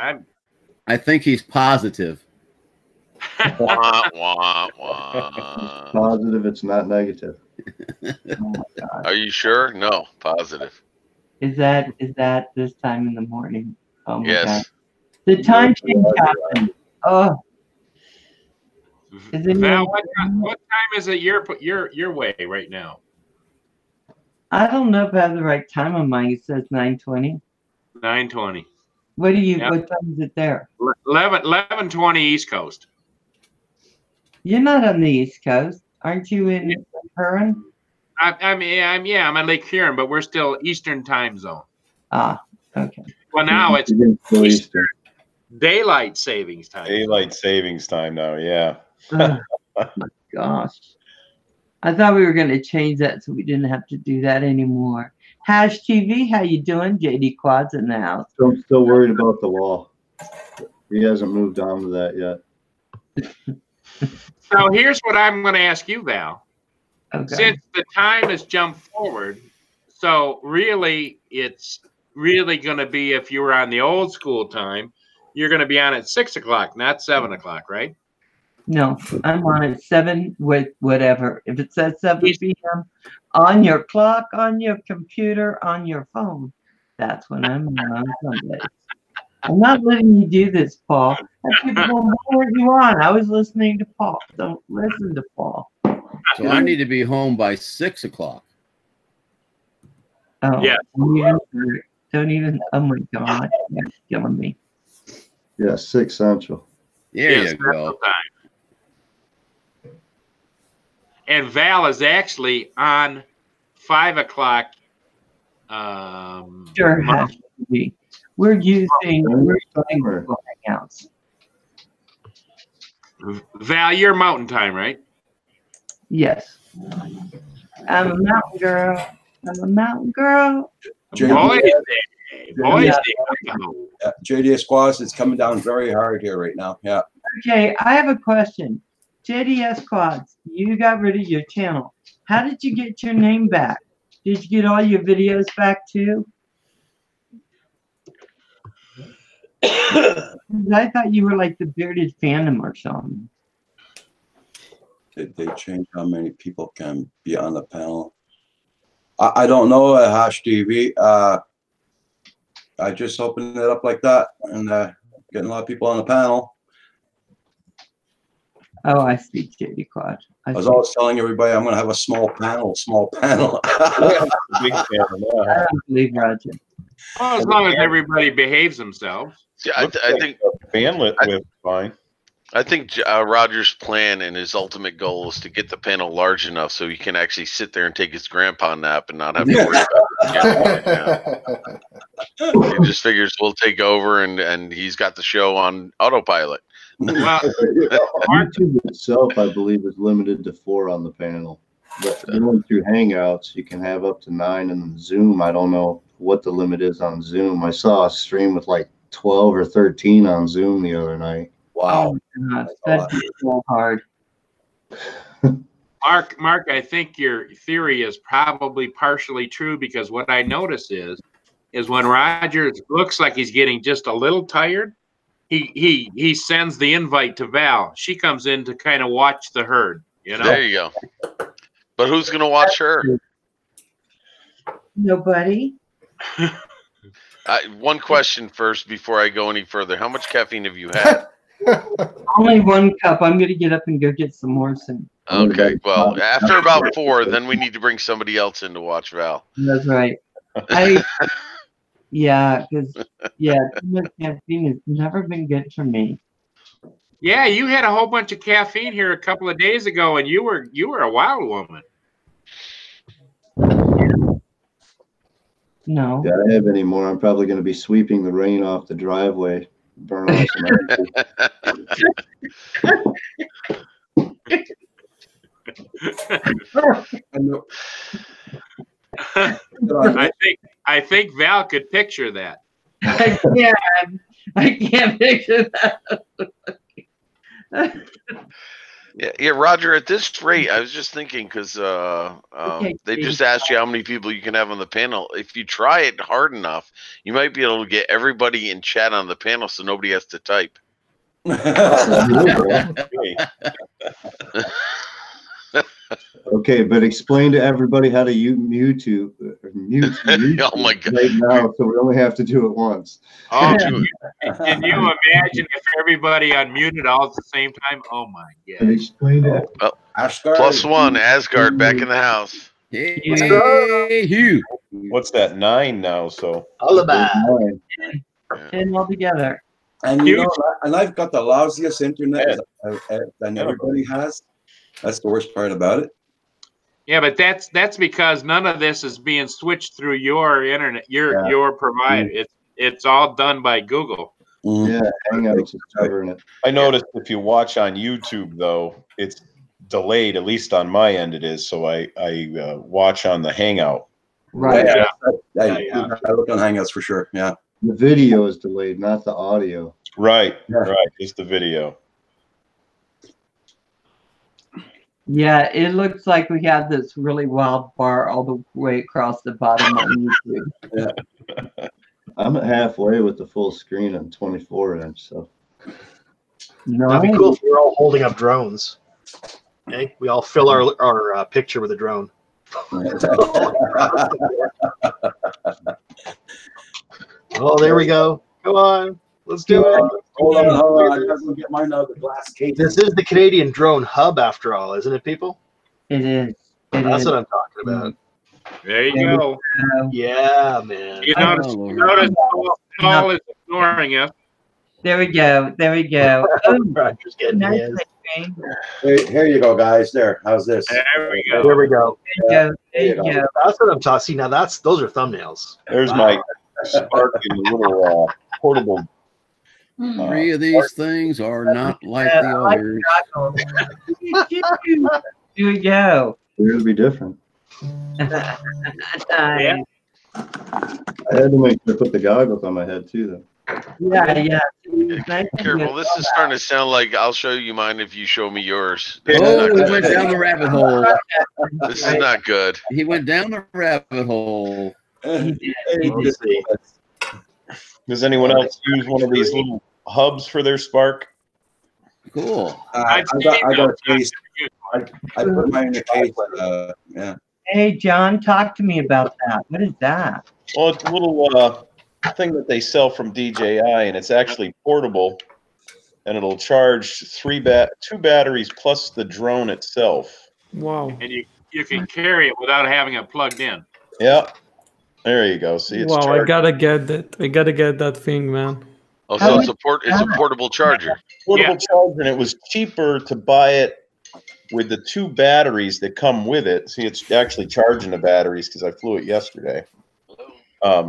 I think he's positive. Wah, wah, wah. Positive, it's not negative. Oh my God. Are you sure? No, positive. Is that this time in the morning? Oh my Yes. God. The time change happened. Oh. Is it Val, what time is it your way right now? I don't know if I have the right time on mine. It says 9:20. 9:20. What time is it there? 11:20 East Coast. You're not on the East Coast, aren't you? In Huron? I'm in Lake Huron, but we're still Eastern time zone. Ah, okay. Well, now it's Eastern daylight savings time. Daylight savings time now, yeah. Oh my gosh. I thought we were going to change that so we didn't have to do that anymore. Hash TV, how you doing? JD Quad's in the house. So I'm still worried about the law. He hasn't moved on to that yet. So here's what I'm going to ask you, Val. Okay. Since the time has jumped forward, so really it's really going to be, if you were on the old school time, you're going to be on at 6 o'clock, not 7 o'clock, right? No, I'm on at 7 with whatever. If it says 7 p.m. on your clock, on your computer, on your phone, that's when I'm on Sundays. I'm not letting you do this, Paul. People don't know what you want. I was listening to Paul. Don't listen to Paul. So I need to be home by 6 o'clock. Oh, yeah. Don't even. Oh my God, that's killing me. Yeah, 6 Central. There you go. And Val is actually on 5 o'clock. Sure, has to be. We're using Google Hangouts. Val, you're Mountain Time, right? Yes. I'm a mountain girl. I'm a mountain girl. Boys Day. Boys Day. Yeah, JD Squads, it's coming down very hard here right now. Yeah. Okay, I have a question. JDS Quads, you got rid of your channel. How did you get your name back? Did you get all your videos back too? I thought you were like the Bearded Phantom or something. Did they change how many people can be on the panel? I don't know, Hash TV. I just opened it up like that and getting a lot of people on the panel. Oh, I see, JD Quad. I was always telling everybody I'm going to have a small panel. Big fan, I don't believe Roger. Well, as long as everybody behaves themselves. Yeah, I think bandwidth with fine. I think Roger's plan and his ultimate goal is to get the panel large enough so he can actually sit there and take his grandpa nap and not have to worry about it. He just figures we'll take over and he's got the show on autopilot. Well, YouTube itself, I believe, is limited to 4 on the panel. But going through Hangouts, you can have up to 9, and Zoom, I don't know what the limit is on Zoom. I saw a stream with like 12 or 13 on Zoom the other night. Wow. Oh, God, that'd be so hard. Mark, I think your theory is probably partially true, because what I notice is when Roger looks like he's getting just a little tired, he sends the invite to Val. She comes in to kind of watch the herd. You know. There you go. But who's going to watch her? Nobody. One question first before I go any further. How much caffeine have you had? Only 1 cup. I'm going to get up and go get some more soon. Okay. Well, after about 4, then we need to bring somebody else in to watch Val. That's right. Yeah, because too much caffeine has never been good for me. Yeah, you had a whole bunch of caffeine here a couple of days ago, and you were a wild woman. No. Yeah, I don't have any more. I'm probably going to be sweeping the rain off the driveway. Burn off some I think Val could picture that. I can't picture that. Yeah, Roger. At this rate, I was just thinking because they just asked you how many people you can have on the panel. If you try it hard enough, you might be able to get everybody in chat on the panel, so nobody has to type. Okay, but explain to everybody how to mute Oh my God! Right now, so we only have to do it once. Oh, can you imagine if everybody unmuted all at the same time? Oh my God! Explain it. Well, +1, Asgard back in the house. Hey, Hugh. What's that, 9 now? So all about 10 altogether. And and I've got the lousiest internet than everybody has. That's the worst part about it. Yeah, but that's because none of this is being switched through your internet, your provider. It's all done by Google. Yeah, Hangouts is covering it. I noticed if you watch on YouTube, though, it's delayed, at least on my end it is. So I watch on the Hangout. Right. Yeah. I look on Hangouts for sure. Yeah. The video is delayed, not the audio. Right. Yeah. Right. Just the video. Yeah, it looks like we have this really wild bar all the way across the bottom on YouTube. Yeah. I'm at halfway with the full screen on 24-inch, so. That'd be cool if we were all holding up drones. Okay, we all fill our picture with a drone. Oh, there we go. Come on, let's do it. Hold on. I gotta get mine out of the glass case. This is the Canadian Drone Hub, after all, isn't it, people? It is. That's what I'm talking about. There you go. Yeah, man. You notice Paul is ignoring us. There we go. There we go. Oh, Roger's getting nice his. thing. Here you go, guys. There. How's this? There we go. There we go. There you go. There you go. That's what I'm talking. See, now those are thumbnails. There's my sparking little portable. 3 of these things are not like the others. Here we go. It'll be different. Nice. Yeah. I had to make sure I put the goggles on my head too, though. Yeah. Nice. Careful, this is starting to sound like I'll show you mine if you show me yours. Oh, he went down the rabbit hole. This is not good. He went down the rabbit hole. Does anyone else use one of these little hubs for their Spark? Cool. I got a case. I put mine in a case. Yeah. Hey, John, talk to me about that. What is that? Well, it's a little thing that they sell from DJI, and it's actually portable, and it'll charge 2 batteries plus the drone itself. Wow. And you can carry it without having it plugged in. Yeah. There you go. See, it's Wow, charged. I gotta get that. I gotta get that thing, man. Also, it's a portable charger. Portable charger, and it was cheaper to buy it with the 2 batteries that come with it. See, it's actually charging the batteries because I flew it yesterday.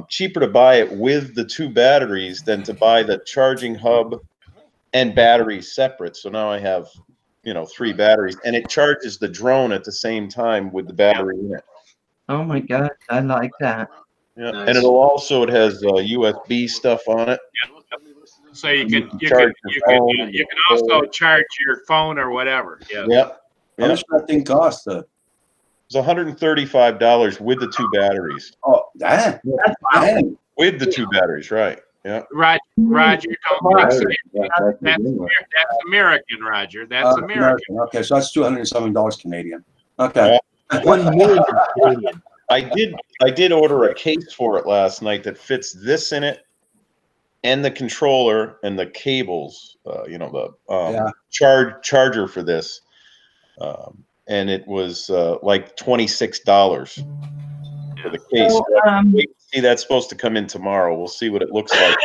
Cheaper to buy it with the 2 batteries than to buy the charging hub and batteries separate. So now I have, 3 batteries, and it charges the drone at the same time with the battery in it. Oh my God, I like that. Yeah, Nice. and it has USB stuff on it. So you can Charge your phone, you can also charge your phone or whatever. Yeah. Yep. How much that thing cost? It's $135 with the 2 batteries. Oh, damn. With the 2 batteries, right? Yeah. Roger, don't mix it. That's That's American, Roger. That's American. Okay, so that's $207 Canadian. Okay. 1 million Canadian. I did order a case for it last night that fits this in it, and the controller and the cables. Charger for this, and it was like $26 for the case. So, See, that's supposed to come in tomorrow. We'll see what it looks like.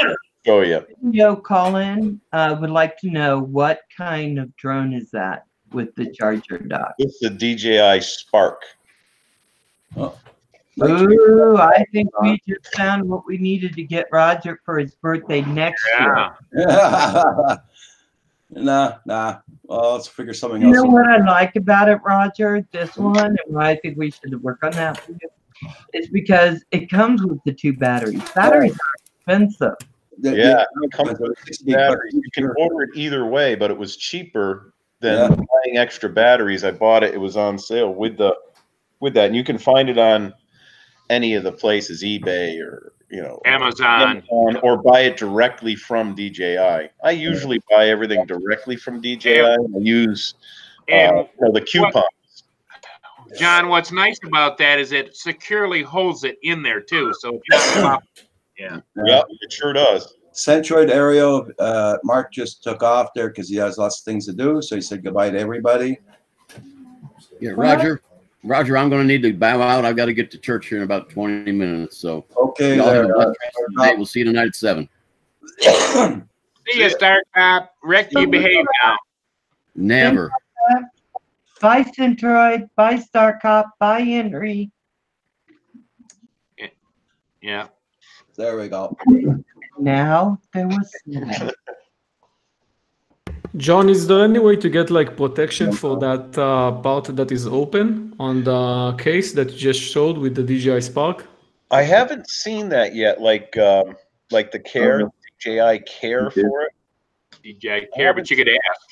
Show you. Yo, Colin would like to know what kind of drone is that with the charger dock? It's the DJI Spark. Ooh, I think we just found what we needed to get Roger for his birthday next year. Nah. Well, let's figure something You else know out. what I like about it, Roger? This one, and why I think we should work on that for you, is because it comes with the 2 batteries. Batteries are expensive. Yeah, it comes with 6 batteries. You can order it either way, but it was cheaper than buying extra batteries. I bought it; it was on sale with that, and you can find it on any of the places, eBay or Amazon, or buy it directly from DJI. I usually buy everything directly from DJI. I use the coupons. John, what's nice about that is it securely holds it in there too, so it's not Yeah, it sure does. Centroid Aerial, Mark just took off there because he has lots of things to do, so he said goodbye to everybody. Yeah, Roger, I'm going to need to bow out. I've got to get to church here in about 20 minutes. So, okay, we'll see you tonight at 7. See you, Star Cop. Rick, you behave now. Never. Bye, Centroid. Bye, Star Cop. Bye, Henry. Yeah. There we go. Now there was John, is there any way to get like protection for that part that is open on the case that you just showed with the DJI Spark? I haven't seen that yet. Like the care, DJI Care for it. DJI Care, but you could ask.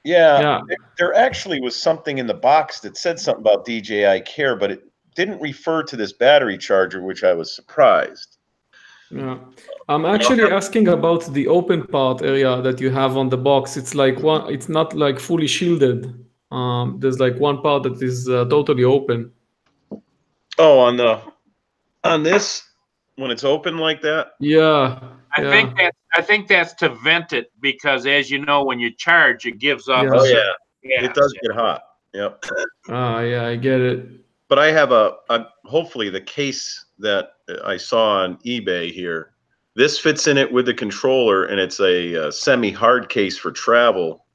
Yeah, there actually was something in the box that said something about DJI Care, but it didn't refer to this battery charger, which I was surprised. Yeah, I'm actually asking about the open part area that you have on the box. It's like it's not like fully shielded. There's like one part that is totally open. Oh, on this, when it's open like that? Yeah. I think that's to vent it, because as you know, when you charge, it gives off. Oh yeah, it does get hot. Yep. Yeah, I get it. But I have a hopefully the case that I saw on eBay here. This fits in it with the controller, and it's a semi-hard case for travel.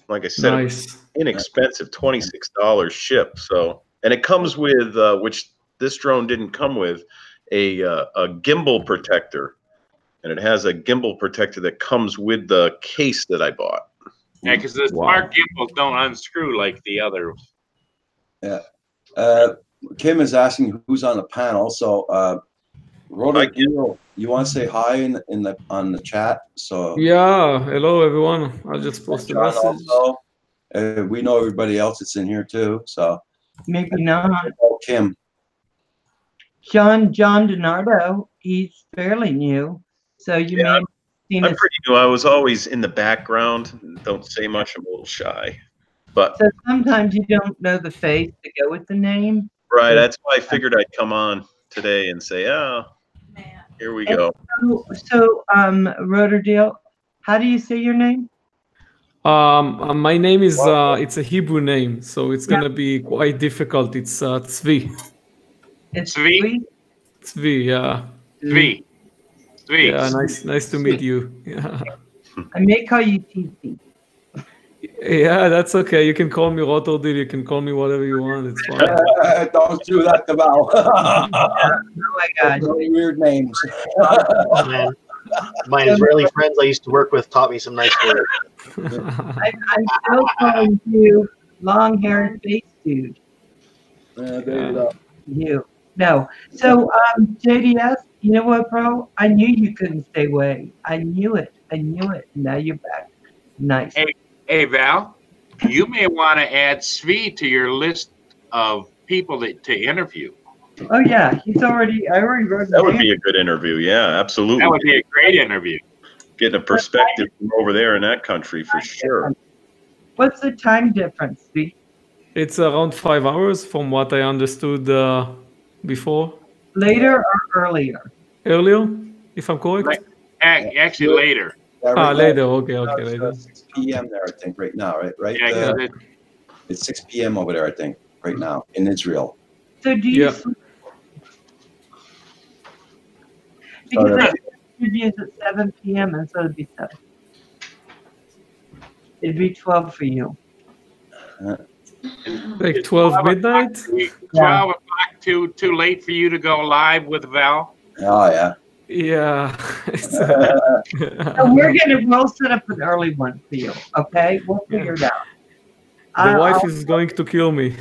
Like I said, nice. Inexpensive, $26 ship. So, and it comes with which this drone didn't come with, a gimbal protector. And it has a gimbal protector that comes with the case that I bought. Yeah, because the smart gimbals don't unscrew like the others. Yeah. Kim is asking who's on the panel. So, Roder, you want to say hi on the chat? So yeah, hello everyone. I'll just post a message. Also, we know everybody else that's in here too. So maybe not. Kim. John DiNardo. He's fairly new. So you may have seen I'm pretty new. I was always in the background. Don't say much. I'm a little shy. But so sometimes you don't know the face to go with the name. Right. That's why I figured I'd come on today and say, oh, here we go. So Roterdale, how do you say your name? My name is it's a Hebrew name, so it's gonna be quite difficult. It's Tzvi. It's Tzvi? Tzvi, yeah. Tzvi. Yeah, nice to meet you. Yeah. I may call you TC. Yeah, that's okay. You can call me Rotterdam. You can call me whatever you want. It's fine. Don't do that to Val. Oh my God. Really weird names. Oh, man. My Israeli friends I used to work with taught me some nice words. I'm still calling you long-haired face dude. There you go. You. No. So, JDS, you know what, bro? I knew you couldn't stay away. I knew it. Now you're back. Nice. Hey, Val, you may want to add Tzvi to your list of people to interview. Oh yeah, I already wrote that would be a good interview. Yeah, absolutely. That would be a great interview. Getting a perspective from over there in that country for sure. What's the time difference, Tzvi? It's around 5 hours from what I understood before. Later or earlier? Earlier, if I'm correct. Actually, later. Later. Okay, later. 6 p.m. there, I think, right now, right? Yeah, it's 6 p.m. over there, I think, right now in Israel. So do you? Because interviews at 7 p.m. and so it'd be 7. It'd be 12 for you. Like 12 midnight? 12 o'clock too late for you to go live with Val? Oh, yeah. Yeah. So we'll set up an early one for you, okay? We'll figure it out. The wife is going to kill me.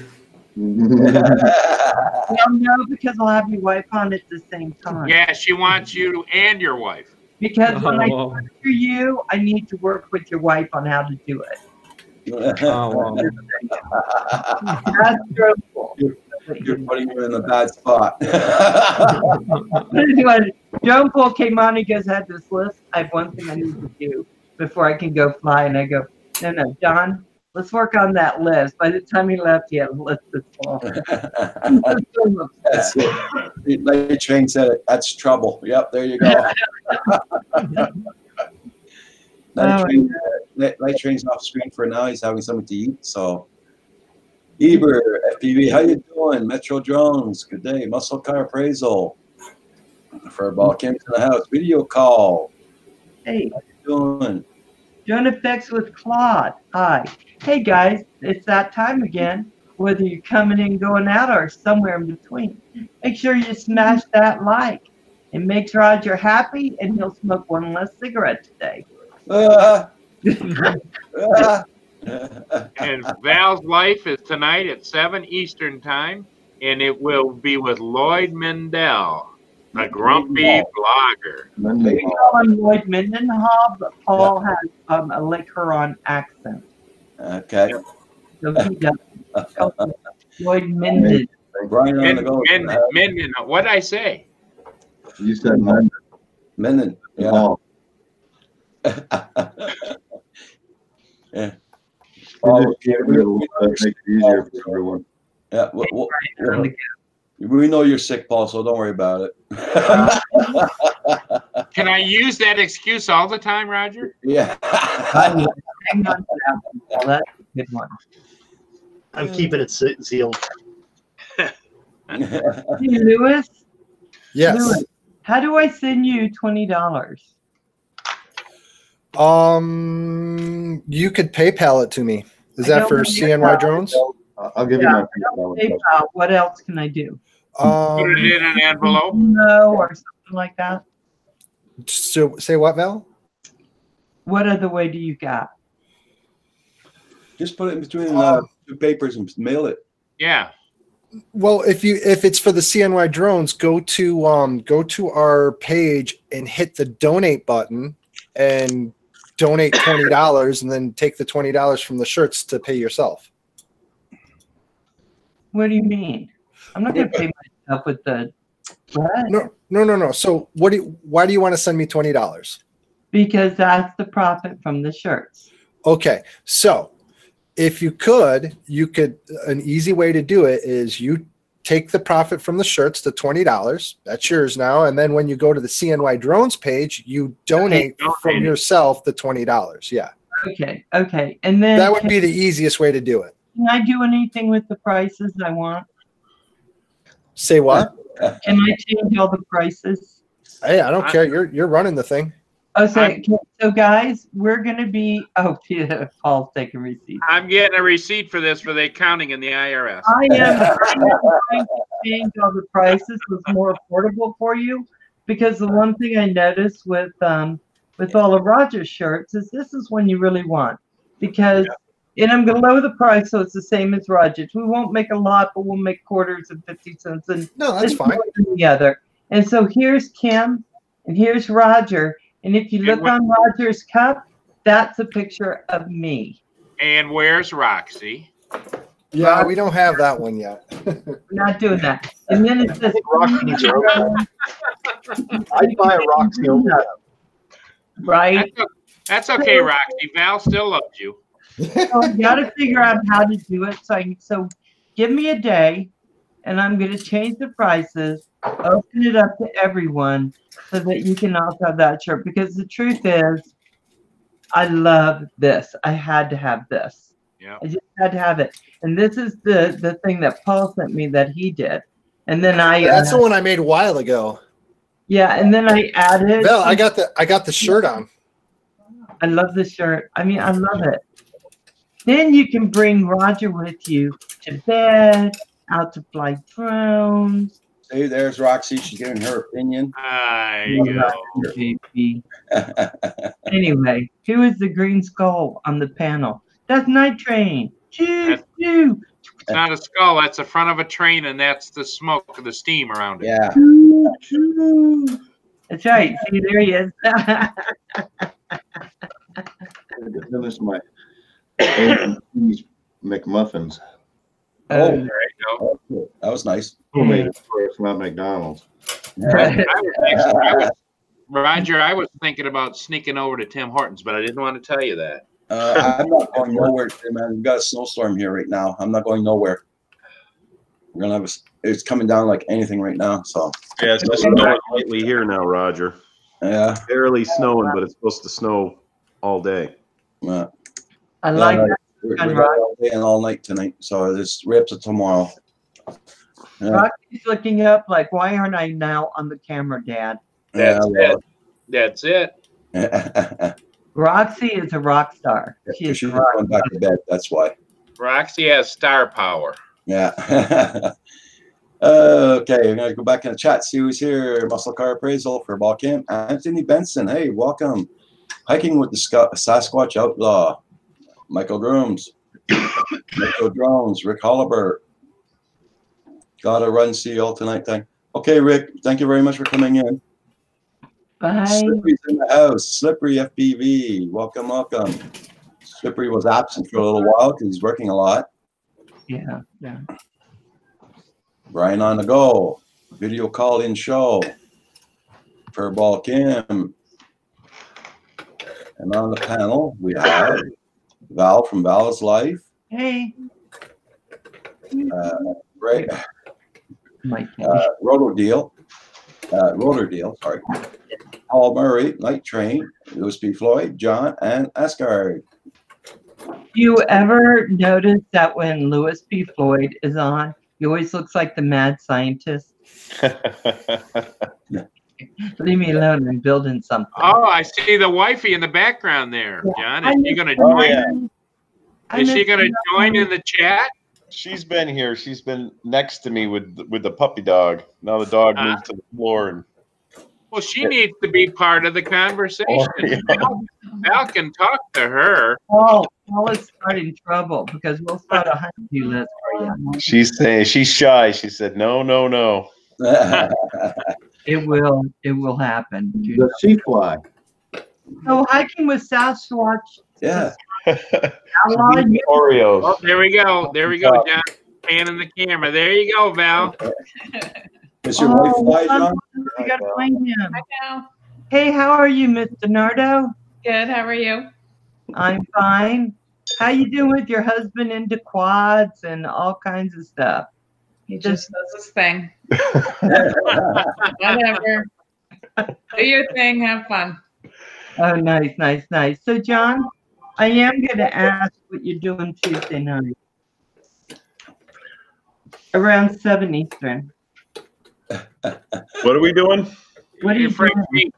Well, no, because I'll have your wife on at the same time. Yeah, she wants you and your wife. Because when I talk to you, I need to work with your wife on how to do it. That's truthful. You're putting her in a bad spot. Anyway, Joan Paul came on and goes, had this list. I have one thing I need to do before I can go fly. And I go, no, John, let's work on that list. By the time he left, he had a list that's long. That's it. Light Train said it. That's trouble. Yep, there you go. Light Train's off screen for now. He's having something to eat. So, Eber, FPV, how you doing? Metro Drones, good day. Muscle Car Appraisal. Furball came to the house. Video call. Hey. How you doing? Joan Effects with Claude. Hi. Hey, guys. It's that time again. Whether you're coming in, going out, or somewhere in between. Make sure you smash that like. It makes Roger happy, and he'll smoke one less cigarette today. And Val's Life is tonight at 7 Eastern Time, and it will be with Lloyd Mendel, a grumpy blogger. We call him Lloyd Mendenhall, but Paul has a Lake-Huron accent. Okay. So he does. Lloyd Minden. Brian on the go. Minden. What did I say? You said Menden. Minden. Yeah. Oh. Yeah. Oh, make it easier for everyone. Yeah. We know you're sick, Paul, so don't worry about it. Can I use that excuse all the time, Roger? Yeah. Hang on to that one, Paul. That's a good one. I'm keeping it sealed. Hey, Lewis. Yes. Lewis, how do I send you $20? You could PayPal it to me. Is that for CNY drones? I'll give you my PayPal. What else can I do? Put it in an envelope. No, or something like that. So say what, Val? What other way do you got? Just put it in between two papers and mail it. Yeah. Well, if it's for the CNY drones, go to our page and hit the donate button and donate $20, and then take the $20 from the shirts to pay yourself. What do you mean? I'm not going to pay myself with the what? No. So why do you want to send me $20? Because that's the profit from the shirts. Okay, so if you could, an easy way to do it is you take the profit from the shirts, the $20. That's yours now. And then when you go to the CNY drones page, you donate from yourself the $20. Yeah. Okay. And then that would be the easiest way to do it. Can I do anything with the prices I want? Say what? Can I change all the prices? Hey, I don't care. You're running the thing. Oh, so guys, we're going to be. Oh, yeah, Paul's taking receipts. I'm getting a receipt for this for the accounting and the IRS. I am trying to change all the prices was more affordable for you, because the one thing I noticed with all the Rogers shirts is this is one you really want, because and I'm going to lower the price so it's the same as Rogers. We won't make a lot, but we'll make quarters and 50 cents. And no, that's fine. Together. And so here's Kim and here's Roger. And if you look on Roger's cup, that's a picture of me. And where's Roxy? Yeah, we don't have that one yet. We're not doing that. And then it says Roxy's I'd buy a Roxy over there. Right? That's okay, Roxy. Val still loves you. So you got to figure out how to do it. So give me a day, and I'm going to change the prices, open it up to everyone, so that you can also have that shirt. Because the truth is, I love this. I had to have this. Yeah. I just had to have it. And this is the thing that Paul sent me that he did. And then that's the one I made a while ago. Yeah, and then I added. Well, I got the shirt on. I love the shirt. I mean, I love it. Then you can bring Roger with you to bed, out to fly drones. Hey, there's Roxy. She's giving her opinion. There you go. Anyway, who is the green skull on the panel? That's Night Train. Choo, choo. It's not a skull. That's the front of a train, and that's the smoke, the steam around it. Yeah. Choo, choo. That's right. See, there he is. Finish my McMuffins. Oh, there you go. That was nice. Homemade, of course, not McDonald's. Roger, I was thinking about sneaking over to Tim Hortons, but I didn't want to tell you that. I'm not going nowhere, man. We've got a snowstorm here right now. I'm not going nowhere. We're gonna have it's coming down like anything right now. So yeah, it's just snowing lightly here now, Roger. Yeah, barely snowing, but it's supposed to snow all day. Yeah. I like that. We're all day and all night tonight, so it's right up to tomorrow. Yeah. Roxy's looking up like, why aren't I now on the camera, Dad? That's it. That's it. Roxy is a rock star. She's going back to bed. That's why. Roxy has star power. Yeah. Okay, I'm gonna go back in the chat. See who's here. Muscle car appraisal for ball camp. Anthony Benson. Hey, welcome. Hiking with the Sasquatch Outlaw, Michael Grooms, Michael Drones, Rick Hollibert. Gotta run, see you all tonight. Okay, Rick, thank you very much for coming in. Bye. Slippery's in the house. Slippery FPV. Welcome, welcome. Slippery was absent for a little while because he's working a lot. Yeah, yeah. Brian on the go. Video call-in show. Furball Kim. And on the panel, we have Val from Val's Life. Hey. Right. Rotor Deal, sorry. Paul Murray, Night Train, Louis P. Floyd, John, and Asgard. Do you ever notice that when Louis P. Floyd is on, he always looks like the mad scientist? Leave me alone. I'm building something. Oh, I see the wifey in the background there, John. Is she going to Oh, join? yeah. Is she going to join in the chat? She's been here. She's been next to me with the puppy dog. Now the dog moved to the floor, and Well, she needs to be part of the conversation. Val can talk to her. Paul is starting trouble because we'll start a honeydew list for you. she's saying she's shy. She said, "No, no, no." It will happen. The sea fly. So hiking with Sasquatch. Yeah. Oreos. Oh, there we go. There we go, John. Panning the camera. There you go, Val. Is your wife fly, John? We got to find him. Hey, how are you, Mr. Nardo? Good. How are you? I'm fine. How you doing with your husband into quads and all kinds of stuff? He just does his thing. Whatever. Do your thing. Have fun. Oh, nice, nice, nice. So, John, I am going to ask what you're doing Tuesday night. Around 7 Eastern. What are we doing? What are you doing?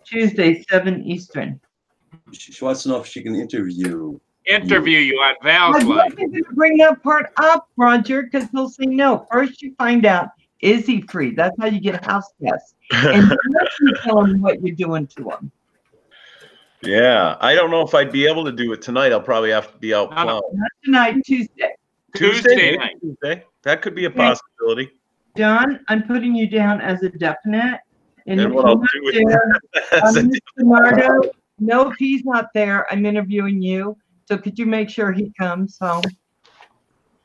Tuesday, 7 Eastern. She wants to know if she can interview you on I Val's Life. wasn't going to bring that part up, Roger, because he'll say no. First, you find out, is he free? That's how you get house guests. And then you tell him what you're doing to him. Yeah, I don't know if I'd be able to do it tonight. I'll probably have to be out plowing. Not tonight, Tuesday. Tuesday night. Tuesday. That could be a possibility. John, I'm putting you down as a definite. And if what I'll you're do not is there, Mr. Nardo, no, if he's not there, I'm interviewing you. So could you make sure he comes home?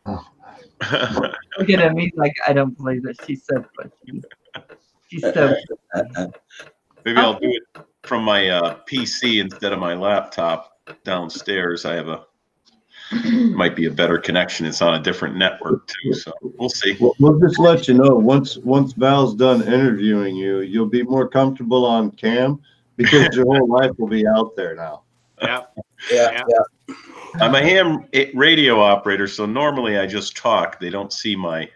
Look at him. He's like, I don't believe it. She's so pushy. She's so Maybe I'll do it from my PC instead of my laptop downstairs. I have might be a better connection. It's on a different network too, so we'll see. We'll just let you know once Val's done interviewing you, you'll be more comfortable on cam because your whole life will be out there now. Yeah. I'm a ham radio operator, so normally I just talk. They don't see my.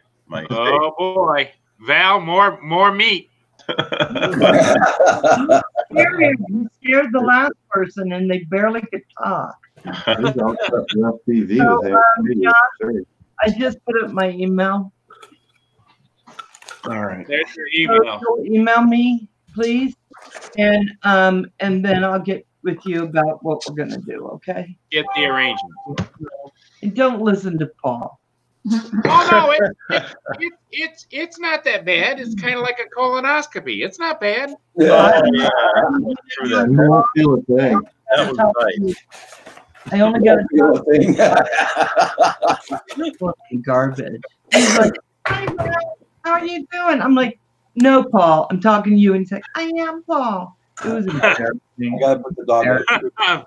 Oh boy, Val, more meat. You scared the last person, and they barely could talk. John, I just put up my email. All right. There's your email. So email me, please, and then I'll get with you about what we're gonna do. Okay? Get the arrangement. And don't listen to Paul. Oh no, it's not that bad. It's kind of like a colonoscopy. It's not bad. Yeah. You won't feel a thing. That was nice. I only got a fucking garbage. He's like, "Hi, Val. How are you doing?" I'm like, "No, Paul. I'm talking to you." And he's like, "I am Paul." It was embarrassing. I gotta put the dog out.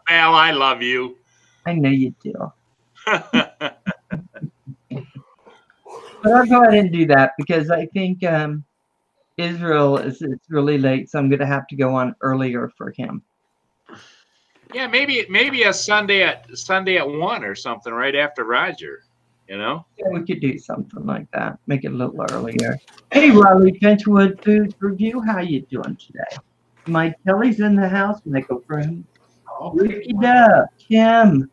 Val, I love you. I know you do. But I'll go ahead and do that because I think Israel it's really late, so I'm going to have to go on earlier for him. Yeah, maybe a Sunday at 1 or something right after Roger. You know, Yeah, we could do something like that. Make it a little earlier. Hey, Riley, Finchwood Foods Review. How you doing today? My Kelly's in the house. Michael Friend. Ricky Dub. Kim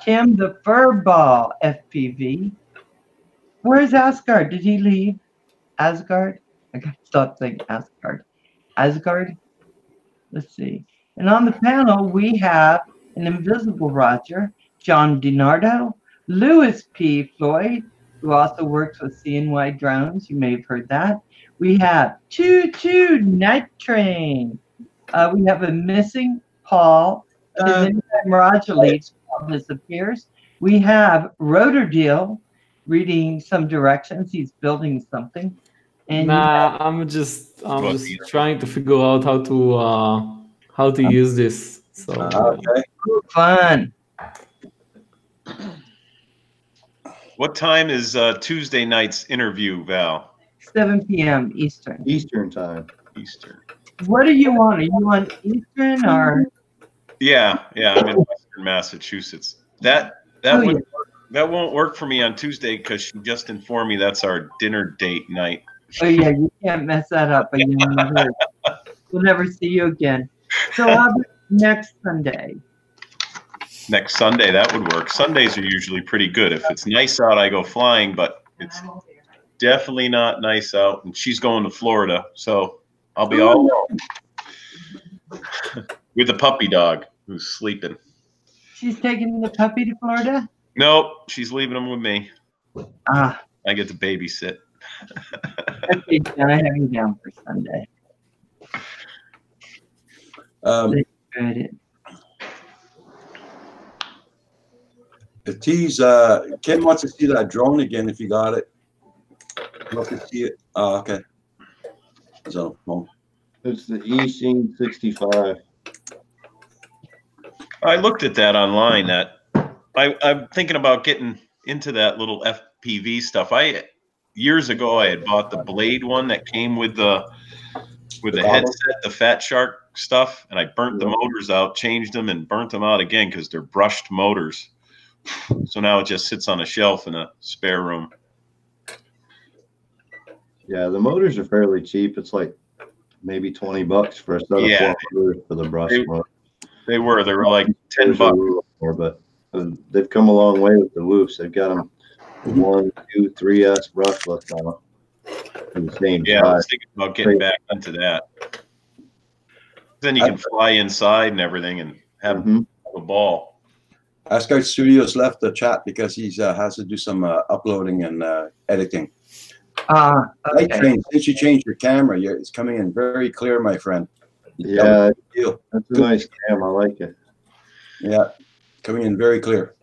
the Furball FPV. Where's Asgard? Did he leave? Asgard? I gotta stop saying Asgard. Asgard? Let's see. And on the panel, we have an invisible Roger, John DiNardo, Louis P. Floyd, who also works with CNY Drones. You may have heard that. We have Choo Choo Night Train. We have a missing Paul. Anytime Roger leaves, Paul disappears. We have Rotor Deal reading some directions. He's building something. And nah, I'm just trying to figure out how to use this. So Okay. fun. What time is Tuesday night's interview, Val? 7 p.m. Eastern. Eastern time. Eastern. What do you want? Are you on Eastern or? Yeah, I'm in Western Massachusetts. That won't work for me on Tuesday because she just informed me that's our dinner date night. Oh yeah, you can't mess that up. But we'll never see you again. So how about next Sunday? Next Sunday, that would work. Sundays are usually pretty good. If it's nice out, I go flying, but it's definitely not nice out. And she's going to Florida, so I'll be all alone with the puppy dog who's sleeping. She's taking the puppy to Florida? Nope, she's leaving him with me. Ah. I get to babysit. Okay, Jen, I have you down for Sunday. Tease, Kim wants to see that drone again if you got it. Wants to see it. Oh, okay. So, It's the E-Scene 65. I looked at that online. I'm thinking about getting into that little FPV stuff. Years ago I had bought the Blade one that came with the headset, the Fat Shark stuff, and I burnt the motors out, changed them, and burnt them out again because they're brushed motors. So now it just sits on a shelf in a spare room. Yeah, the motors are fairly cheap. It's like maybe $20 for a set of 4 motors for the brush motor. They were like $10. But they've come a long way with the Whoops. They've got them 1, 2, 3S brushless on them. The same I was thinking about getting back into that. Then you can fly inside and everything and have a ball. Asgard Studios left the chat because he has to do some uploading and editing. Okay. Train, since you changed your camera, it's coming in very clear, my friend. Yeah, that's a nice cam. I like it. Yeah, coming in very clear.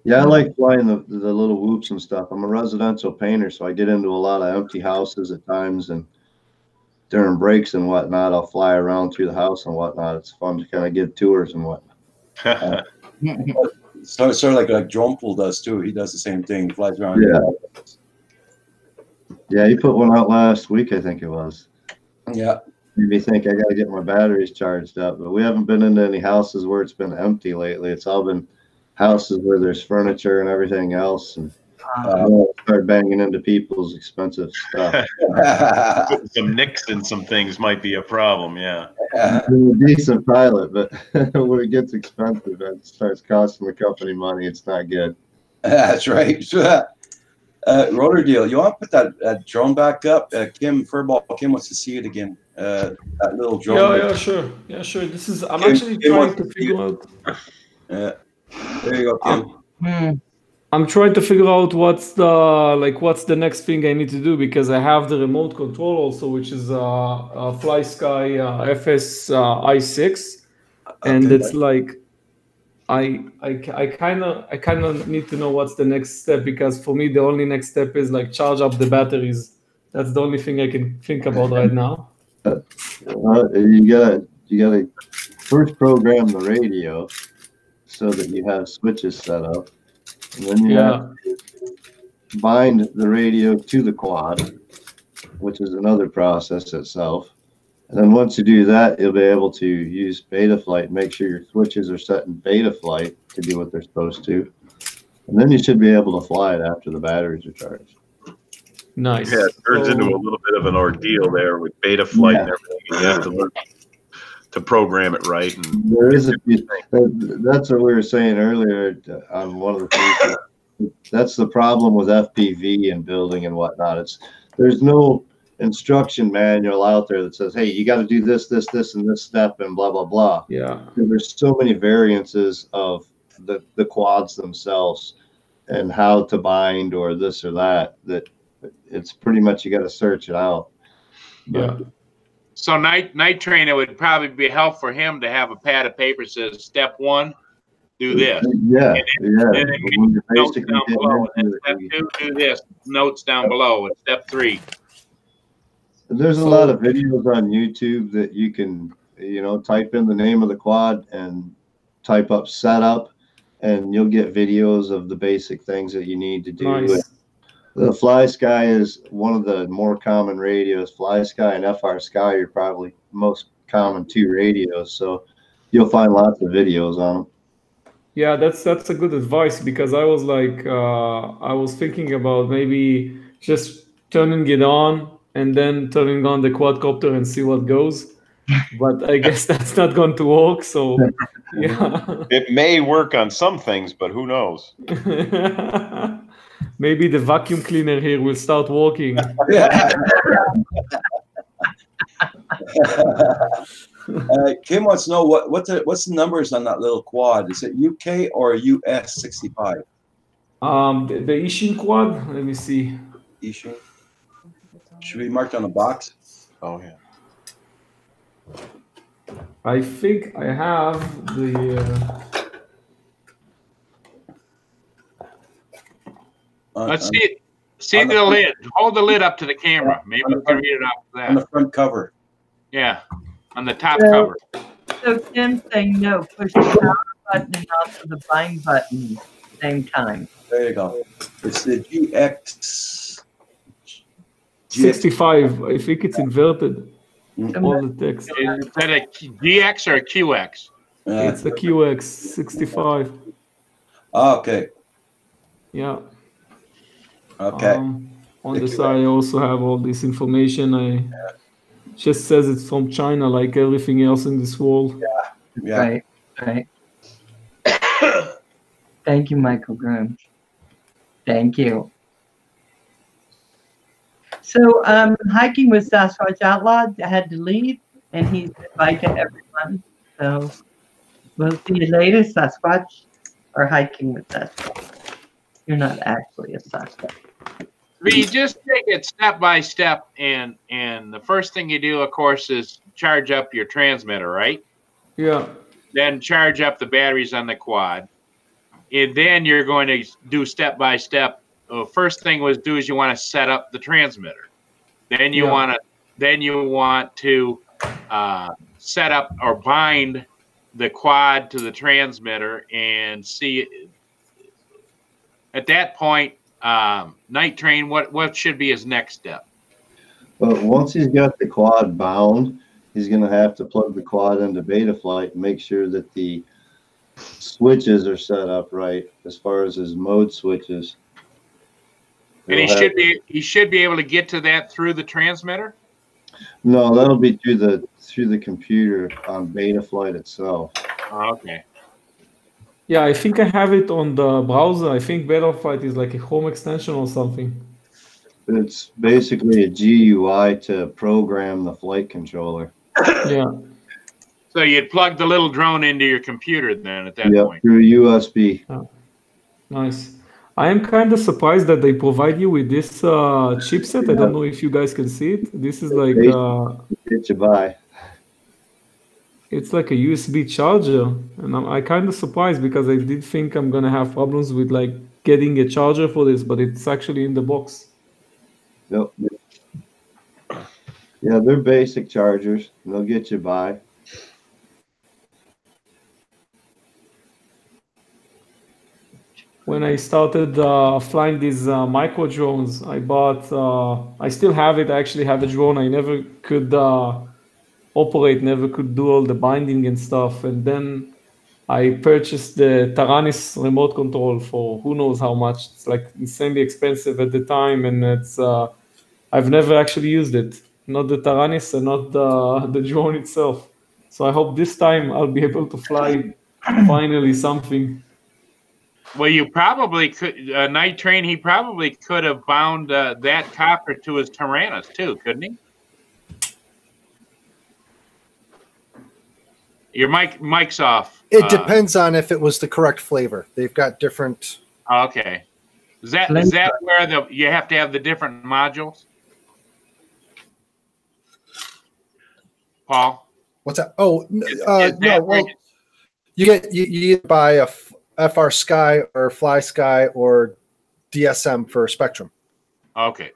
Yeah, I like flying the little Whoops and stuff. I'm a residential painter, so I get into a lot of empty houses at times, and during breaks and whatnot, I'll fly around through the house and whatnot. It's fun to kind of give tours and whatnot. So sort of like Drumpool does too. He does the same thing. He flies around. Yeah, he put one out last week, I think it was. Yeah. Made me think I got to get my batteries charged up, but we haven't been into any houses where it's been empty lately. It's all been houses where there's furniture and everything else, and start banging into people's expensive stuff. Some nicks and some things might be a problem. Yeah. I'm a decent pilot, but when it gets expensive, it starts costing the company money. It's not good. That's right. Rotor Deal, you want to put that drone back up? Kim wants to see it again. That little drone. Yeah, sure. Yeah, sure. This is. I'm actually trying to figure out. Yeah. There you go, Kim. I'm trying to figure out what's the next thing I need to do, because I have the remote control also, which is a FlySky FS i6, and it's like I kind of need to know what's the next step, because for me the only next step is like charge up the batteries. That's the only thing I can think about right now. You gotta first program the radio so that you have switches set up. And then you have to bind the radio to the quad, which is another process itself. And then once you do that, you'll be able to use Betaflight, make sure your switches are set in Betaflight to do what they're supposed to. And then you should be able to fly it after the batteries are charged. Nice. Yeah, it turns into a little bit of an ordeal there with Betaflight and everything. You have to learn to program it right. And there is that's what we were saying earlier on one of the things. That's the problem with FPV and building and whatnot. It's instruction manual out there that says, hey, you got to do this, this, this, and this step, and blah, blah, blah. Yeah. There's so many variances of the quads themselves and how to bind or this or that it's pretty much you got to search it out. Yeah. So Night Train, it would probably be helpful for him to have a pad of paper that says step 1, do this. Yeah, and then notes down below. And step 2, do this. Notes down below. And step 3. There's a lot of videos on YouTube that you can, type in the name of the quad and type up setup, and you'll get videos of the basic things that you need to do. Nice. The Fly Sky is one of the more common radios. Fly Sky and FR Sky are probably most common 2 radios, so you'll find lots of videos on them. Yeah, that's a good advice, because I was like, I was thinking about maybe just turning it on and then turning on the quadcopter and see what goes. But I guess that's not going to work. So yeah, it may work on some things, but who knows? Maybe the vacuum cleaner here will start working. Kim wants to know what's the numbers on that little quad? Is it UK or US 65? The Ishin quad. Let me see. Ishin. Should be marked on the box. Oh yeah. I think I have the. Let's see it. See the lid. Hold the lid up to the camera. Maybe we can read it off that. On the front cover. Yeah, on the top cover. So Tim's saying no. Push the power button and also the bind button at the same time. There you go. It's the GX 65. I think it's inverted. All the text. Is that a GX or a QX? It's the QX 65. Okay. Yeah. Okay. On the side, I also have all this information. Just says it's from China, like everything else in this world. Yeah. Right. Thank you, Michael Groom. Thank you. So, hiking with Sasquatch Outlawed had to leave, and he's goodbye to everyone. So, we'll see you later, Sasquatch, or hiking with Sasquatch. You're not actually a Sasquatch. You just take it step by step, and the first thing you do, of course, is charge up your transmitter, right? Yeah. Then charge up the batteries on the quad, and then you're going to do step by step. First thing is you want to set up the transmitter. Then you want to set up or bind the quad to the transmitter, and see. At that point, Night Train, what should be his next step? But once he's got the quad bound, he's going to have to plug the quad into Betaflight and make sure that the switches are set up right as far as his mode switches. And he should be able to get to that through the transmitter? No, that'll be through the computer on Betaflight itself. Oh, okay. Yeah, I think I have it on the browser. I think Betaflight is like a home extension or something. It's basically a GUI to program the flight controller. Yeah. So you'd plug the little drone into your computer then at that point? Through USB. Oh, nice. I am kind of surprised that they provide you with this chipset. I don't know if you guys can see it. This is like it's like a USB charger, and I'm kind of surprised because I did think I'm gonna have problems with like getting a charger for this, but it's actually in the box. Yep. Yeah, they're basic chargers. They'll get you by. When I started flying these micro drones, I bought, I still have it. I actually have a drone. I never could operate, never could do all the binding and stuff. And then I purchased the Taranis remote control for who knows how much. It's like insanely expensive at the time. And it's, I've never actually used it. Not the Taranis and not the drone itself. So I hope this time I'll be able to fly finally something. Well, you probably could. Night Train. He probably could have bound that copper to his Tyrannus too, couldn't he? Your mic's off. It depends on if it was the correct flavor. They've got different. Okay. Is that where you have to have the different modules? Paul? What's that? Oh, no. Well, you either buy a FR Sky or Fly Sky or DSM for Spectrum. Okay.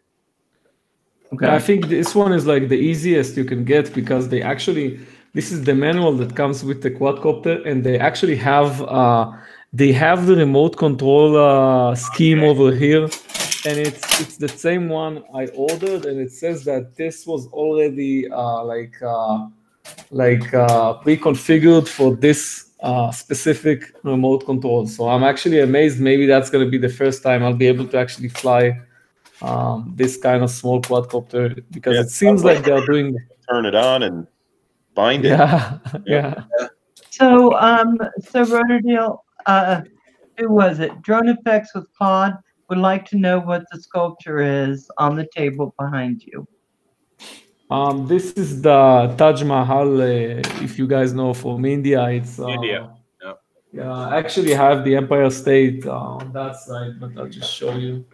Okay. I think this one is like the easiest you can get because this is the manual that comes with the quadcopter, and they actually have the remote control scheme over here, and it's the same one I ordered, and it says that this was already pre-configured for this specific remote control. So I'm actually amazed. Maybe that's going to be the first time I'll be able to actually fly this kind of small quadcopter, because it seems like they're doing. Turn it on and bind it. Yeah. So Rotordale, who was it? Drone Effects with Claude would like to know what the sculpture is on the table behind you. This is the Taj Mahal. If you guys know, from India, it's India. Yeah, I actually have the Empire State on that side, but I'll just show you.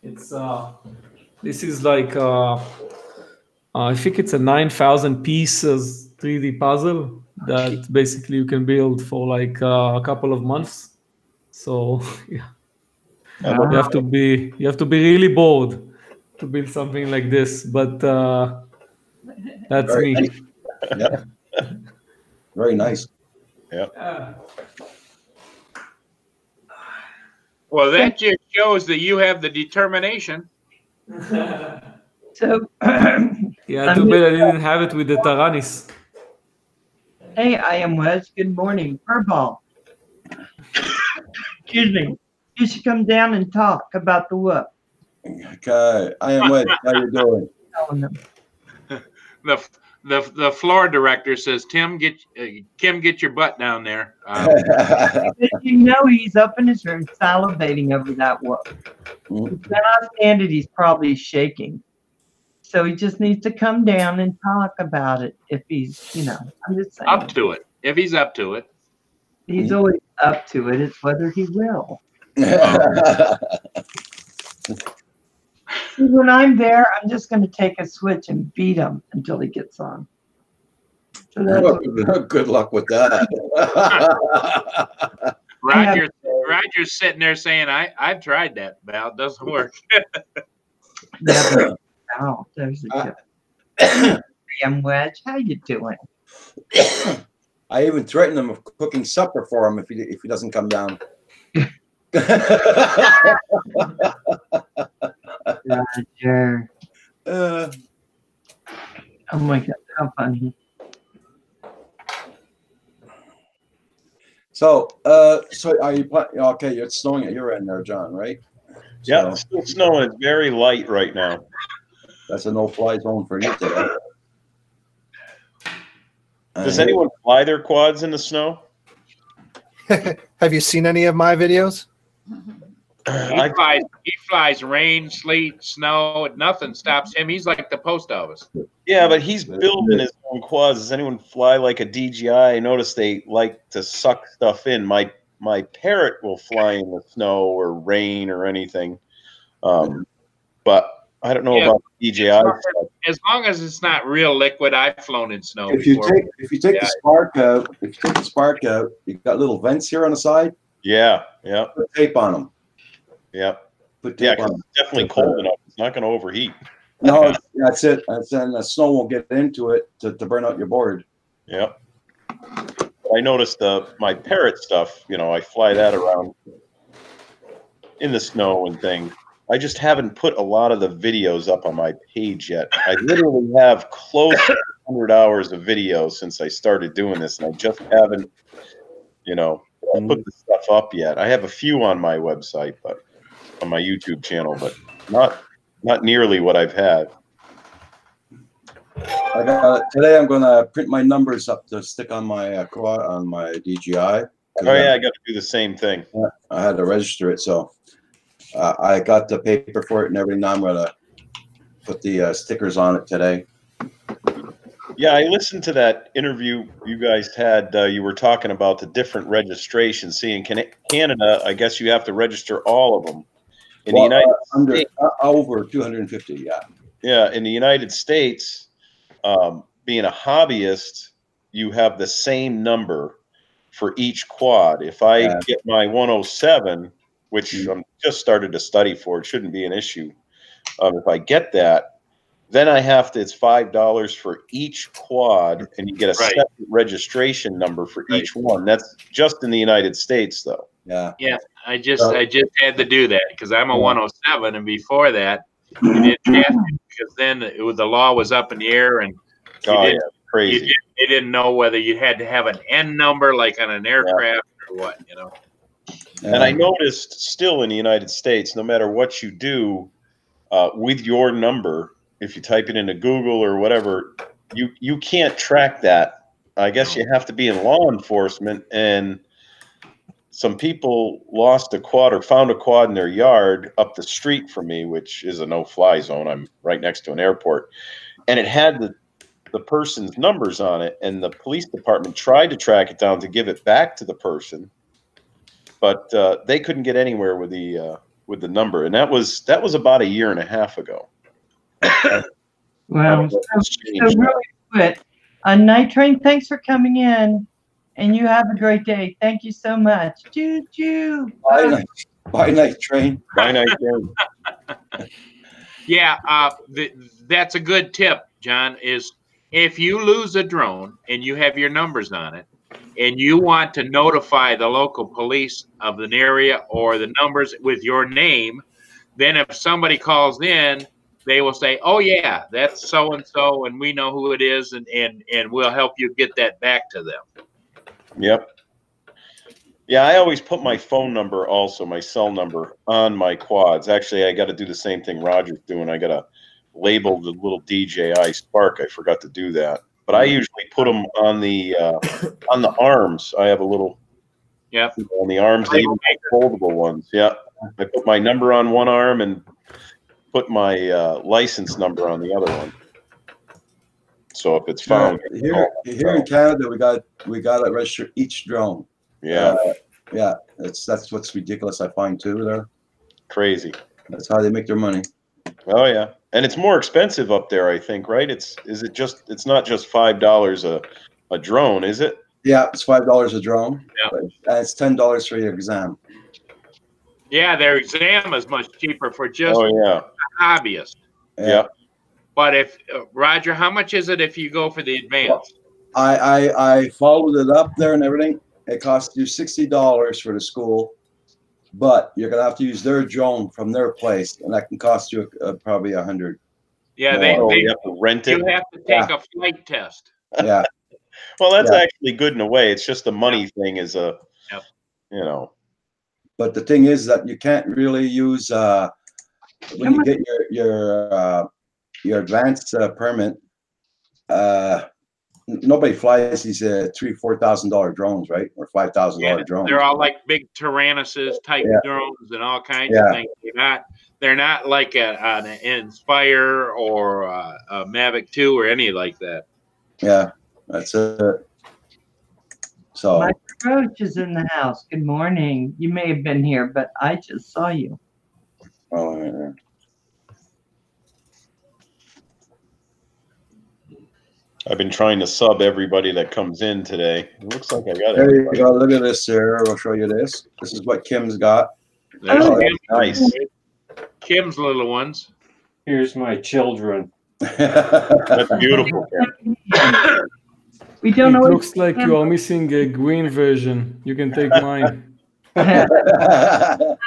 It's this is like I think it's a 9,000 pieces 3D puzzle that basically you can build for like a couple of months. So yeah, you have to be really bored to build something like this. But that's Very me. nice. Yep. Very nice. Yeah. Well, that just shows that you have the determination. So yeah, too bad I didn't have it with the Taranis. Hey, I am Wes. Good morning. Furball. Excuse me. You should come down and talk about the whoop. Okay, I am Wes. How you doing? The floor director says, Kim, get your butt down there. You know he's up in his room salivating over that whoop. He cannot stand it. He's probably shaking. So he just needs to come down and talk about it if he's, I'm just saying. Up to it. If he's up to it. He's always up to it. It's whether he will. When I'm there, I'm just going to take a switch and beat him until he gets on. So good luck with that. Roger's sitting there saying, I've tried that, Val. It doesn't work. Oh, there's a damn Wedge. How you doing? I even threatened him of cooking supper for him if he doesn't come down. Roger. Oh my God, how funny. So are you okay? It's snowing at your end there, John, right? Yeah, it's still snowing. It's very light right now. That's a no-fly zone for you today. Does anyone fly their quads in the snow? Have you seen any of my videos? He flies rain, sleet, snow. Nothing stops him. He's like the post office. Yeah, but he's building his own quads. Does anyone fly like a DJI? I notice they like to suck stuff in. My Parrot will fly in the snow or rain or anything. But I don't know about DJI stuff. As long as it's not real liquid, I've flown in snow. If you take the spark out, you've got little vents here on the side. Yeah. Put tape on them. Yeah. Put tape on them. It's definitely cold enough. It's not going to overheat. No, that's it. And the snow won't get into it to burn out your board. Yep. I noticed my Parrot stuff, I fly that around in the snow and things. I just haven't put a lot of the videos up on my page yet. I literally have close to 100 hours of video since I started doing this, and I just haven't, put the stuff up yet. I have a few on my website, but on my YouTube channel, but not nearly what I've had. I got it. Today I'm gonna print my numbers up to stick on my quad on my DJI. Oh yeah, I got to do the same thing. I had to register it, so I got the paper for it and everything. Now I'm gonna put the stickers on it today. Yeah, I listened to that interview you guys had. You were talking about the different registrations. See, in Canada, I guess you have to register all of them. In the United States, over 250, yeah. Yeah, in the United States, being a hobbyist, you have the same number for each quad. If I get my 107, which I'm just started to study for, it shouldn't be an issue. If I get that, then I have to, it's $5 for each quad, and you get a separate registration number for each one. That's just in the United States, though. Yeah. Yeah, I just had to do that because I'm a 107, and before that, you didn't have to, because then the law was up in the air, and crazy. You didn't know whether you had to have an N number like on an aircraft or what, you know. And I noticed still in the United States, no matter what you do with your number, if you type it into Google or whatever, you can't track that. I guess you have to be in law enforcement, and some people lost a quad or found a quad in their yard up the street from me, which is a no-fly zone. I'm right next to an airport, and it had the person's numbers on it, and the police department tried to track it down to give it back to the person, but they couldn't get anywhere with the number, and that was about 1.5 years ago. Well, so really quick. Night Train, thanks for coming in, and you have a great day. Thank you so much. Choo choo. Bye, Night Train. Bye, Night Train. Yeah, that's a good tip, John, is if you lose a drone and you have your numbers on it, and you want to notify the local police of an area or the numbers with your name, then if somebody calls in, they will say, oh, yeah, that's so-and-so, and we know who it is, and we'll help you get that back to them. Yep. Yeah, I always put my phone number also, my cell number, on my quads. Actually, I got to do the same thing Roger's doing. I got to label the little DJI Spark. I forgot to do that. But I usually put them on the arms. I have a little on the arms, they even make foldable ones. Yeah. I put my number on one arm and put my license number on the other one. So if it's found here in Canada, we got to register each drone. Yeah, that's what's ridiculous. I find too. There, crazy. That's how they make their money. Oh yeah, and it's more expensive up there, I think. Right? It's not just $5 a drone, is it? Yeah, it's $5 a drone. Yeah, it's $10 for your exam. Yeah, their exam is much cheaper for just a hobbyist. Yeah. But if Roger, how much is it if you go for the advanced? I followed it up there and everything. It costs you $60 for the school, but you're gonna have to use their drone from their place, and that can cost you probably $100. Yeah, they you have to rent it. You have to take a flight test. Yeah. Well, that's actually good in a way. It's just the money thing is you know. But the thing is that you can't really use when you get your advanced permit. Nobody flies these $3,000-$4,000 drones, right? Or $5,000 drones. They're all like big Tyrannuses type drones and all kinds of things. They're not like an Inspire or a Mavic 2 or any like that. Yeah, that's it. So my coach is in the house. Good morning. You may have been here, but I just saw you. Oh, yeah. I've been trying to sub everybody that comes in today. It looks like I got it. There you go. Look at this here. I'll show you this. This is what Kim's got. Nice. Kim's little ones. Here's my children. That's beautiful. We don't know. It looks like you are missing a green version. You can take mine. I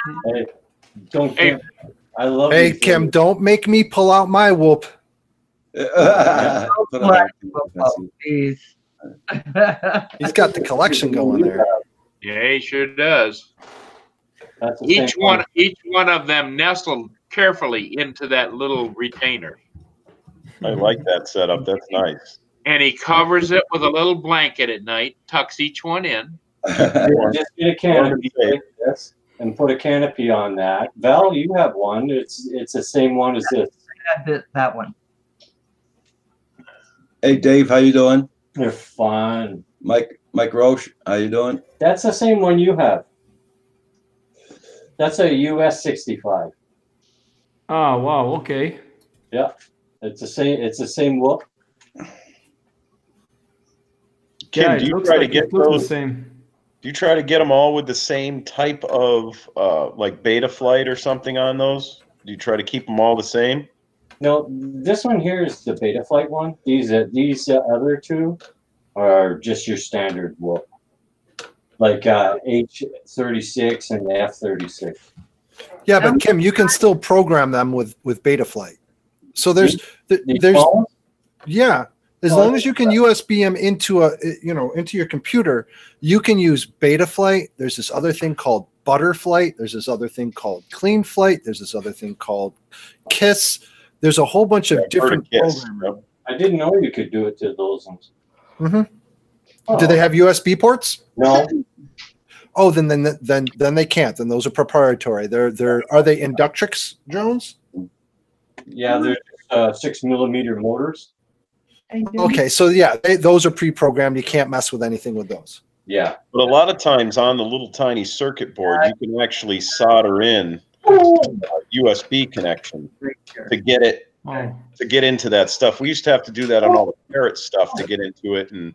love. Hey, Kim, don't make me pull out my whoop. He's got the collection going there. Yeah, he sure does. Each one of them nestled carefully into that little retainer. I like that setup. That's nice. And he covers it with a little blanket at night, tucks each one in. Just get a canopy like this and put a canopy on that. Val, you have one. It's the same one as this. That one. Hey, Dave, how you doing? They're fun. Mike Roche, how you doing? That's the same one you have. That's a US 65. Ah, wow. Okay. Yeah, it's the same. It's the same look. Kim, Yeah, do it you looks try to like get it looks the those? same. Do you try to get them all with the same type of like Beta Flight or something on those? Do you try to keep them all the same? No, this one here is the Beta Flight one. These other two are just your standard look, like H36 and the F36. Yeah, but Kim, you can still program them with Betaflight. So there's phones? Yeah, as long as you can USB them into into your computer, you can use Betaflight. There's this other thing called Butterflight. There's this other thing called Clean Flight. There's this other thing called Kiss. There's a whole bunch of different programs. I didn't know you could do it to those ones. Mm-hmm. Oh. Do they have USB ports? No. Oh, then they can't. Then those are proprietary. Are they Inductrix drones? Yeah, they're 6mm motors. Okay, so yeah, those are pre-programmed. You can't mess with anything with those. Yeah, but a lot of times on the little tiny circuit board, you can actually solder in a USB connection to get it to get into that stuff. We used to have to do that on all the Parrot stuff to get into it, and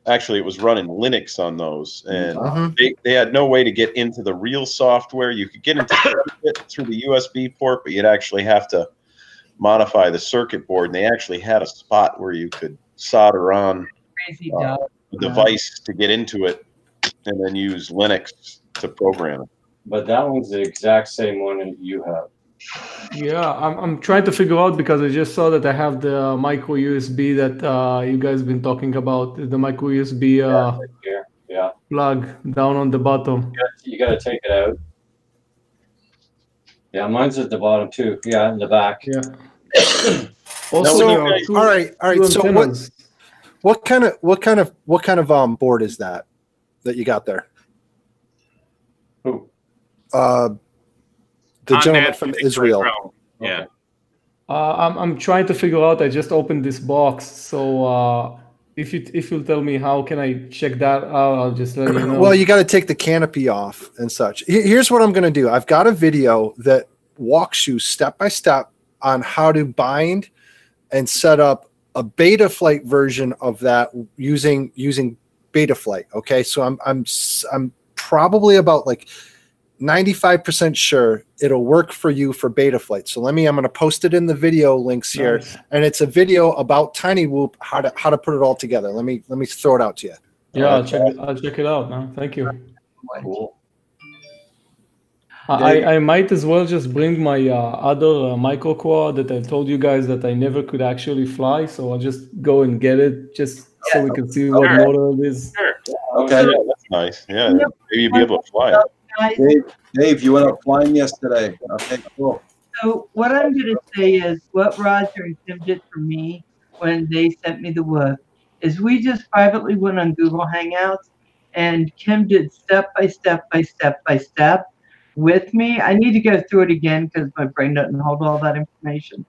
actually it was running Linux on those, and they had no way to get into the real software. You could get into it through the USB port, but you'd actually have to modify the circuit board, and they actually had a spot where you could solder on a device to get into it and then use Linux to program it. But that one's the exact same one that you have. Yeah, I'm trying to figure out because I just saw that I have the micro USB that you guys been talking about, the micro USB yeah. plug down on the bottom. You got to take it out. Yeah, mine's at the bottom too. Yeah, in the back. Yeah. Also, all right. So what kind of board is that you got there? Who? The gentleman from Israel. Yeah. I'm trying to figure out. I just opened this box, so if you'll tell me how can I check that out, I'll just let you know. Well, you got to take the canopy off and such. Here's what I'm going to do. I've got a video that walks you step by step on how to bind and set up a Betaflight version of that using Betaflight. Okay, so I'm probably about like 95% sure it'll work for you for Betaflight. So I'm going to post it in the video links here, and it's a video about TinyWhoop, how to put it all together. Let me throw it out to you. Yeah, I'll check it out now. Thank you. Cool. I might as well just bring my other micro quad that I told you guys that I never could actually fly. So I'll just go and get it just so we can see what model it is. Sure. Okay, yeah, that's nice. Yeah, maybe you'll be able to fly it. Dave, you went up flying yesterday. Okay, cool. So what I'm going to say is what Roger and Tim did for me when they sent me the work is we just privately went on Google Hangouts, and Kim did step by step by step by step with me. I need to go through it again because my brain doesn't hold all that information.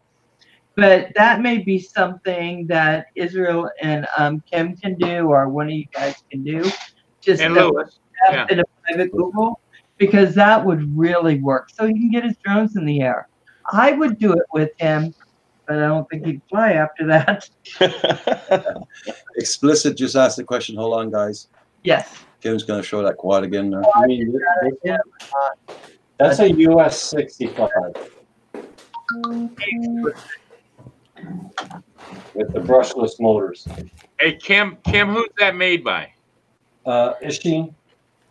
But that may be something that Israel and Kim can do, or one of you guys can do. Just And Lewis. Yeah. in a private Google, because that would really work. So he can get his drones in the air. I would do it with him, but I don't think he'd fly after that. Explicit just asked the question. Hold on, guys. Yes. Kim's going to show that quad again now. I mean, that's a US 65 with the brushless motors. Hey, Kim, who's that made by? Ishii.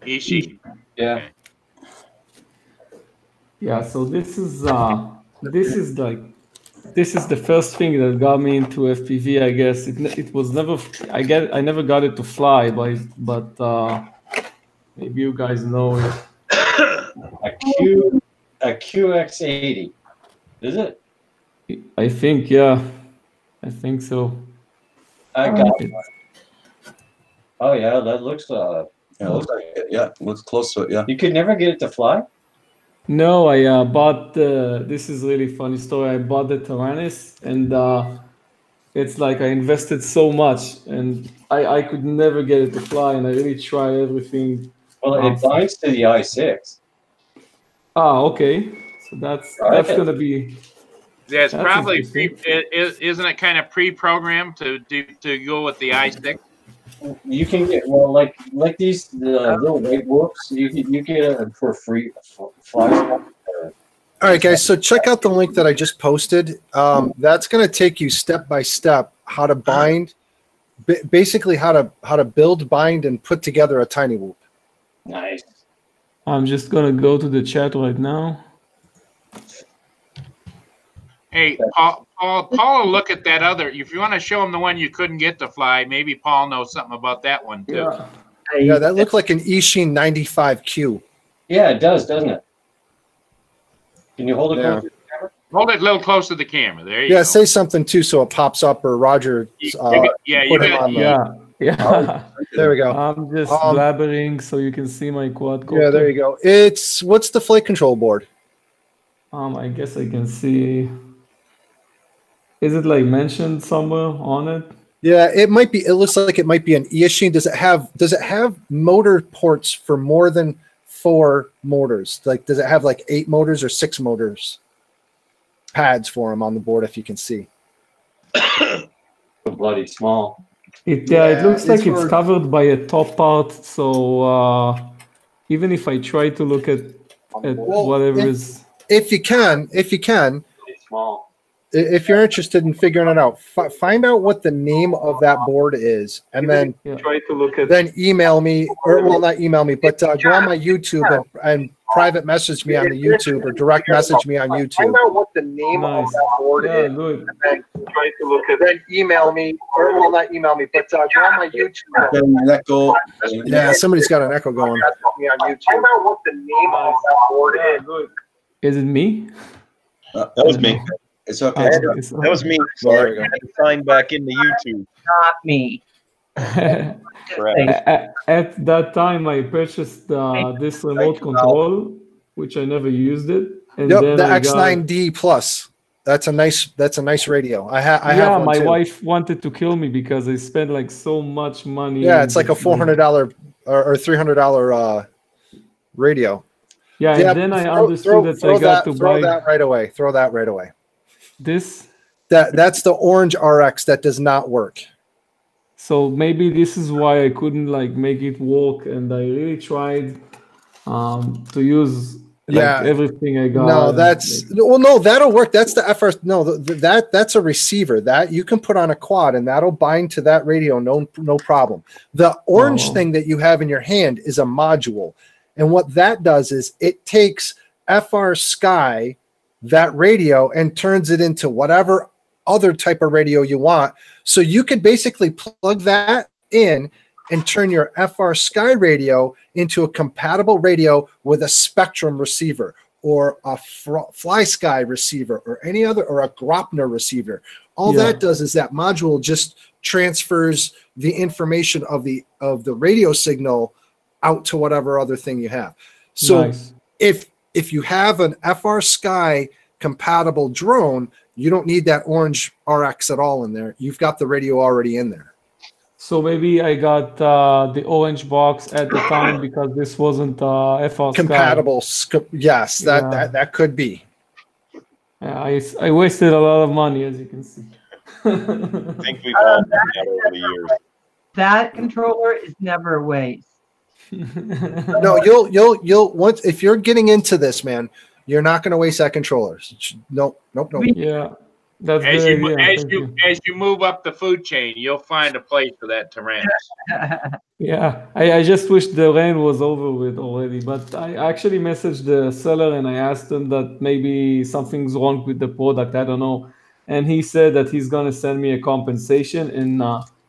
Ishii. Yeah. Yeah. So this is the first thing that got me into FPV. I guess it was never. I never got it to fly, but maybe you guys know it. A QX80. Is it? I think, yeah. I think so. I got it. Oh yeah, that looks Yeah, looks like it. Yeah, looks close to it. Yeah. You could never get it to fly? No, I bought this is really funny story. I bought the Taranis, and it's like I invested so much, and I could never get it to fly, and I really tried everything. Well, it binds to the i6. Ah, okay. So that's gonna be. Yeah, it's that's probably interesting. isn't it kind of pre-programmed to go with the i6? You can get like these little white whoops. You get it for free. Fly. All right, guys. So check out the link that I just posted. That's going to take you step by step how to bind, basically how to build, bind, and put together a tiny whoop. Nice. I'm just gonna go to the chat right now. Hey, Paul will look at that other. If you want to show him the one you couldn't get to fly, maybe Paul knows something about that one too. Yeah, that looked like an Eachine 95Q. Yeah, it does, doesn't it? Can you hold it? Yeah. Hold it a little close to the camera. There you Yeah, go. say something too, so it pops up, or Roger. Yeah. There we go. I'm just blabbering so you can see my quadcopter. Yeah, there you go. What's the flight control board? I guess I can see. Is it like mentioned somewhere on it? Yeah, it might be. It looks like it might be an Eachine. Does it have motor ports for more than 4 motors? Like, does it have like 8 motors or 6 motors? Pads for them on the board, if you can see. Bloody small. It looks like it's covered by a top part. So even if I try to look at whatever is, if you can, small. If you're interested in figuring it out, find out what the name of that board is, and then try to look at. Then email me, or well, not email me, but go on my YouTube and private message me on the YouTube, or direct message me on YouTube. Find out what the name of that board is, good. and then try to look at. Then email me, or well, not email me, but go on my YouTube. Yeah, somebody's got an echo going. Me on YouTube. Find out what the name of that board is. Is it me? That was me. It's okay. That was me. Sorry. I had to sign back into YouTube. Not me. At that time, I purchased this remote control, which I never used it. And Yep, then the I got- X9D Plus. That's a nice radio. I have one my too. wife wanted to kill me because I spent like so much money. Yeah, on it's like a this- $400 or $300 radio. Yeah, and then I understood that I got to throw buy that right away. Throw that right away. this. That's the Orange RX that does not work. So maybe this is why I couldn't like make it work, and I really tried to use like everything I got. No, no, that'll work. That's the FR. No, that's a receiver that you can put on a quad, and that'll bind to that radio. No problem. The orange thing that you have in your hand is a module, and what that does is it takes FR Sky, that radio, and turns it into whatever other type of radio you want. So you could basically plug that in and turn your FR Sky radio into a compatible radio with a Spectrum receiver or a Fly Sky receiver or any other, or a Gropner receiver. All that does is that module just transfers the information of the radio signal out to whatever other thing you have. So if you have an FR Sky compatible drone, you don't need that Orange RX at all in there. You've got the radio already in there. So maybe I got the orange box at the time because this wasn't FR compatible. Yes, that could be. I wasted a lot of money, as you can see. I think we've all done that over the years. That controller is never a waste. No, you'll once if you're getting into this, man, you're not going to waste that controller. Nope. Yeah, that's as good. as you move up the food chain, you'll find a place for that Taranis. Yeah, I just wish the rain was over with already. But I actually messaged the seller and I asked him that maybe something's wrong with the product. I don't know, and he said that he's gonna send me a compensation. And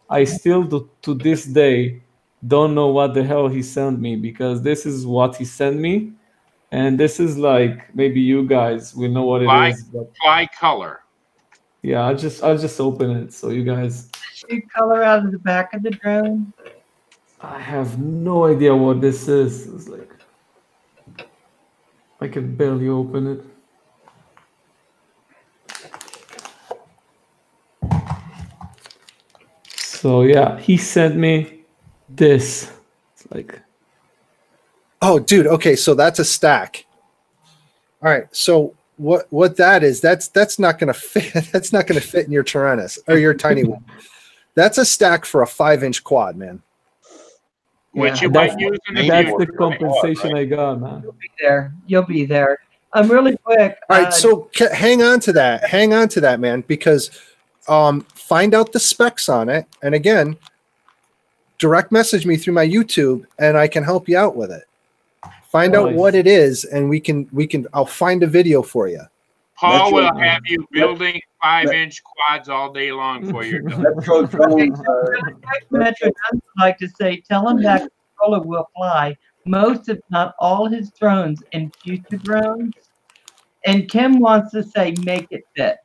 I still to this day don't know what the hell he sent me, because this is what he sent me. And this is like, maybe you guys will know what it is. Fly color. Yeah, I'll just open it so you guys. You color out of the back of the drone. I have no idea what this is. It's like I can barely open it. So yeah, he sent me this. It's like, oh, dude. Okay, so that's a stack. All right. So what that is? That's not gonna fit. That's not gonna fit in your Tyrannus or your tiny one. That's a stack for a 5-inch quad, man. Which you that's, might use in the that's game. the compensation I got, man. You'll be there. Really quick. All right, so hang on to that. Hang on to that, man, because find out the specs on it, and again, direct message me through my YouTube, and I can help you out with it. Find out what it is, and we can. I'll find a video for you. Paul will have you building 5-inch quads all day long for your Metro drones would like to say, tell him that controller will fly most, if not all, his drones and future drones. And Kim wants to say, make it fit.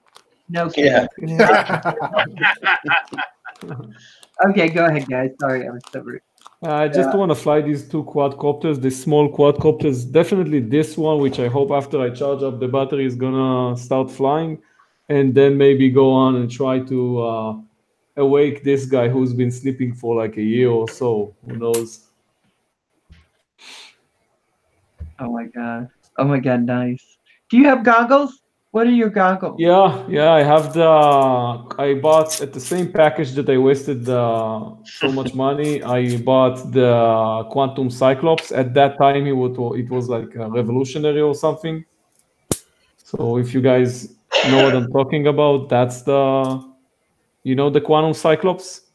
No kidding. Yeah. Okay, go ahead, guys. Sorry, I was so rude. I just want to fly these two quadcopters, the small quadcopters. Definitely this one, which I hope after I charge up the battery is gonna start flying, and then maybe go on and try to awake this guy who's been sleeping for like a year or so. Who knows? Oh my god! Oh my god! Nice. Do you have goggles? What are your goggles? Yeah. I have I bought at the same package that I wasted so much money. I bought the Quantum Cyclops. At that time, it was like revolutionary or something. So if you guys know what I'm talking about, that's the Quantum Cyclops.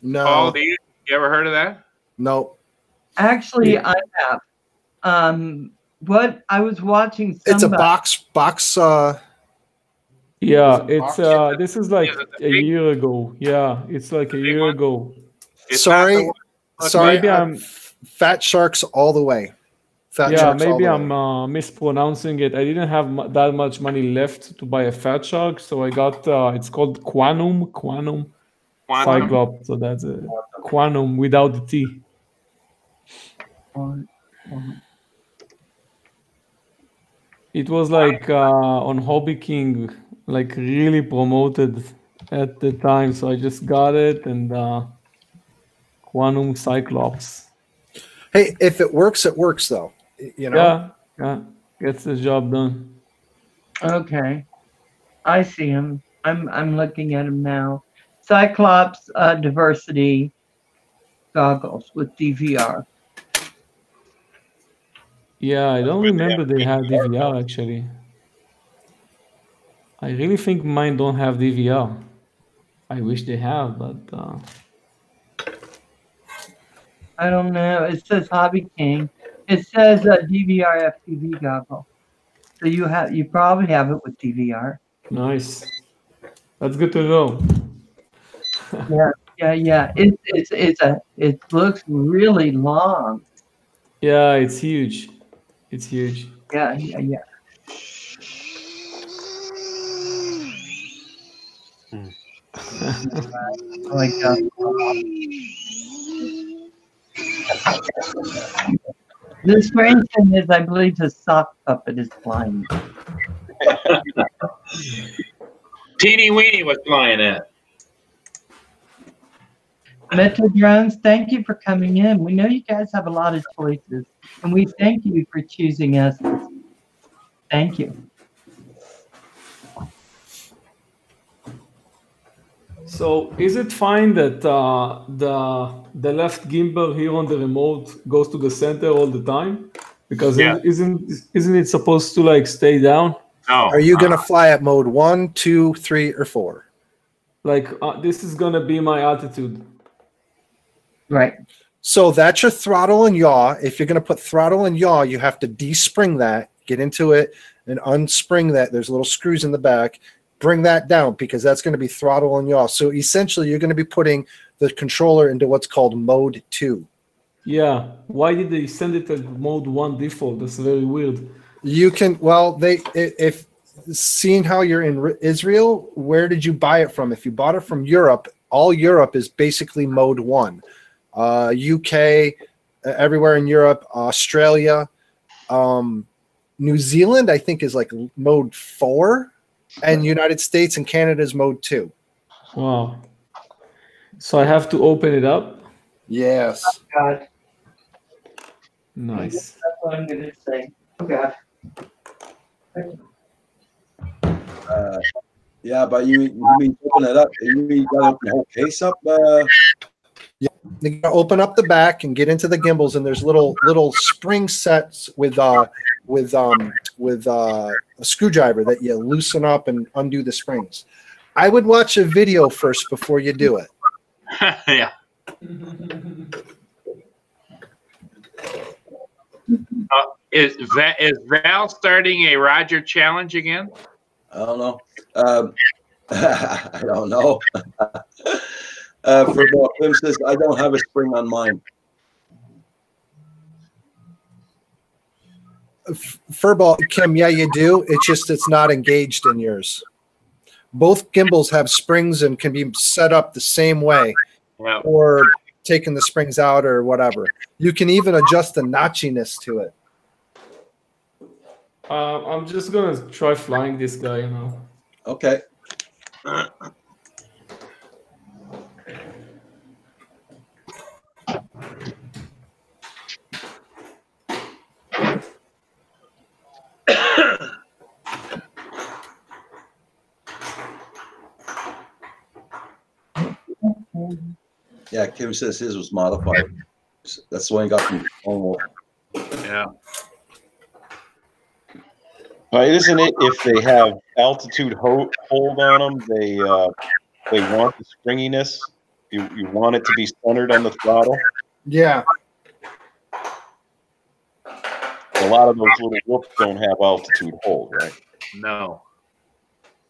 No. Paul, you ever heard of that? No. Actually, I have. What I was watching. It's a box. Yeah, it's this is like a year ago. Yeah, it's like a year ago. Sorry, maybe I'm Fat Sharks all the way. Maybe I'm mispronouncing it. I didn't have that much money left to buy a Fat Shark, so I got it's called Quantum Cyclops. So that's a Quantum without the T. It was like on Hobby King, like really promoted at the time. So I just got it, and Quantum Cyclops. Hey, if it works, it works though. You know? Yeah, gets the job done. Okay, I see him. I'm looking at him now. Cyclops diversity goggles with DVR. Yeah, I don't remember they had DVR actually. I really think mine don't have DVR. I wish they have, but I don't know. It says Hobby King. It says DVR FPV goggle. So you probably have it with DVR. Nice. That's good to know. Yeah. It looks really long. Yeah, it's huge. It's huge. Yeah. Oh my god. The strange thing is, I believe the sock puppet is flying. Teeny Weeny was flying it. Metro Drones, thank you for coming in. We know you guys have a lot of choices, and we thank you for choosing us. Thank you. So is it fine that the left gimbal here on the remote goes to the center all the time? Because isn't it supposed to like stay down? No. Are you gonna fly at mode 1, 2, 3, or 4? Like this is gonna be my altitude. Right. So that's your throttle and yaw. If you're gonna put throttle and yaw, you have to de-spring that, get into it, and unspring that. There's little screws in the back. Bring that down because that's going to be throttle and yaw. So essentially, you're going to be putting the controller into what's called mode 2. Yeah. Why did they send it as mode 1 default? That's very weird. You can, well, if seeing how you're in Israel, where did you buy it from? If you bought it from Europe, all Europe is basically mode 1. UK, everywhere in Europe, Australia, New Zealand, I think is like mode 4, and United States and Canada is mode 2. Wow. So I have to open it up? Yes. Oh, God. Nice. That's what I'm going to say. Oh, God. Yeah, but you mean open it up? You mean you gotta open the whole case up? Yeah, you gotta open up the back and get into the gimbals, and there's little spring sets with a screwdriver that you loosen up and undo the springs. I would watch a video first before you do it. Yeah. Is Val starting a Roger challenge again? I don't know. I don't know. For Kim says, I don't have a spring on mine. Furball, Kim, yeah, you do. It's just it's not engaged in yours. Both gimbals have springs and can be set up the same way, or taking the springs out or whatever. You can even adjust the notchiness to it. I'm just gonna try flying this guy now. Okay. Yeah, Kim says his was modified. That's the one he got from Cornwall. Yeah. Isn't it if they have altitude hold on them, they want the springiness? You want it to be centered on the throttle? Yeah. A lot of those little whoops don't have altitude hold, right? No.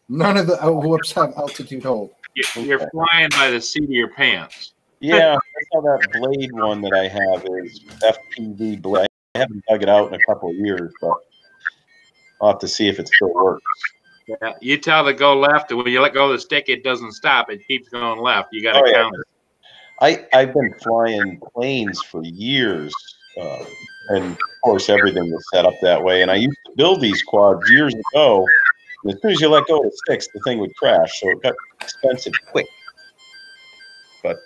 None of the whoops have altitude hold. You're flying by the seat of your pants. Yeah, that's how that blade one that I have is FPV blade. I haven't dug it out in a couple of years, but I'll have to see if it still works. Yeah, you tell it go left, and when you let go of the stick, it doesn't stop. It keeps going left. You got to count it. I've been flying planes for years, and of course everything was set up that way. And I used to build these quads years ago. And as soon as you let go of the sticks, the thing would crash. So it got expensive quick. But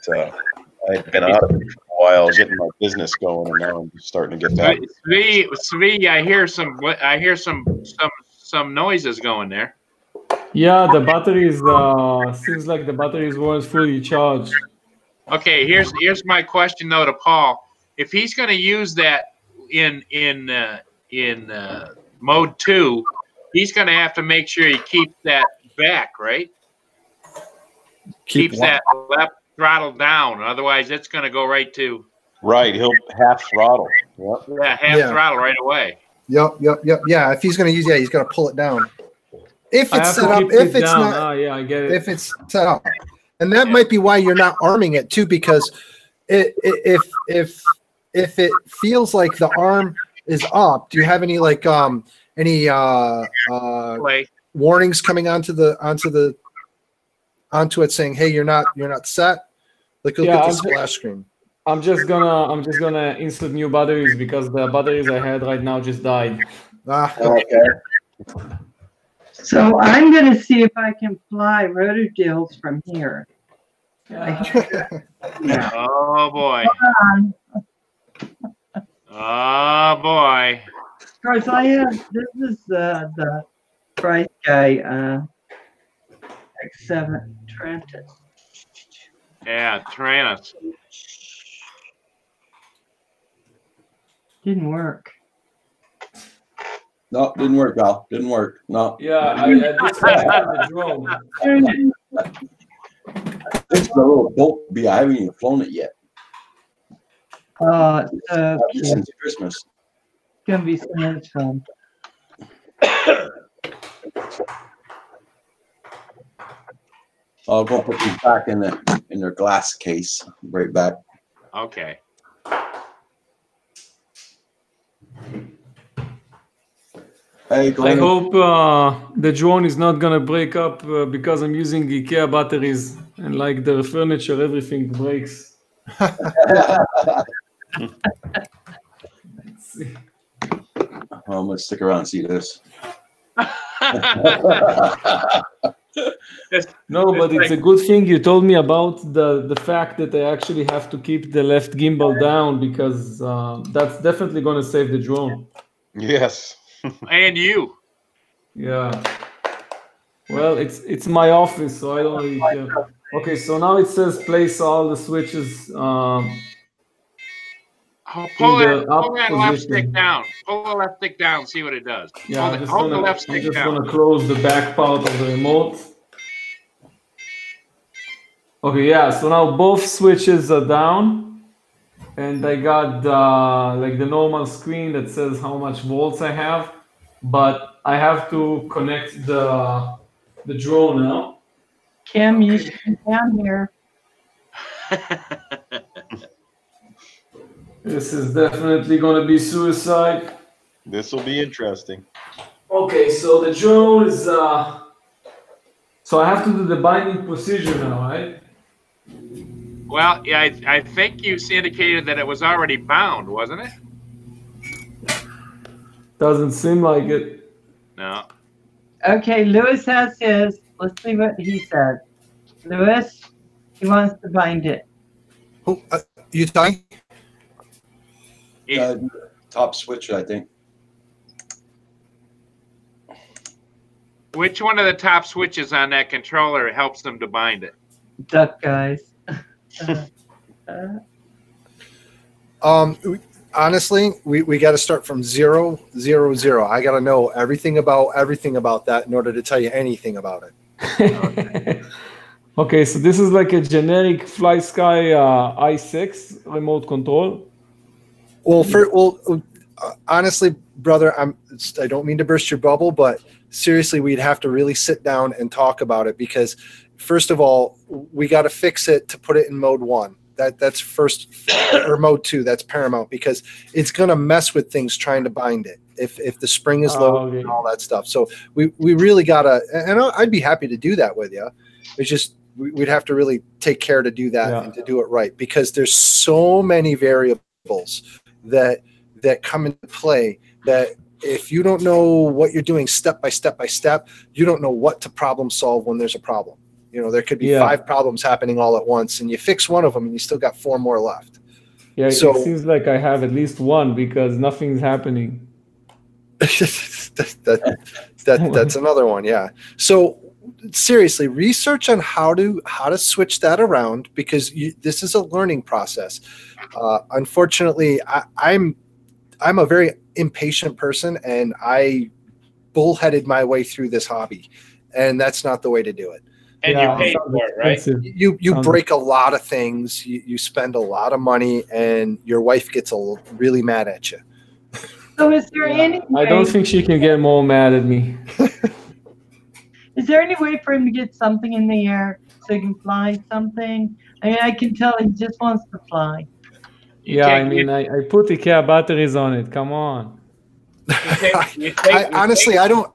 I've been out of it for a while, getting my business going, and now I'm just starting to get back. Svi, I hear some noises going there. Yeah, the batteries seems like the batteries weren't fully charged. Okay, here's my question though to Paul. If he's going to use that in mode 2, he's going to have to make sure he keeps that back, right? Keeps that left throttle down. Otherwise, it's going to go right to. Right, he'll half throttle. Yep. Yeah, half throttle right away. Yep. Yeah, if he's going to use, he's got to pull it down. If it's set up, if it's down. not, yeah, I get it. If it's set up, and that might be why you're not arming it too, because if it feels like the arm is up, do you have any warnings coming onto it saying, hey, you're not set? Like look at the splash screen. I'm just gonna insert new batteries because the batteries I had right now just died. Okay. So I'm going to see if I can fly rotodills from here. Oh boy. Oh boy. Of course, I have. This is the price guy. X7 Trenton. Yeah, Trantis. Didn't work. No, didn't work, Val. Didn't work. No. Yeah, I just had the drone. It's the little boat. I haven't even flown it yet. Since Christmas. It's gonna be so much fun. I'll go put these back in their glass case. Right back. Okay. Hey, I Glenn. hope the drone is not gonna break up because I'm using IKEA batteries and like the furniture, everything breaks. Let's see. I'm gonna stick around and see this. No, but it's a good thing you told me about the fact that I actually have to keep the left gimbal down because that's definitely gonna save the drone. Yes. And you. Yeah. Well, it's my office, so I don't really care. Okay, so now it says place all the switches Pull in the up that left position. stick down. Pull the left stick down. See what it does. Yeah, Hold the left I'm stick just down. gonna close the back part of the remote. Okay, yeah. So now both switches are down, and I got like the normal screen that says how much volts I have, but I have to connect the drone now. Kim, you should be down here. This is definitely gonna be suicide. This will be interesting. Okay, so the drone is so I have to do the binding procedure now, right? Well, yeah, I think you indicated that it was already bound, wasn't it? Doesn't seem like it. No. Okay, Lewis has his. Let's see what he said. Lewis, he wants to bind it. Who, you talking? Top switch, I think. Which one of the top switches on that controller helps them to bind it? Duck guys. Honestly, we got to start from 0, 0, 0. I got to know everything about that in order to tell you anything about it. Okay, so this is like a generic FlySky i6 remote control. Well, honestly, brother, I don't mean to burst your bubble, but seriously, we'd have to really sit down and talk about it because, first of all, we got to fix it to put it in mode 1. That's first, or mode 2. That's paramount because it's gonna mess with things trying to bind it if the spring is low okay. and all that stuff. So we really gotta, and I'd be happy to do that with you. It's just we'd have to really take care to do that and to do it right because there's so many variables that come into play that if you don't know what you're doing step by step by step, you don't know what to problem solve when there's a problem. You know, there could be 5 problems happening all at once, and you fix one of them, and you still got 4 more left. Yeah, so, it seems like I have at least one because nothing's happening. That's another one, yeah. So seriously, research on how to switch that around because this is a learning process. Unfortunately, I'm a very impatient person, and I bullheaded my way through this hobby, and that's not the way to do it. And you pay for it, right? You break a lot of things. You spend a lot of money, and your wife gets really mad at you. So is there any way, I don't think she can get more mad at me. is there any way for him to get something in the air so he can fly something? I mean, I can tell he just wants to fly. Yeah, I mean, I put IKEA batteries on it. Come on. Honestly, I don't.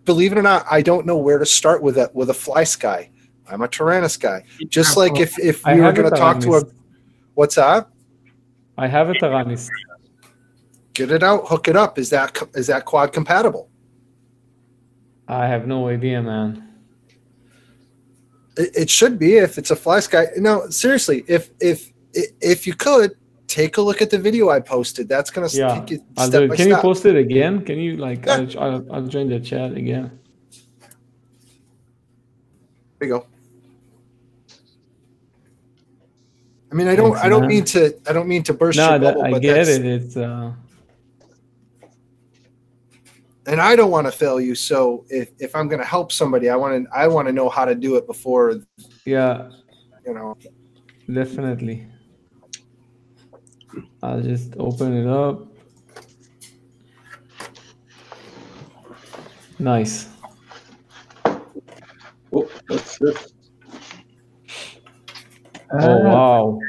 Believe it or not, I don't know where to start with a FlySky. I'm a Taranis guy. Just like if we were going to talk to a, what's that? I have a Taranis. Get it out, hook it up. Is that quad compatible? I have no idea, man. It should be if it's a FlySky. No, seriously, if you could. Take a look at the video I posted. That's going to take you step by step. Can you post it again? Can you I'll join the chat again. There you go. I mean, I don't mean to burst your bubble, I but get it. It's and I don't want to fail you. So if I'm going to help somebody, I want to know how to do it before. Yeah. You know. Definitely. I'll just open it up. Nice. Oh, what's this? Oh, wow.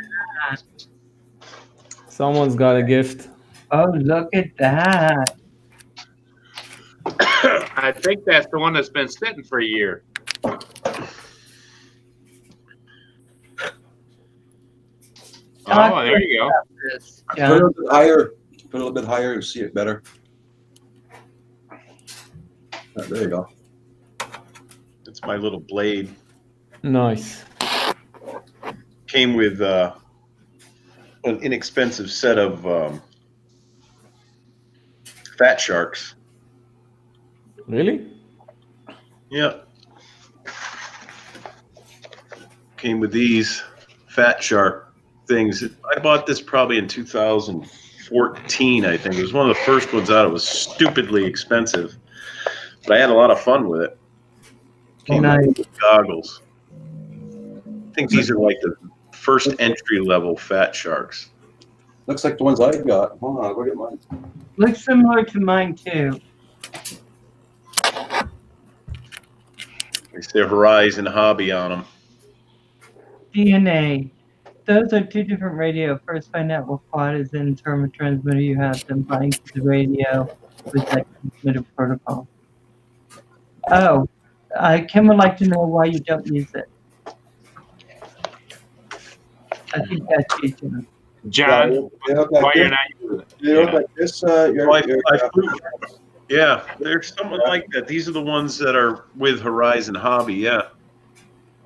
Someone's got a gift. Oh, look at that. I think that's the one that's been sitting for a year. Oh, there you go. Put a little bit higher. Put a little bit higher to see it better. Oh, there you go. It's my little blade. Nice. Came with an inexpensive set of Fat Sharks. Really? Yeah. Came with these Fat Shark things. I bought this probably in 2014, I think. It was one of the first ones out. It was stupidly expensive, but I had a lot of fun with it. Came with goggles. I think these are like the first entry level Fat Sharks. Looks like the ones I got. Hold on, I'll go get mine. Looks similar to mine too. They say Horizon Hobby on them. DNA. Those are two different radio. First, find out what quad is in term of transmitter you have, then bind to the radio with that transmitter protocol. Oh, Kim would like to know why you don't use it. I think that's you, John. John, why you're not using it? You look like this. Yeah, there's something like that. These are the ones that are with Horizon Hobby. Yeah.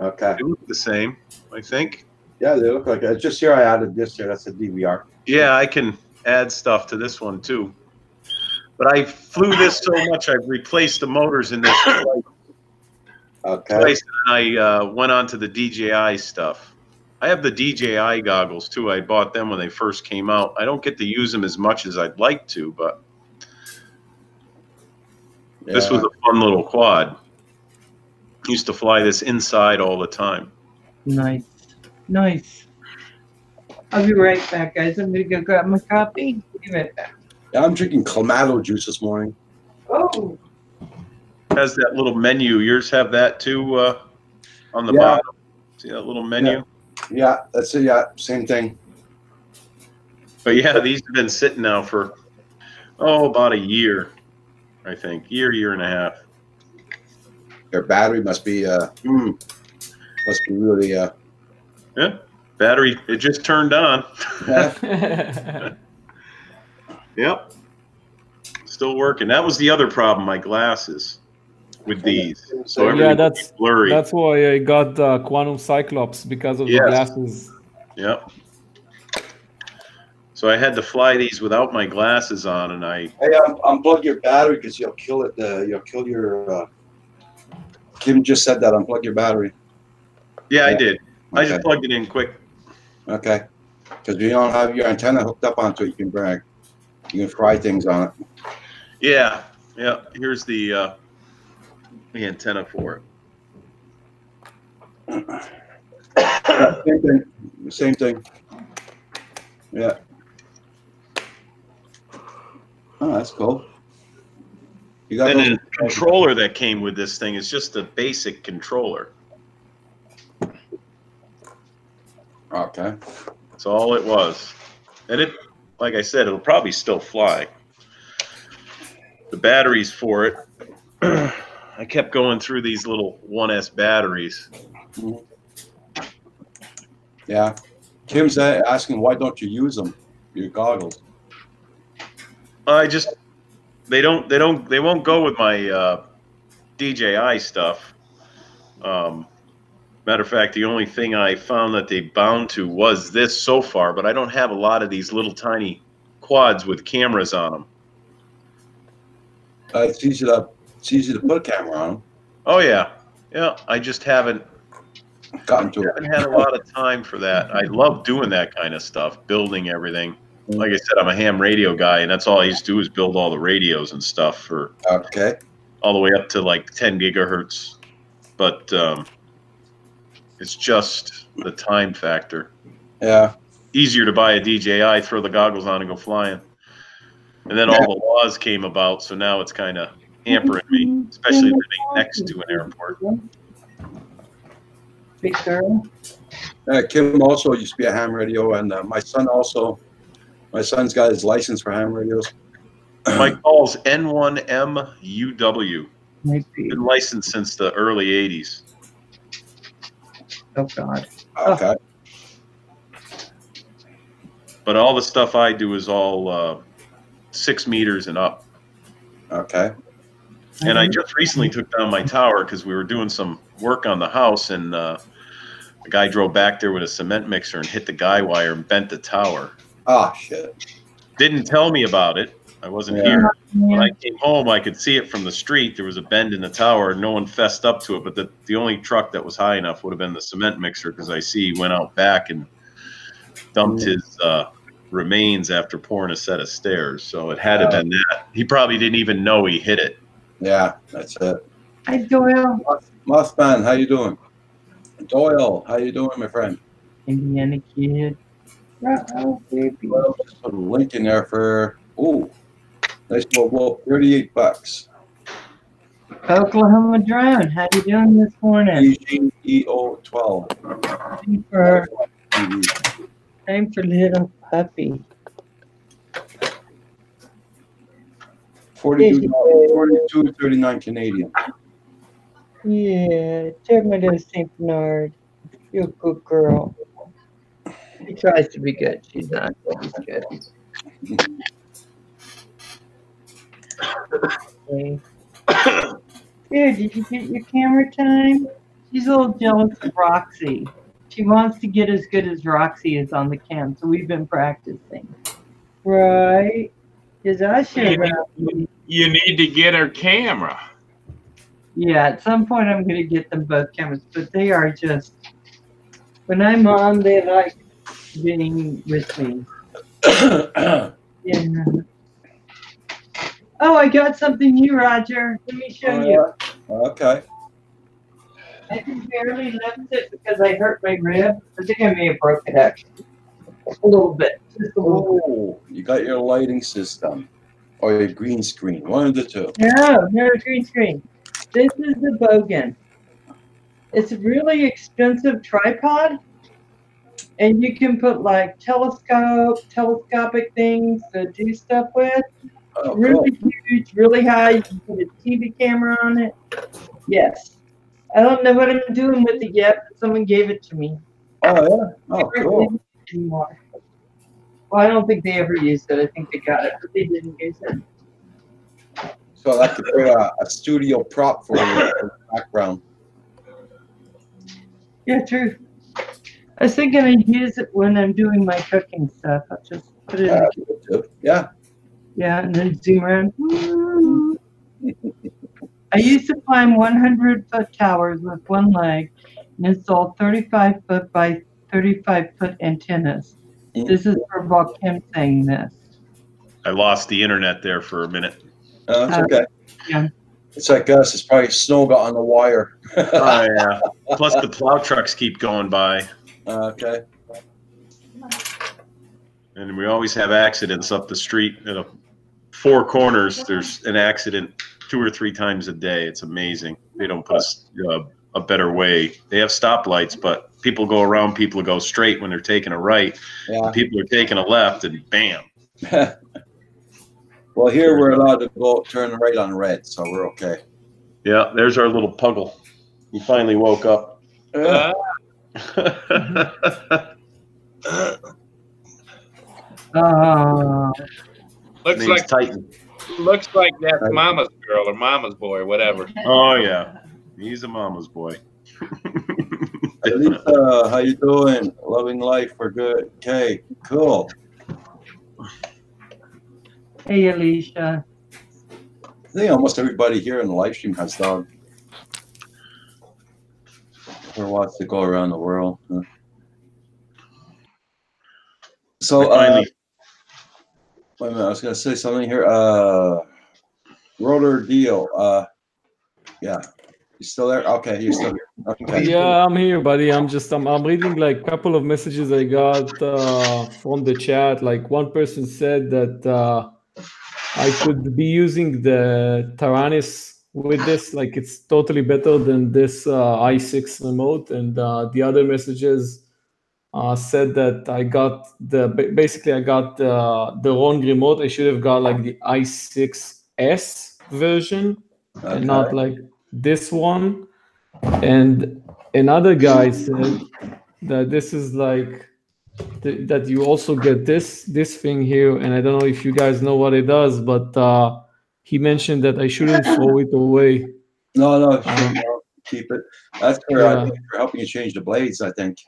Okay. They look the same, I think. Yeah, they look like that. Just here, I added this here. That's a DVR. Yeah, I can add stuff to this one too. But I flew this so much, I've replaced the motors in this twice, and I went on to the DJI stuff. I have the DJI goggles too. I bought them when they first came out. I don't get to use them as much as I'd like to, but this was a fun little quad. Used to fly this inside all the time. Nice. Nice. I'll be right back, guys. I'm going to go grab my coffee. Be right back. Yeah, I'm drinking Clamato juice this morning. Oh. Has that little menu. Yours have that too on the bottom. See that little menu? Yeah, that's it. Yeah, same thing. But yeah, these have been sitting now for, about a year, I think. Year and a half. Their battery must be really yeah, battery, it just turned on. Yep. Still working. That was the other problem, my glasses with these. So yeah, that's blurry. That's why I got the Quantum Cyclops, because of the glasses. Yep. So I had to fly these without my glasses on, and I. Hey, unplug your battery because you'll kill it. You'll kill your. Kim just said that. Unplug your battery. Yeah, I did. Okay. I just plugged it in quick. Okay. Because you don't have your antenna hooked up onto it, you can brag. You can fry things on it. Yeah. Yeah. Here's the antenna for it. Same thing. Yeah. Oh, that's cool. You got the controller that came with this thing is just a basic controller. Okay. That's all it was. And it, like I said, it'll probably still fly. The batteries for it, I kept going through these little 1S batteries. Yeah. Kim's asking, why don't you use them, your goggles? They won't go with my DJI stuff. Matter of fact, the only thing I found that they bound to was this so far, but I don't have a lot of these little tiny quads with cameras on them. It's easy to put a camera on them. Oh yeah, yeah. I just haven't gotten to it. I haven't had a lot of time for that. I love doing that kind of stuff, building everything. Like I said, I'm a ham radio guy, and that's all I used to do is build all the radios and stuff for all the way up to like 10 gigahertz. But it's just the time factor. Yeah. Easier to buy a DJI, throw the goggles on, and go flying. And then all the laws came about, so now it's kind of hampering me, especially living next to an airport. Big girl. Kim also used to be a ham radio, and my son's got his license for ham radios. My call's N1MUW. Maybe. Been licensed since the early 80s. Oh, God. Okay. But all the stuff I do is all 6 meters and up. Okay. And I just recently took down my tower because we were doing some work on the house, and the guy drove back there with a cement mixer and hit the guy wire and bent the tower. Oh, shit. Didn't tell me about it. I wasn't here. When I came home, I could see it from the street. There was a bend in the tower. No one fessed up to it, but the only truck that was high enough would have been the cement mixer, because I see he went out back and dumped his remains after pouring a set of stairs. So it had to have been that. He probably didn't even know he hit it. Yeah, that's it. Hi, Doyle. Mothman, how you doing? Doyle, how you doing, my friend? Indiana kid. Oh, baby. Well, just put a link in there for, nice little $38. Oklahoma Drone, how you doing this morning? EGEO12. Time for little puppy. 42.39 Canadian. Yeah, take me to St. Bernard. You're a good girl. She tries to be good. She's not, but she's good. Okay. Here, did you get your camera time? She's a little jealous of Roxy. She wants to get as good as Roxy is on the cam, so we've been practicing. Right? Because I should have. You need to get her camera. Yeah, at some point I'm going to get them both cameras, but they are just, when I'm on, they like being with me. Yeah. Oh, I got something new, Roger. Let me show you. Okay. I can barely lift it because I hurt my rib. I think I may have broke it actually. A little bit. Just a little bit. Oh, you got your lighting system or your green screen, one of the two. No green screen. This is the Bogan. It's a really expensive tripod, and you can put like telescopic things to do stuff with. Oh, really cool. huge, really high. You can put a TV camera on it. Yes. I don't know what I'm doing with it yet, but someone gave it to me. Oh, yeah? Oh, cool. Anymore. Well, I don't think they ever used it. I think they got it, but they didn't use it. So I could put a studio prop for you in the background. Yeah, true. I was thinking I'd use it when I'm doing my cooking stuff. I'll just put it in. Yeah. Yeah, and then zoom around. I used to climb 100-foot towers with one leg and install 35-foot by 35-foot antennas. This is for Bob Kim saying this. I lost the internet there for a minute. That's okay. Yeah. It's like us. It's probably snow got on the wire. Oh, yeah. Plus the plow trucks keep going by. Okay. And we always have accidents up the street. At 4 corners, there's an accident 2 or 3 times a day. It's amazing. They don't put a better way. They have stoplights, but people go around, people go straight when they're taking a right. Yeah. People are taking a left, and bam. Well, here we're allowed to go turn right on red, so we're okay. Yeah, there's our little puggle. He finally woke up. Looks like that's Mama's girl or Mama's boy, or whatever. Oh yeah, he's a Mama's boy. Hey, Lisa, how you doing? Loving life, we're good. Okay, cool. Hey, Alicia. I think almost everybody here in the live stream has dog. Or wants to go around the world. Huh? So, wait a minute, I was going to say something here. Roller Deal. Yeah. You still there? Okay, you're still here. Okay. Yeah, I'm here, buddy. I'm reading like a couple of messages I got from the chat. Like one person said that I could be using the Taranis with this. Like it's totally better than this i6 remote. And the other messages said that I got basically I got the wrong remote. I should have got like the i6S version and not like this one. And another guy said that this is like that you also get this thing here, and I don't know if you guys know what it does, but he mentioned that I shouldn't throw it away. No, keep it. That's for, I think, for helping you change the blades, I think.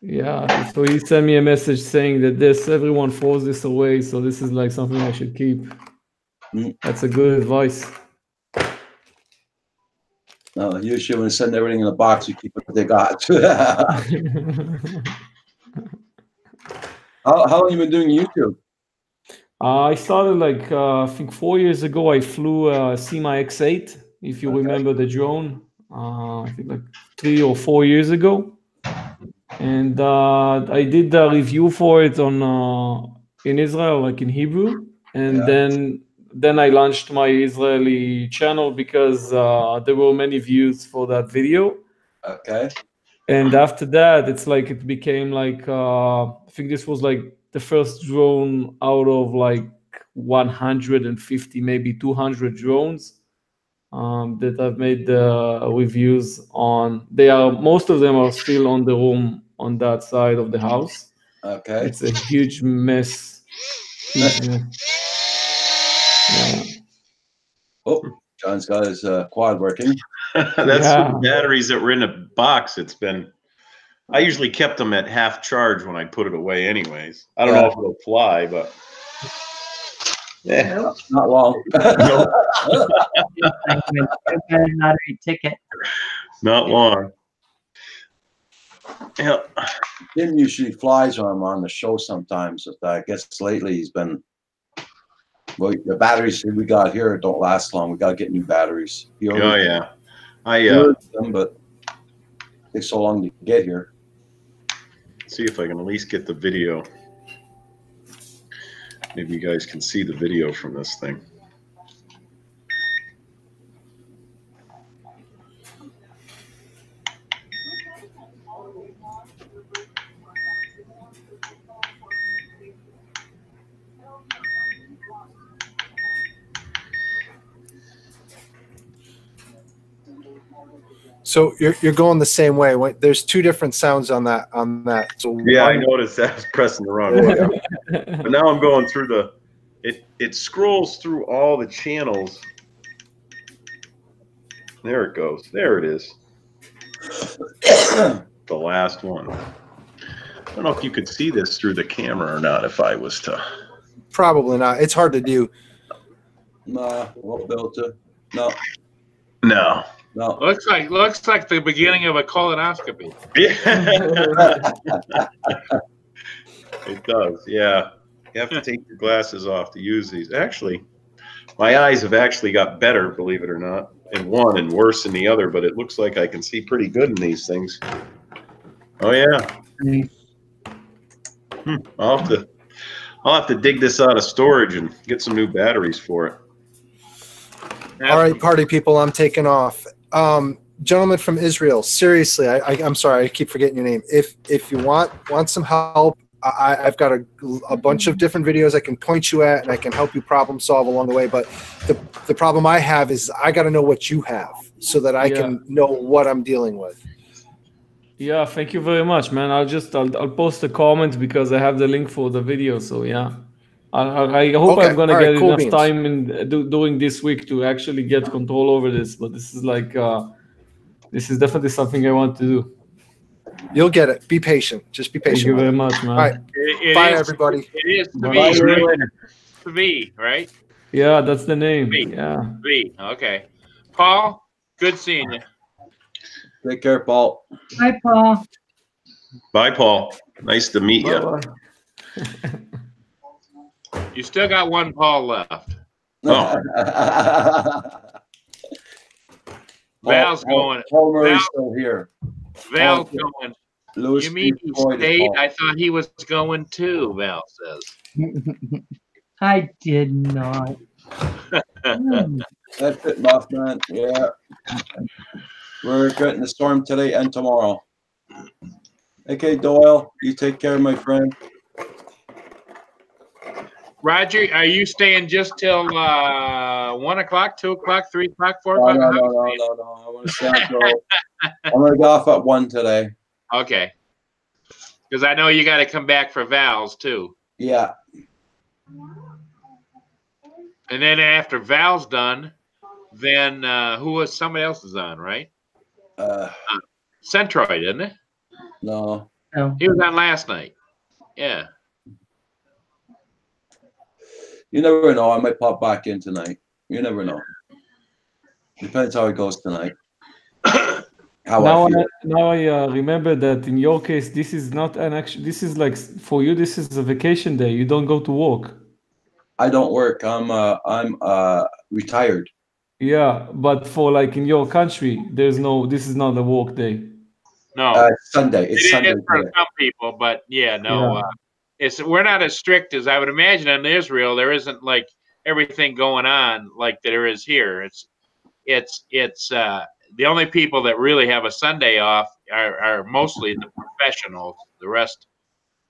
Yeah, so he sent me a message saying that everyone throws this away, so this is like something I should keep. That's a good advice. No, usually when they send everything in a box, you keep what they got. How long have you been doing YouTube? I started like I think 4 years ago. I flew Sima X8, if you remember the drone. I think like 3 or 4 years ago, and I did a review for it on in Israel, like in Hebrew, and then I launched my Israeli channel because there were many views for that video. Okay. And after that, it's like it became like I think this was like the first drone out of like 150, maybe 200 drones that I've made the reviews on. Most of them are still on the room on that side of the house. Okay. It's a huge mess. Huge mess. Yeah. Oh, John's got his quad working. That's the batteries that were in a box. I usually kept them at half charge when I put it away anyways. I don't know if it'll fly, but Yeah. Not long. Ticket. Not long. Yeah. Tim usually flies when I'm on the show sometimes. I guess lately he's been. Well, the batteries we got here don't last long. We got to get new batteries. Oh yeah, but it takes so long to get here. See if I can at least get the video. Maybe you guys can see the video from this thing. So you're going the same way. There's two different sounds on that. So yeah, I noticed that. I was pressing the wrong button. But now I'm going through it scrolls through all the channels. There it goes. There it is. The last one. I don't know if you could see this through the camera or not if I was to. Probably not. It's hard to do. No, won't be able to. No. No. No. Looks like the beginning of a colonoscopy. Yeah. It does. Yeah. You have to take your glasses off to use these. Actually, my eyes have actually got better, believe it or not, in one and worse in the other, but it looks like I can see pretty good in these things. Oh yeah. I'll have to dig this out of storage and get some new batteries for it. All right, party people, I'm taking off. Gentleman from Israel, seriously, I'm sorry, I keep forgetting your name. If you want some help, I've got a bunch of different videos I can point you at, and I can help you problem solve along the way. But the problem I have is I got to know what you have so that I can know what I'm dealing with. Yeah, thank you very much, man. I'll post a comment because I have the link for the video. So yeah. I hope I'm gonna get enough time during this week to actually get control over this. But this is like this is definitely something I want to do. You'll get it. Be patient. Just be patient. Thank you very much, man. All right. Bye, everybody. It is the Bye. V, right? The V, right? Yeah, that's the name. V. Yeah. V. Okay. Paul, good seeing you. Take care, Paul. Hi, Paul. Bye, Paul. Nice to meet you. You still got one Paul left. Oh. Val's going. Paul Murray's still here. Val's going. Louis You mean he stayed? I thought he was going too, Val says. I did not. That's it, Mothman. Yeah. We're getting the storm today and tomorrow. Okay, Doyle, you take care, my friend. Roger, are you staying just till 1 o'clock, 2 o'clock, 3 o'clock, 4 No, o'clock? no. I want to stay until I'm gonna go off at 1 today. Okay. Because I know you got to come back for Val's too. Yeah. And then after Val's done, then somebody else is on, right? Centroid, isn't it? No. He was on last night. Yeah. You never know. I might pop back in tonight. You never know. Depends how it goes tonight. Now I remember that in your case, this is not an actual. This is like for you. This is a vacation day. You don't go to work. I don't work. I'm retired. Yeah, but for like in your country, there's no. This is not a work day. No, Sunday. It's Sunday for some people, but we're not as strict as I would imagine in Israel. There isn't like everything going on like there is here. It's the only people that really have a Sunday off are mostly the professionals. The rest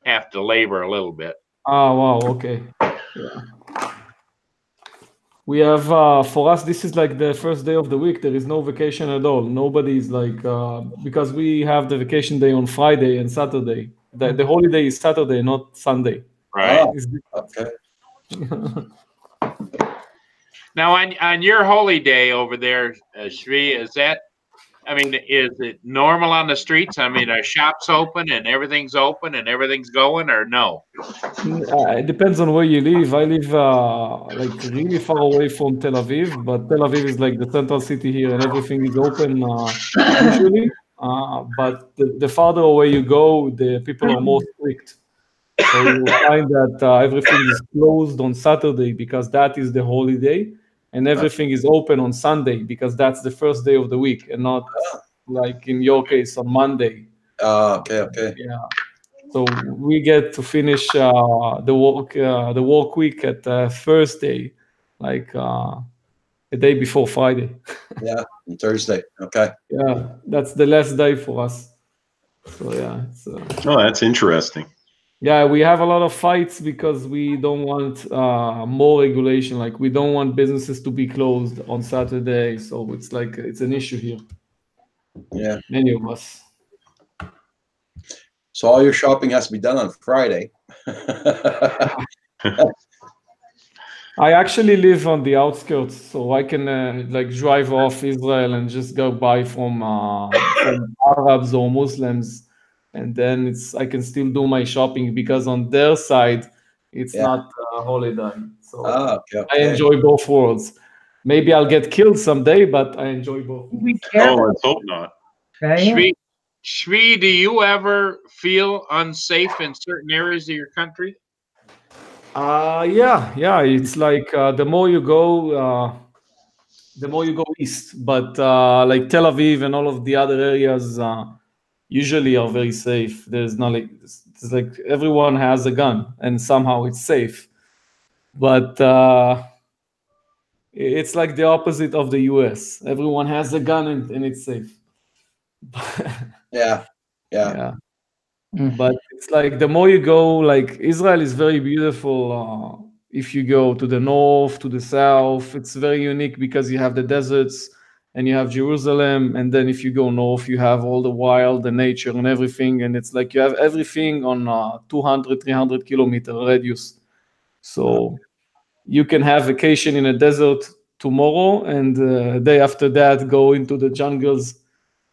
have to labor a little bit. Oh, wow. Okay. Yeah. We have, for us, this is like the first day of the week. There is no vacation at all. Nobody's like, because we have the vacation day on Friday and Saturday. The holiday is Saturday, not Sunday. Right. Okay. Now, on your holy day over there, Shri, is it normal on the streets? I mean, are shops open and everything's open and everything's going, or no? It depends on where you live. I live like really far away from Tel Aviv, but Tel Aviv is like the central city here, and everything is open usually. But the farther away you go, the people are more strict. So you find that everything is closed on Saturday because that is the holiday. And everything is open on Sunday because that's the first day of the week, and not like in your case on Monday. Okay. Yeah. So we get to finish the work week at Thursday, like a day before Friday. Yeah, Thursday. Okay. Yeah, that's the last day for us. So yeah. That's interesting. Yeah, we have a lot of fights because we don't want more regulation. Like we don't want businesses to be closed on Saturday. So it's like it's an issue here. Yeah. Many of us. So all your shopping has to be done on Friday. I actually live on the outskirts, so I can like drive off Israel and just go buy from Arabs or Muslims. And then I can still do my shopping because on their side, it's not a holiday. So okay. I enjoy both worlds. Maybe I'll get killed someday, but I enjoy both. Let's hope not. Shri, do you ever feel unsafe in certain areas of your country? Yeah. It's like the more you go east. But like Tel Aviv and all of the other areas usually are very safe. There's not like it's like everyone has a gun and somehow it's safe. But it's like the opposite of the US. Everyone has a gun and it's safe. Yeah. But it's like the more you go, like Israel is very beautiful. If you go to the north, to the south, it's very unique because you have the deserts and you have Jerusalem. And then if you go north, you have all the wild, the nature and everything. And it's like you have everything on 200, 300 kilometer radius. So you can have vacation in a desert tomorrow and the day after that, go into the jungles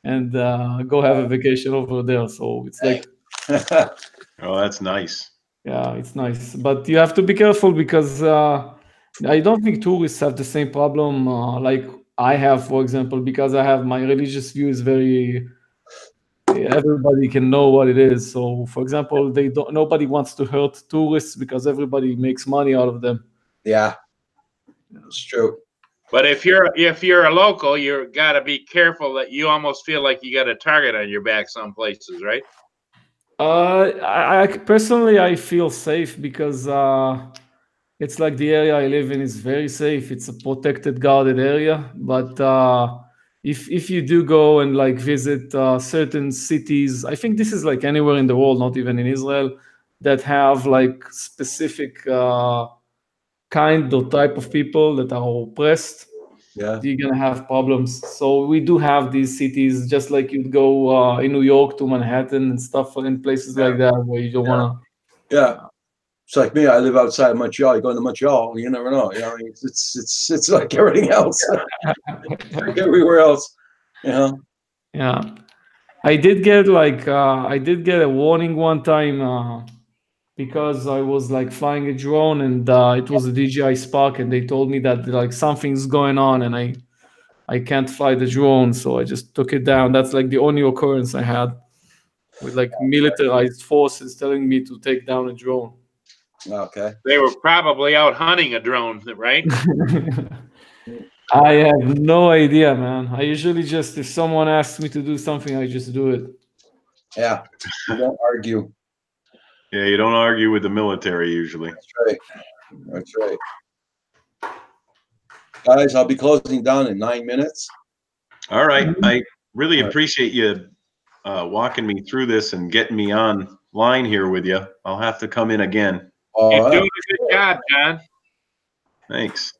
and go have a vacation over there. So it's like... Oh, that's nice. Yeah, it's nice. But you have to be careful because I don't think tourists have the same problem like I have, for example, because I have my religious view is very... Everybody can know what it is. So, for example, nobody wants to hurt tourists because everybody makes money out of them. Yeah, it's true. But if you're a local, you got to be careful that you almost feel like you got a target on your back some places, right? I personally, I feel safe because it's like the area I live in is very safe. It's a protected, guarded area. But if you do go and like visit certain cities, I think this is like anywhere in the world, not even in Israel, that have like specific kind or type of people that are oppressed, you're gonna have problems. So we do have these cities, just like you'd go in New York to Manhattan and stuff, and places like that where you don't wanna. Yeah, it's like me. I live outside of Montreal. You go into Montreal, you never know. You know, it's like everything else, like everywhere else. You know. Yeah, I did get a warning one time. Because I was like flying a drone and it was a DJI Spark, and they told me that like something's going on and I can't fly the drone, so I just took it down. That's like the only occurrence I had with like militarized forces telling me to take down a drone. Okay. They were probably out hunting a drone, right? I have no idea, man. I usually just, if someone asks me to do something, I just do it. Yeah, you don't argue. Yeah, you don't argue with the military usually. That's right. That's right. Guys, I'll be closing down in 9 minutes. All right. I really appreciate you walking me through this and getting me on line here with you. I'll have to come in again. You're doing a good job, John. Thanks.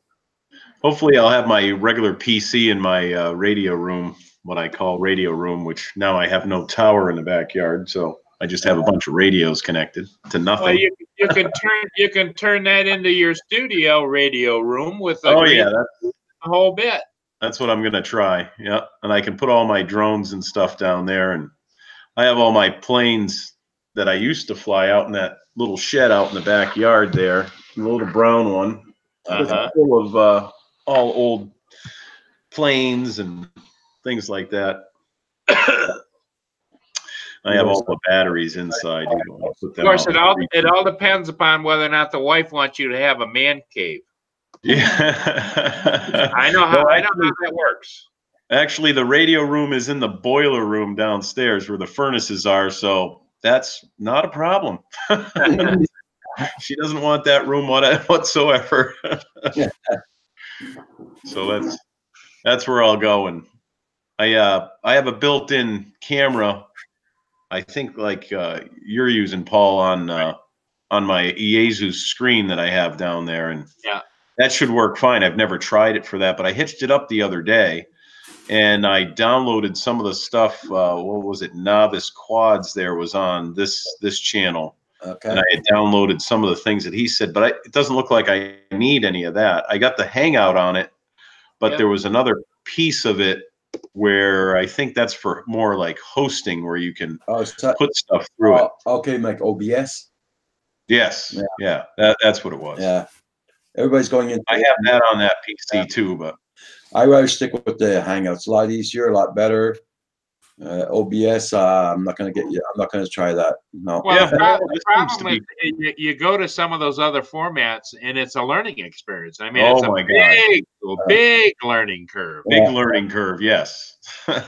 Hopefully I'll have my regular PC in my radio room, what I call radio room, which now I have no tower in the backyard, so I just have a bunch of radios connected to nothing. Well, you can turn that into your studio radio room with a whole bit. That's what I'm gonna try. Yeah, and I can put all my drones and stuff down there, and I have all my planes that I used to fly out in that little shed out in the backyard there, the little brown one. It's full of all old planes and things like that. I have all the batteries inside. Of course, it all depends upon whether or not the wife wants you to have a man cave. Yeah, I know how that works. Actually, the radio room is in the boiler room downstairs where the furnaces are, so that's not a problem. She doesn't want that room whatsoever. So that's where I'll go. And I have a built-in camera. I think like you're using, Paul, on my Iezu screen that I have down there, and that should work fine. I've never tried it for that, but I hitched it up the other day, and I downloaded some of the stuff. What was it? Novice Quads there was on this channel, and I had downloaded some of the things that he said, but it doesn't look like I need any of that. I got the Hangout on it, but there was another piece of it where I think that's for more like hosting, where you can put stuff through it. Okay, like OBS. Yes, yeah, that's what it was. Yeah, everybody's going in. I have that on that PC too, but I rather stick with the Hangouts. A lot easier, a lot better. OBS, I'm not going to try that. No. Well, the problem is you go to some of those other formats, and it's a learning experience. I mean, it's a big learning curve. Big learning curve, yes.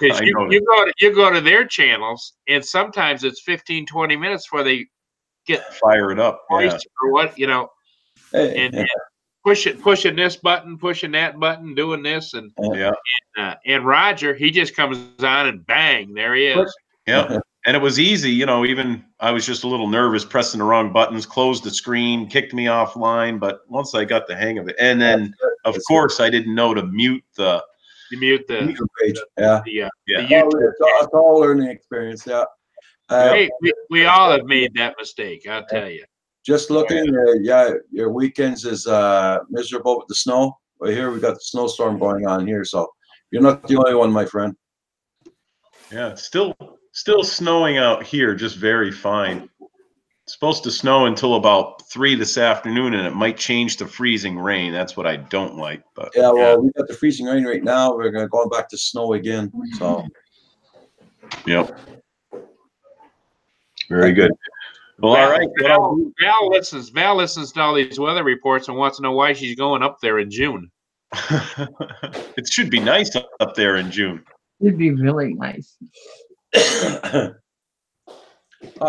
You go to their channels, and sometimes it's 15, 20 minutes before they get fire it up. Or what, and pushing this button, pushing that button, doing this, and Roger, he just comes on and bang, there he is. Yeah, and it was easy, even I was just a little nervous pressing the wrong buttons, closed the screen, kicked me offline, but once I got the hang of it, and then of course I didn't know to mute the page. It's all learning experience. Yeah. Hey, we all have made that mistake, I'll tell you. Just looking, your weekends is miserable with the snow. Well, here we got the snowstorm going on here, so you're not the only one, my friend. Yeah, it's still snowing out here, just very fine. It's supposed to snow until about 3 this afternoon, and it might change to freezing rain. That's what I don't like. But yeah, well, we got the freezing rain right now. We're going back to snow again. So, yep, very good. Well, all right. Val listens to all these weather reports and wants to know why she's going up there in June. It should be nice up there in June. It'd be really nice.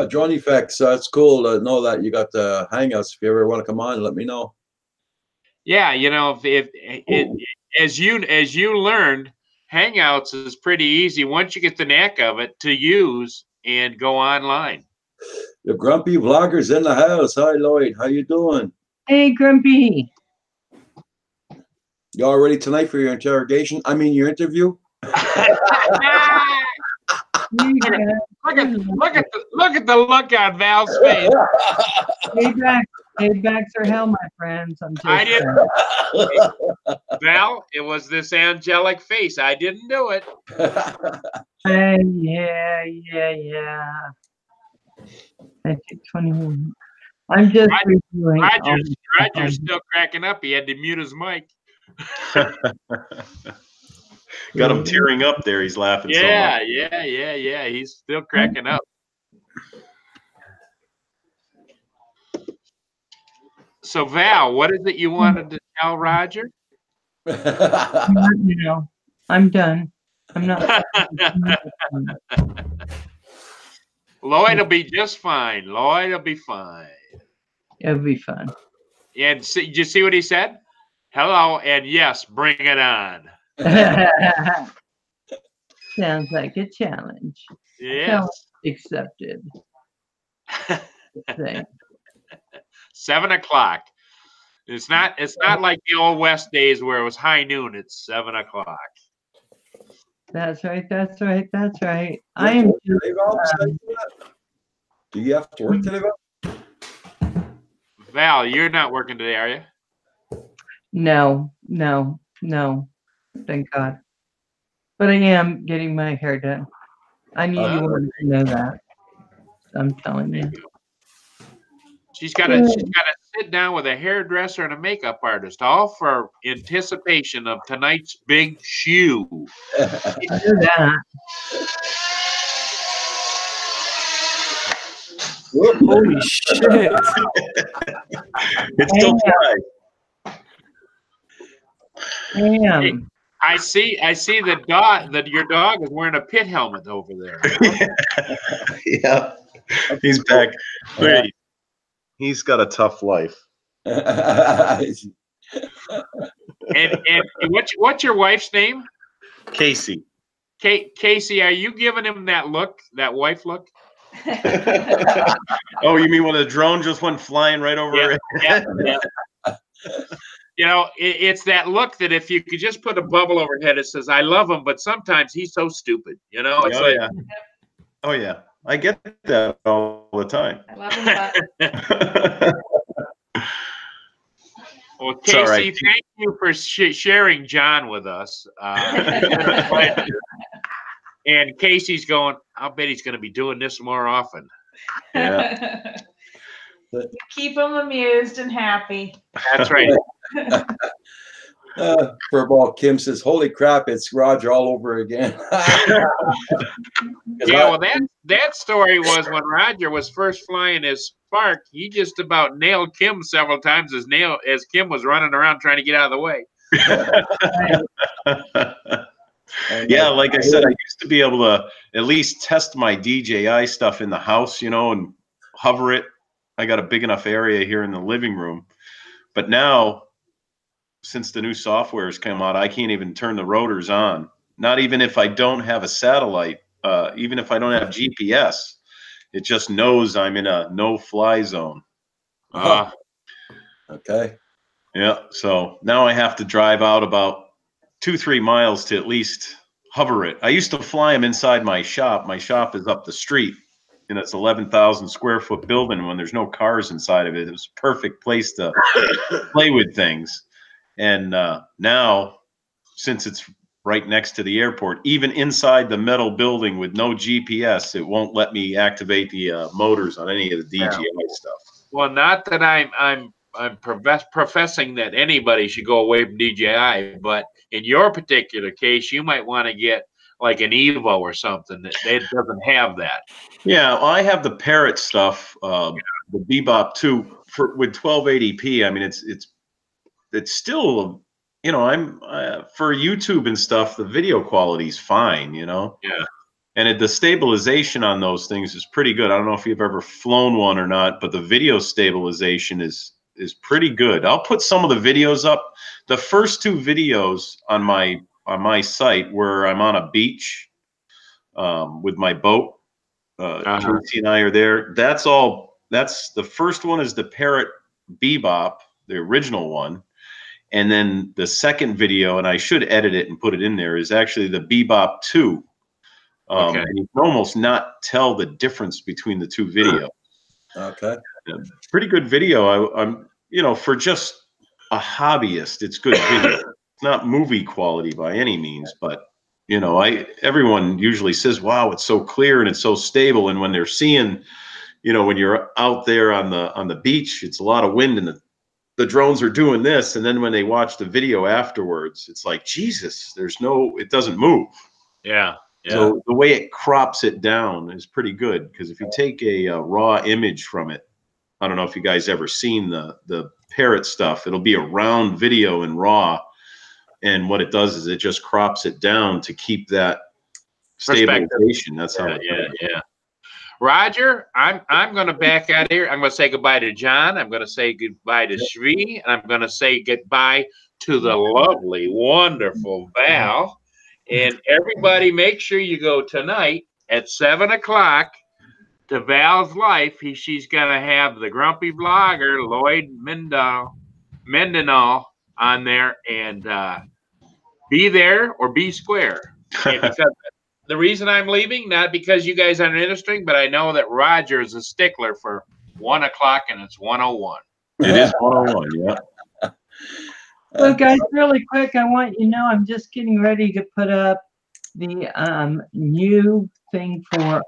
Drone Effects, it's cool to know that you got the Hangouts. If you ever want to come on, let me know. Yeah, as you learned, Hangouts is pretty easy once you get the knack of it to use and go online. The grumpy vlogger's in the house. Hi, Lloyd. How you doing? Hey, Grumpy. You all ready tonight for your interrogation? I mean, your interview? Look at the look on Val's face. Paybacks are hell, my friends. I'm just I didn't. Val, it was this angelic face. I didn't do it. Yeah. Thank you, 21. I'm just reviewing. Roger's still cracking up. He had to mute his mic. Got him tearing up there. He's laughing so much. Yeah. He's still cracking up. So, Val, what is it you wanted to tell Roger? I'm done. I'm not. Lloyd will be just fine. Lloyd will be fine. It'll be fun. And did you see what he said? Hello, and yes, bring it on. Sounds like a challenge. Yes. Accepted. 7 o'clock. It's not like the old West days where it was high noon. It's 7 o'clock. That's right. I am. Do you have to work today, Val? Val, you're not working today, are you? No. Thank God. But I am getting my hair done. I need you to know that. I'm telling you. She's got to sit down with a hairdresser and a makeup artist, all for anticipation of tonight's big shoe. Do that. Holy shit! It's still dry. Damn. I see that your dog is wearing a pit helmet over there. Yeah, he's back. Wait, he's got a tough life. And what's your wife's name? Casey. Casey, are you giving him that look, that wife look? Oh, you mean when the drone just went flying right over her head? Yeah. You know, it's that look that if you could just put a bubble overhead, it says, I love him, but sometimes he's so stupid. You know, it's Oh, yeah. I get that all the time. I love him. Well, Casey, thank you for sharing John with us. And Casey's going, I'll bet he's going to be doing this more often. Yeah. Keep him amused and happy. That's right. Furball Kim says, holy crap, it's Roger all over again. Yeah, well, that story was when Roger was first flying his Spark. He just about nailed Kim several times as Kim was running around trying to get out of the way. Yeah, like I said, I used to be able to at least test my DJI stuff in the house, you know, and hover it. I got a big enough area here in the living room. But now, since the new software has come out, I can't even turn the rotors on. Not even if I don't have a satellite, even if I don't have GPS. It just knows I'm in a no-fly zone. Okay. Yeah, so now I have to drive out about 2-3 miles to at least hover it. I used to fly them inside my shop. My shop is up the street, and it's 11,000 square foot building. When there's no cars inside of it, it was a perfect place to play with things. And now, since it's right next to the airport, even inside the metal building with no GPS, it won't let me activate the motors on any of the DJI stuff. Well, not that I'm professing that anybody should go away from DJI, but in your particular case, you might want to get like an Evo or something that doesn't have that. Yeah, well, I have the Parrot stuff, the Bebop 2 with 1280p. I mean, it's still, you know, I'm for YouTube and stuff, the video quality is fine, you know. Yeah. And the stabilization on those things is pretty good. I don't know if you've ever flown one or not, but the video stabilization is pretty good. I'll put some of the videos up. The first 2 videos on my on my site where I'm on a beach with my boat. Casey and I are there. That's the first one is the Parrot Bebop, the original one. And then the second video, and I should edit it and put it in there, is actually the Bebop 2. And you can almost not tell the difference between the two videos. Okay. Pretty good video. I'm for just a hobbyist, it's good video. It's not movie quality by any means, but everyone usually says, wow, it's so clear and it's so stable. And when they're seeing, when you're out there on the beach, it's a lot of wind and the drones are doing this. And then when they watch the video afterwards, it's like, Jesus, it doesn't move. Yeah. Yeah. So the way it crops it down is pretty good, because if you take a raw image from it, I don't know if you guys ever seen the Parrot stuff. It'll be a round video in RAW, and what it does is it just crops it down to keep that stabilization. That's how. Yeah. Roger, I'm going to back out here. I'm going to say goodbye to John. I'm going to say goodbye to Shri, and I'm going to say goodbye to the lovely, wonderful Val. And everybody, make sure you go tonight at 7 o'clock to Val's Life. She's going to have the grumpy vlogger, Lloyd Mendenhall, on there. And be there or be square. And because the reason I'm leaving, not because you guys aren't interesting, but I know that Roger is a stickler for 1 o'clock, and it's 1:01. It is 1:01, yeah. Well, guys, really quick, I want you to know I'm just getting ready to put up the new thing for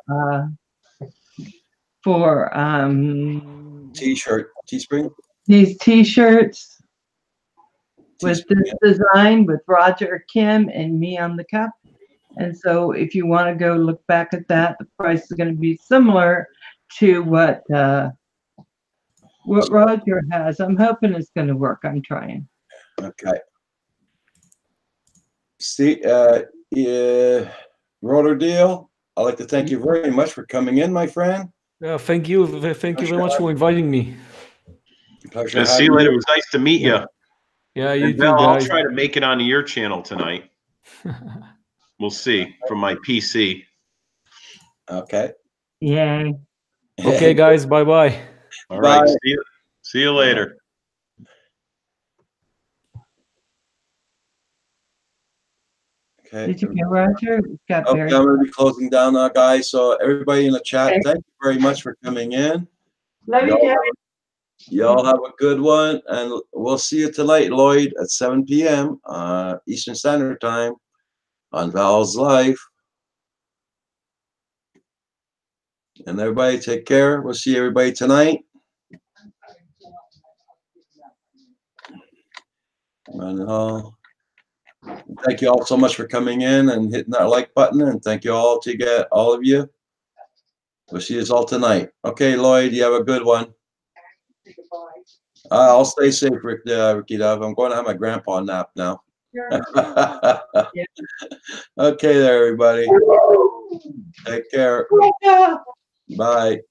T-shirt, Teespring. These T-shirts with this design with Roger, Kim, and me on the cup. And so, if you want to go look back at that, the price is going to be similar to what Roger has. I'm hoping it's going to work. I'm trying. Okay. See, Rotor Deal, I'd like to thank you very much for coming in, my friend. Yeah, thank you. Thank you very much for inviting me. Pleasure. See you later. It was nice to meet you. Yeah, you too, I'll guys. try to make it onto your channel tonight. We'll see from my PC. Okay. Yay. Okay, guys. Bye-bye. All right. See you later. Okay. Did you get Roger? Got Okay, very I'm going to be closing down now, guys. So everybody in the chat, thank you very much for coming in. Love you, Jerry. Y'all have a good one, and we'll see you tonight, Lloyd, at 7 p.m. Eastern Standard Time on Val's Life. And everybody take care. We'll see everybody tonight. And, thank you all so much for coming in and hitting that like button, and thank you all all of you. We'll see you all tonight. Okay, Lloyd, you have a good one. I'll stay safe, Ricky Dove. I'm going to have my grandpa nap now. Okay there, everybody. Take care. Bye.